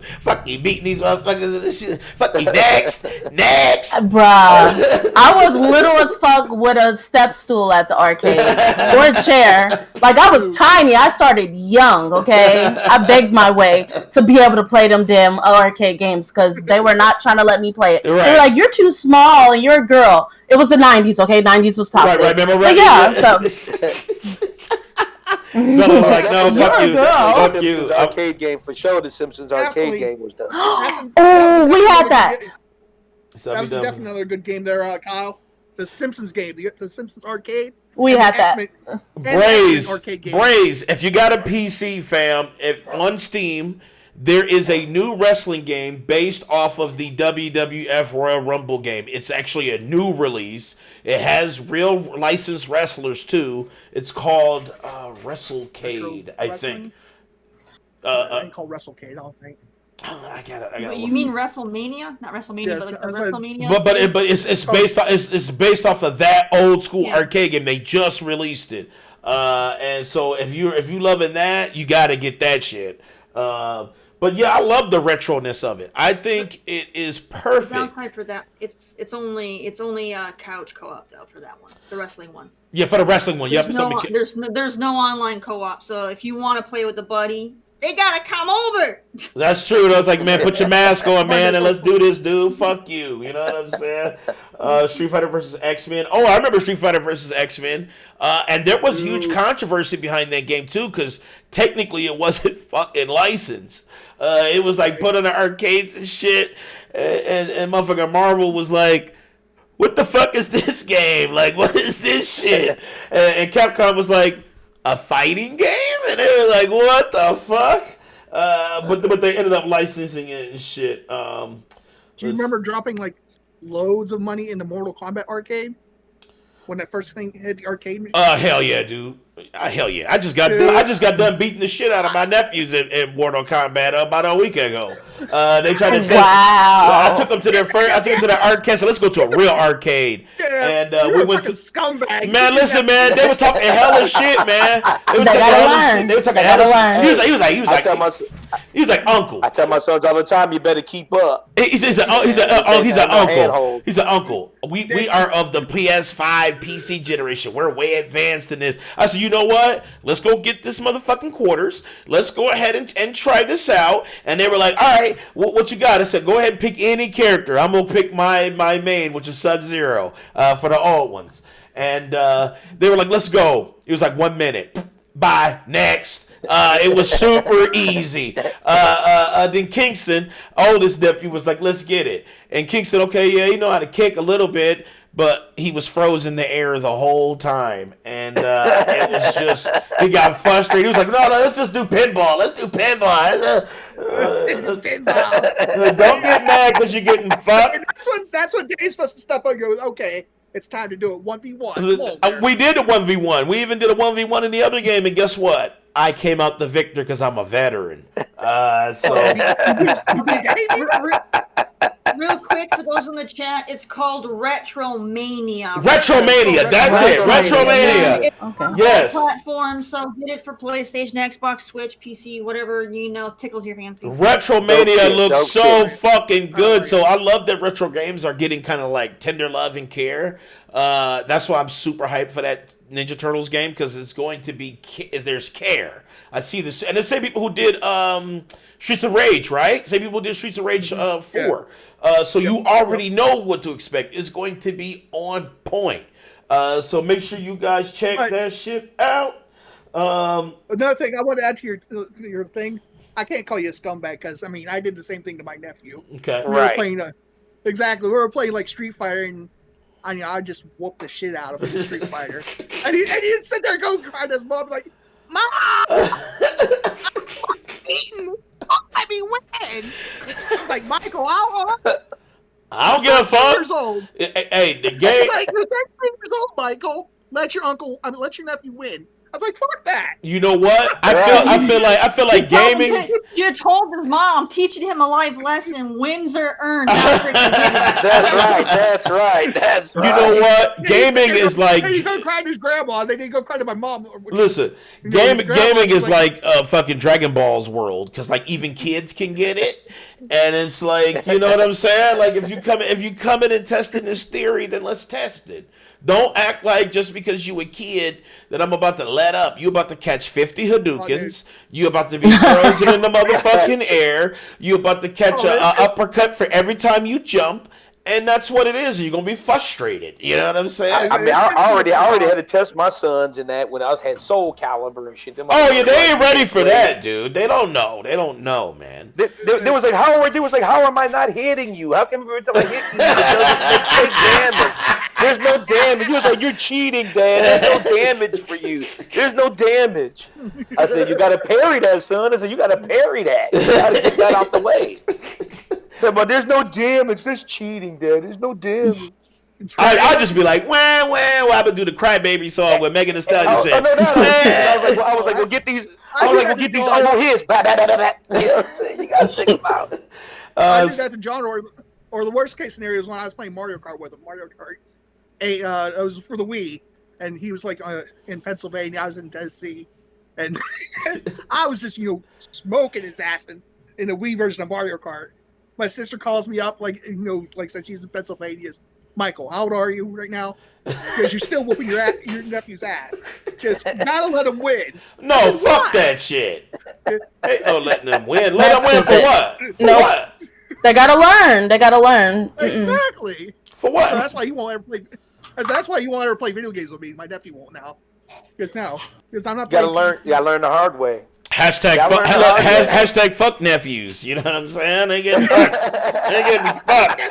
beating these motherfuckers and this shit. Fuck you, next. Bruh. I was little as fuck with a step stool at the arcade. Or a chair. Like, I was tiny. I started young, okay? I begged my way to be able to play them damn arcade games because they were not trying to let me play it. Right. They were like, you're too small and you're a girl. It was the 90s, okay? 90s was toxic. Right, remember, but yeah, so... No, like, no, fuck you. Fuck you. The arcade game for sure. The Simpsons arcade game was done. Oh, we had that. That was definitely another good game there, Kyle. The Simpsons game, the Simpsons arcade. We had that. Braze, if you got a PC, fam, on Steam, there is a new wrestling game based off of the WWF Royal Rumble game. It's actually a new release. It has real licensed wrestlers too. It's called WrestleCade, I think. I think called WrestleCade, I don't think. I gotta. Wait, you mean WrestleMania? Not WrestleMania, Yes, but like the WrestleMania. But it's based off of that old school arcade game. They just released it, and so if you loving that, you gotta get that shit. But yeah, I love the retroness of it. I think it is perfect. The downside for that, it's only couch co-op though for that one, the wrestling one. Yeah, for the wrestling one. There's no online co-op. So if you want to play with a buddy, they gotta come over. That's true. I was like, man, put your mask on, man, and let's do this, dude. Fuck you. You know what I'm saying? Street Fighter versus X-Men. Oh, I remember Street Fighter versus X-Men. And there was huge controversy behind that game too, because technically it wasn't fucking licensed. It was like put in the arcades and shit. And motherfucker Marvel was like, what the fuck is this game? Like, what is this shit? And Capcom was like, a fighting game? And they were like, what the fuck? But they ended up licensing it and shit. Do you remember dropping like loads of money in the Mortal Kombat arcade when that first thing hit the arcade machine? Hell yeah, dude. Hell yeah. I just got done beating the shit out of my nephews in Mortal Kombat about a week ago. They tried to test. I took them to their arcade. So let's go to a real arcade. Yeah, and we went to scumbag. Man, listen, man. They was talking hella shit, man. They was talking hella shit. He was like uncle. I tell my sons all the time, you better keep up. He's an uncle. He's an uncle. We are of the PS5 PC generation. We're way advanced in this. I said, you know what? Let's go get this motherfucking quarters. Let's go ahead and try this out. And they were like, all right, what you got? I said, go ahead and pick any character. I'm going to pick my main, which is Sub-Zero, for the old ones. And they were like, let's go. It was like 1 minute. Bye. Next. It was super easy. Then Kingston, oldest nephew, was like, let's get it. And Kingston, okay, yeah, you know how to kick a little bit, but he was frozen in the air the whole time. And it was just, he got frustrated. He was like, no, let's just do pinball. Let's do pinball. Don't get mad because you're getting fucked. That's when Dave's supposed to step up and goes, okay, it's time to do it 1v1. We did a 1v1. We even did a 1v1 in the other game, and guess what? I came out the victor because I'm a veteran. Real quick, for those in the chat, it's called Retromania. Retromania, that's it. Retromania. Okay. Yes. Platform, so get it for PlayStation, Xbox, Switch, PC, whatever tickles your fancy. Retromania looks so fucking good. So I love that retro games are getting kind of like tender love and care. That's why I'm super hyped for that Ninja Turtles game, because it's going to be there's care. I see this, and the same people who did Streets of Rage, right? Same people who did Streets of Rage 4. So you already know what to expect. It's going to be on point. So make sure you guys check that shit out. Another thing I want to add to your thing. I can't call you a scumbag because I did the same thing to my nephew. Okay, we were playing exactly. We were playing like Street Fighter, and I just whooped the shit out of him in Street Fighter. And he'd sit there and go cry to his mom like, "Mom, let me win." She's like, "Michael, I don't give a fuck." Years old. Hey, the game. She's like, "You're 13 years old, Michael. Let your nephew win." I was like, "Fuck that." You know what? I feel like gaming. You told his mom, teaching him a life lesson: wins are earned. That's right. You know what? Gaming is like. He go cry to his grandma. They didn't go cry to my mom. Listen, gaming is like fucking Dragon Ball's world, because like even kids can get it, and it's like, you know what I'm saying? Like if you come in and testing this theory, then let's test it. Don't act like just because you a kid that I'm about to let up. You about to catch 50 Hadoukens. You about to be frozen in the motherfucking air. You about to catch an uppercut for every time you jump. And that's what it is. You're gonna be frustrated. You know what I'm saying? I already had to test my sons in that when I had Soul Calibur and shit. They ain't ready for that, dude. They don't know. They don't know, man. There was like, how am I not hitting you? How come every time I hit you, it doesn't make damage? There's no damage. He was like, you're cheating, Dad. There's no damage for you. There's no damage. I said, you got to parry that, son. I said, you got to parry that. You got to get that out the way. I said, but there's no damage. There's cheating, Dad. There's no damage. I'll just be like, wah. I would do the Crybaby song with Megan Thee Stallion said. I was like, we'll get these. Old hits. You know what I'm saying? You got to think about it. I did that to John, or the worst case scenario is when I was playing Mario Kart with him. Mario Kart. It was for the Wii, and he was like in Pennsylvania. I was in Tennessee, and I was just smoking his ass in the Wii version of Mario Kart. My sister calls me up like since she's in Pennsylvania. Michael, how old are you right now? Because you're still whooping your nephew's ass. Just gotta let him win. No, fuck that shit. Ain't no letting them win. Let them win for what? For what? They gotta learn. Exactly. For what? So that's why he won't ever play. That's why he won't ever play video games with me. My nephew won't now. Because I'm not. You gotta learn the hard way. Hashtag fuck nephews. You know what I'm saying? They getting fucked. They getting fucked.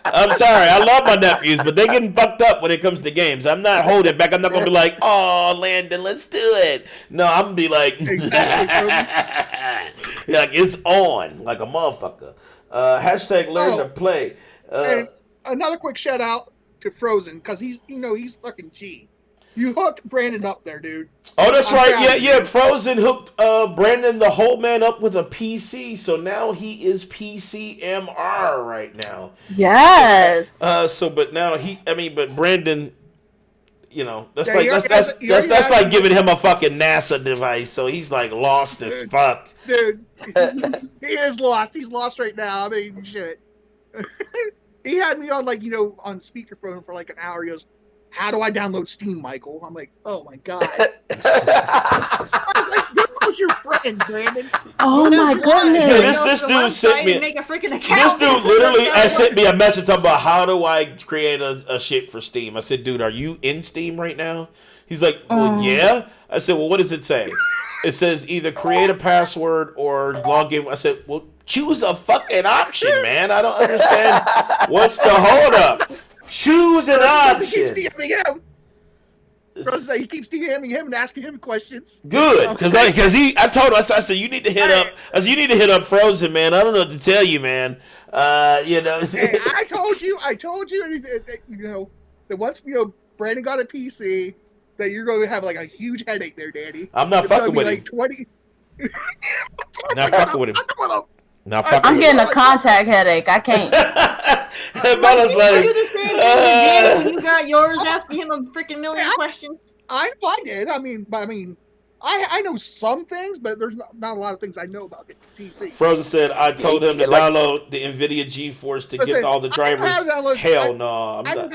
I'm sorry. I love my nephews, but they getting fucked up when it comes to games. I'm not holding back. I'm not gonna be like, oh, Landon, let's do it. No, I'm gonna be like, like it's on, like a motherfucker. Hashtag learn to play. And another quick shout out to Frozen because he's fucking G. You hooked Brandon up there, dude. Oh, that's right. Yeah. Frozen hooked Brandon the whole man up with a PC, so now he is PCMR right now. Yes. But Brandon, that's like giving him a fucking NASA device, so he's like lost as fuck. Dude, he is lost. He's lost right now. I mean, shit. He had me on on speakerphone for like an hour. He goes, how do I download Steam, Michael? I'm like, oh my god. I was like, who's your friend, Brandon? Oh my goodness. This dude sent me. Make a freaking account. This dude literally sent me a message about how do I create a shit for Steam. I said, dude, are you in Steam right now? He's like, well, yeah. I said, well, what does it say? It says either create a password or log in. I said, well, choose a fucking option, man. I don't understand. What's the holdup? Choose an option. He keeps DMing him and asking him questions. Good, because I told him, I said you need to hit up. I said you need to hit up Frozen, man. I don't know what to tell you, man. Hey, I told you, that once Brandon got a PC, that you're going to have like a huge headache there, Daddy. I'm not fucking with him. 20. Not fucking with him. I'm getting a contact headache. I can't. Bella's like, you do the same thing when you got yours, asking him a freaking million questions. I did. I know some things, but there's not a lot of things I know about the PC. Frozen said, I told him to download the NVIDIA GeForce to get all the drivers. Hell no. I knew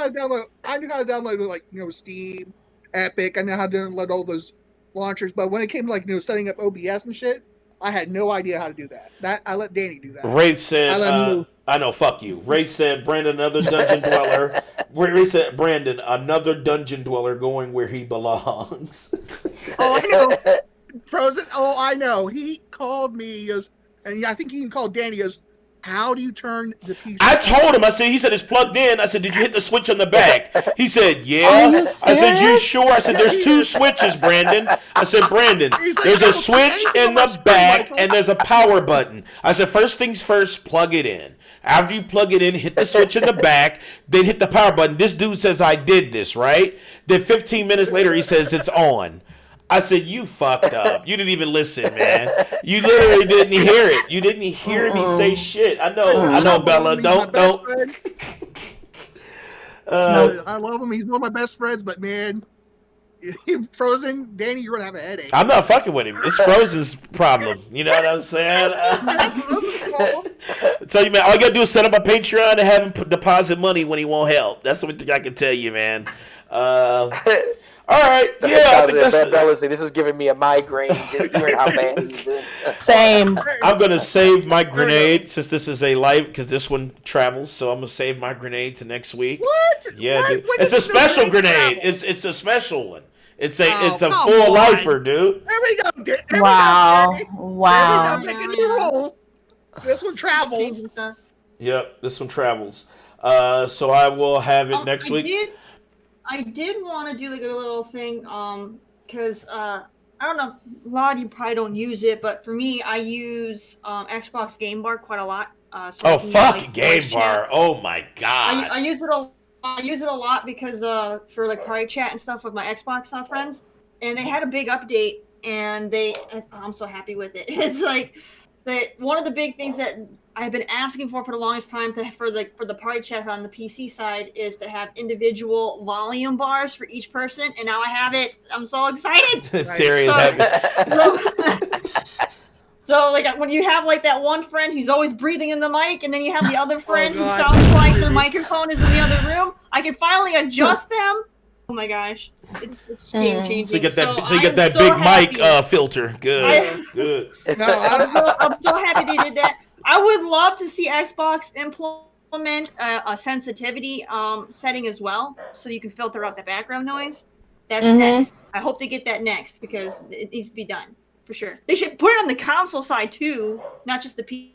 how to download Steam, Epic. I know how to download all those launchers, but when it came to setting up OBS and shit, I had no idea how to do that. I let Danny do that. Ray said, I know, fuck you. Ray said, Brandon, another dungeon dweller. Ray said, Brandon, another dungeon dweller going where he belongs. Oh, I know. Frozen, I know. He called me, he goes, and I think he even called Danny, he goes, how do you turn the PC? I told him, he said it's plugged in. I said, did you hit the switch on the back? He said, yeah. I said, you sure? I said, there's two switches, Brandon. I said, Brandon, there's a switch in the back and there's a power button. I said, first things first, plug it in. After you plug it in, hit the switch in the back, then hit the power button. This dude says I did this, right? Then 15 minutes later, he says it's on. I said, you fucked up. You didn't even listen, man. You literally didn't hear it. You didn't hear me say shit. I know, Bella. Don't. I love him. He's one of my best friends, but man, Frozen, Danny, you're gonna have a headache. I'm not fucking with him. It's Frozen's problem. You know what I'm saying? I tell you, man, all you gotta do is set up a Patreon and have him deposit money when he won't help. That's the only thing I can tell you, man. All right, yeah, I think that's Bella say, this is giving me a migraine just hearing how bad he's doing. Same. I'm gonna save my grenade since this is a live because this one travels, so I'm gonna save my grenade to next week. What? Yeah, dude. It's a special grenade. It's a special one. It's a full lifer, dude. There we go. Wow. Wow. Making new rules. This one travels. Yep, this one travels. So I will have it next week. I did want to do like a little thing, because I don't know, a lot of you probably don't use it, but for me, I use Xbox Game Bar quite a lot. So fuck Game Bar! Oh my god! I use it a lot because for like party chat and stuff with my Xbox friends, and they had a big update, and I'm so happy with it. It's like one of the big things that I've been asking for the longest time for the party chat on the PC side is to have individual volume bars for each person, and now I have it. I'm so excited. Terry is happy. So like when you have like that one friend who's always breathing in the mic, and then you have the other friend who sounds like their microphone is in the other room, I can finally adjust them. Oh my gosh, it's game changing. So you get that big mic filter. Good. I'm so happy they did that. I would love to see Xbox implement a sensitivity setting as well, so you can filter out the background noise. That's next. I hope they get that next because it needs to be done. for sure. They should put it on the console side too, not just the PC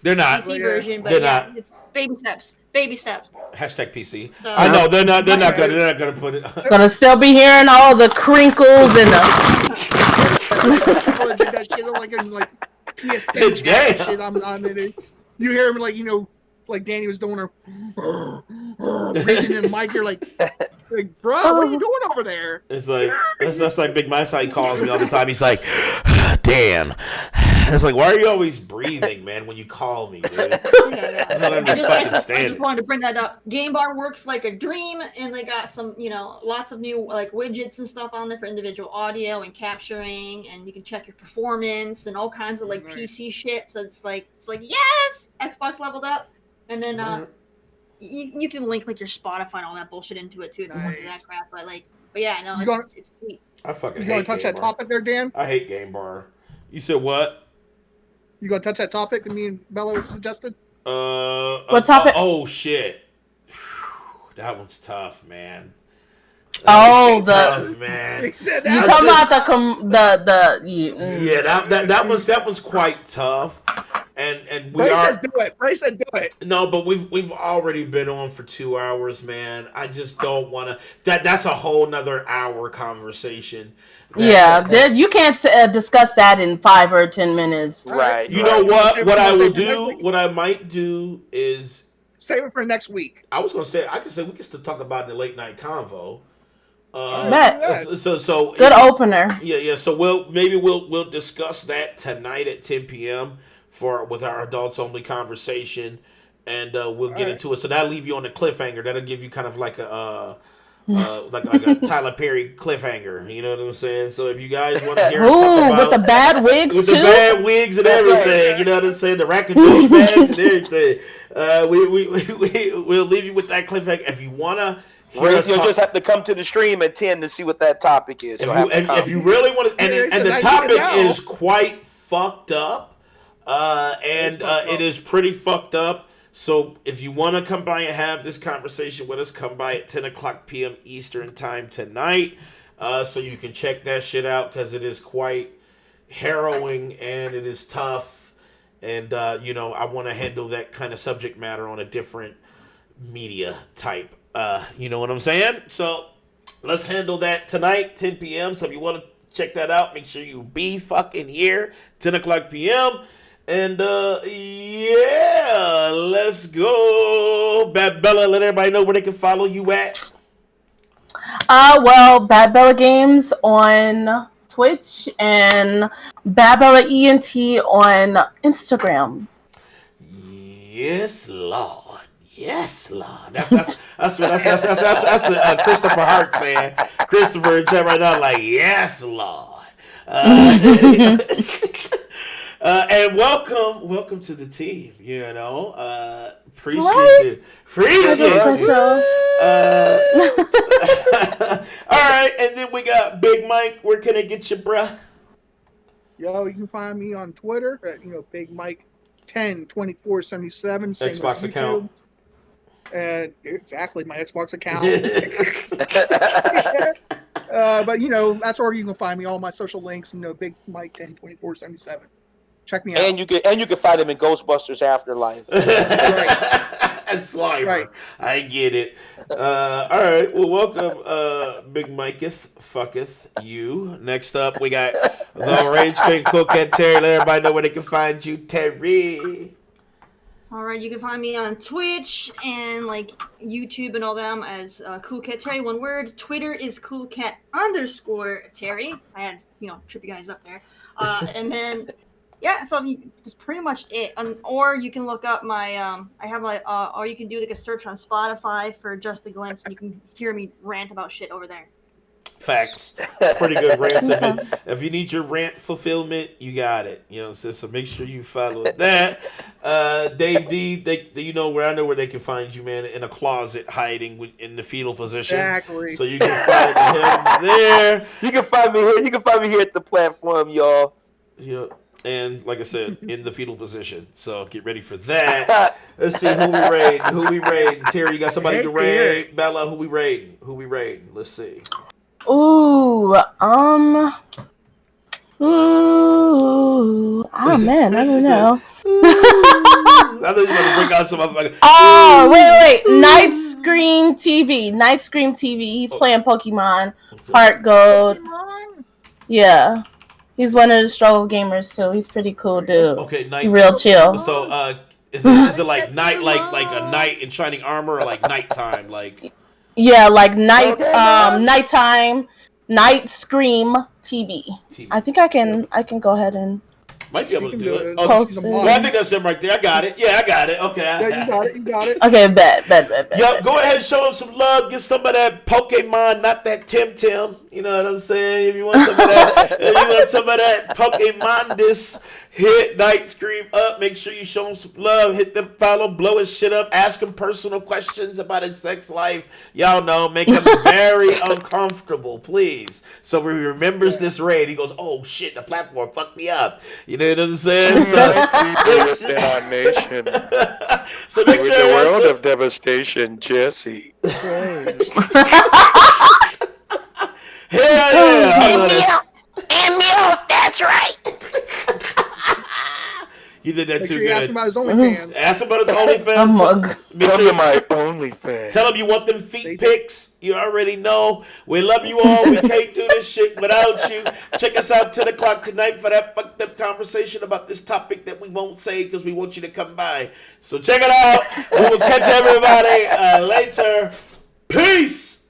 They're not. version. But They're yeah, not. it's baby steps. Baby steps. Hashtag PC. So, I know they're not gonna put it. Gonna still be hearing all the crinkles and the. That shit like in like PS10 Damn. shit. I'm in it. You hear him like like Danny was doing her breathing in the mic. You're like, bro, what are you doing over there? It's like that's like Big Mike's how he calls me all the time. He's like, damn. It's like, why are you always breathing, man, when you call me, dude? Yeah. I just wanted to bring that up. Game Bar works like a dream, and they got some, lots of new like widgets and stuff on there for individual audio and capturing, and you can check your performance and all kinds of like PC shit. So it's like yes, Xbox leveled up, and then you can link like your Spotify and all that bullshit into it too if you want to do that crap. But yeah, no, it's sweet. I fucking You hate gonna touch Game that Bar. topic there, Dan? I hate Game Bar. You said what? You gonna touch that topic that me and Bella suggested? What topic? Oh shit. That one's tough, man. Tough, man. He said You that. talking about Yeah, that one's quite tough. And we Ray are. says do it. Ray said do it. No, but we've already been on for 2 hours, man. I just don't want to. That's a whole nother hour conversation. You can't discuss that in 5 or 10 minutes. Right. You know what? What I will do, what I might do is save it for next week. I was gonna say I could say we can still talk about it in the late night convo. So good opener. Yeah. So we'll discuss that tonight at 10 p.m. with our adults only conversation, and we'll get into it. So that'll leave you on the cliffhanger. That'll give you kind of like a like a Tyler Perry cliffhanger. You know what I'm saying? So if you guys want to hear us talk about with the bad wigs with too? the bad wigs and everything, you know what I'm saying? The rackadoosh bags and everything. We'll leave you with that cliffhanger. If you wanna. You'll just have to come to the stream at 10 to see what that topic is. If you really want to, and the topic is quite fucked up, it is pretty fucked up. So if you want to come by and have this conversation with us, come by at 10 o'clock p.m. Eastern time tonight, so you can check that shit out because it is quite harrowing and it is tough, and I want to handle that kind of subject matter on a different media type. You know what I'm saying? So let's handle that tonight, 10 p.m. So if you want to check that out, make sure you be fucking here, 10 o'clock p.m. And let's go. Bad Bella, let everybody know where they can follow you at. Bad Bella Games on Twitch and Bad Bella ENT on Instagram. Yes, Lord. Yes, Lord. That's Christopher Hart saying. Christopher in chat right now, like, yes, Lord. And welcome to the team. Appreciate you. Appreciate you. All right, and then we got Big Mike. Where can I get you, bruh? Yo, you can find me on Twitter at Big Mike 102477. Xbox account. And exactly my Xbox account. But that's where you can find me. All my social links. Big Mike 102477. Check me out. And you can find him in Ghostbusters Afterlife. Slimer. Right. I get it. All right. Well, welcome, Big Miketh. Fucketh you. Next up, we got the Rage Queen Coquette Terry. Let everybody know where they can find you, Terry. All right, you can find me on Twitch and like YouTube and all them as Cool Cat Terry, one word. Twitter is coolcat_Terry. I had trip you guys up there, and then so that's pretty much it. Or you can look up my I have my or you can do like a search on Spotify for Just a Glimpse, and you can hear me rant about shit over there. Facts. Pretty good rants. If you need your rant fulfillment, you got it. So make sure you follow that. Dave D, I know where they can find you, man, in a closet hiding in the fetal position. Exactly. So you can find him there. You can find me here. You can find me here at the platform, y'all. Yeah. And like I said, in the fetal position. So get ready for that. Let's see who we raiding. Terry, you got somebody to raid? Bella, who we raiding? Let's see. Ooh, man, I don't know. I thought you were about to bring out some motherfucker. Oh, wait. Night Scream TV. He's playing Pokemon Heart Gold. Yeah. He's one of the struggle gamers too. He's pretty cool dude. Okay, real chill. So, is it like night, like a knight in shining armor, or like nighttime, like? Yeah, like nighttime, Night Scream TV. I think I can go ahead and might be able to do it. Post it. Well, I think that's him right there. I got it. Yeah, I got it. Okay. Yeah, you got it. Okay, bet. Yo, go ahead and show him some love. Get some of that Pokemon, not that Tim. You know what I'm saying? If you want some of that, Pokemon, this hit Night Scream up. Make sure you show him some love. Hit the follow, blow his shit up. Ask him personal questions about his sex life. Y'all know, make him very uncomfortable, please. So when he remembers this raid, he goes, "Oh shit, the platform fucked me up." You know what I'm saying? So people within our nation. So make with sure the world of devastation, Jesse. Hell yeah! And milk, that's right. You did that Make too sure you good. ask him about his OnlyFans. Ask him about his OnlyFans. Come to my OnlyFans. Tell him you want them feet pics. You already know. We love you all. We can't do this shit without you. Check us out 10 o'clock tonight for that fucked up conversation about this topic that we won't say because we want you to come by. So check it out. We will catch everybody later. Peace.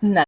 Nice.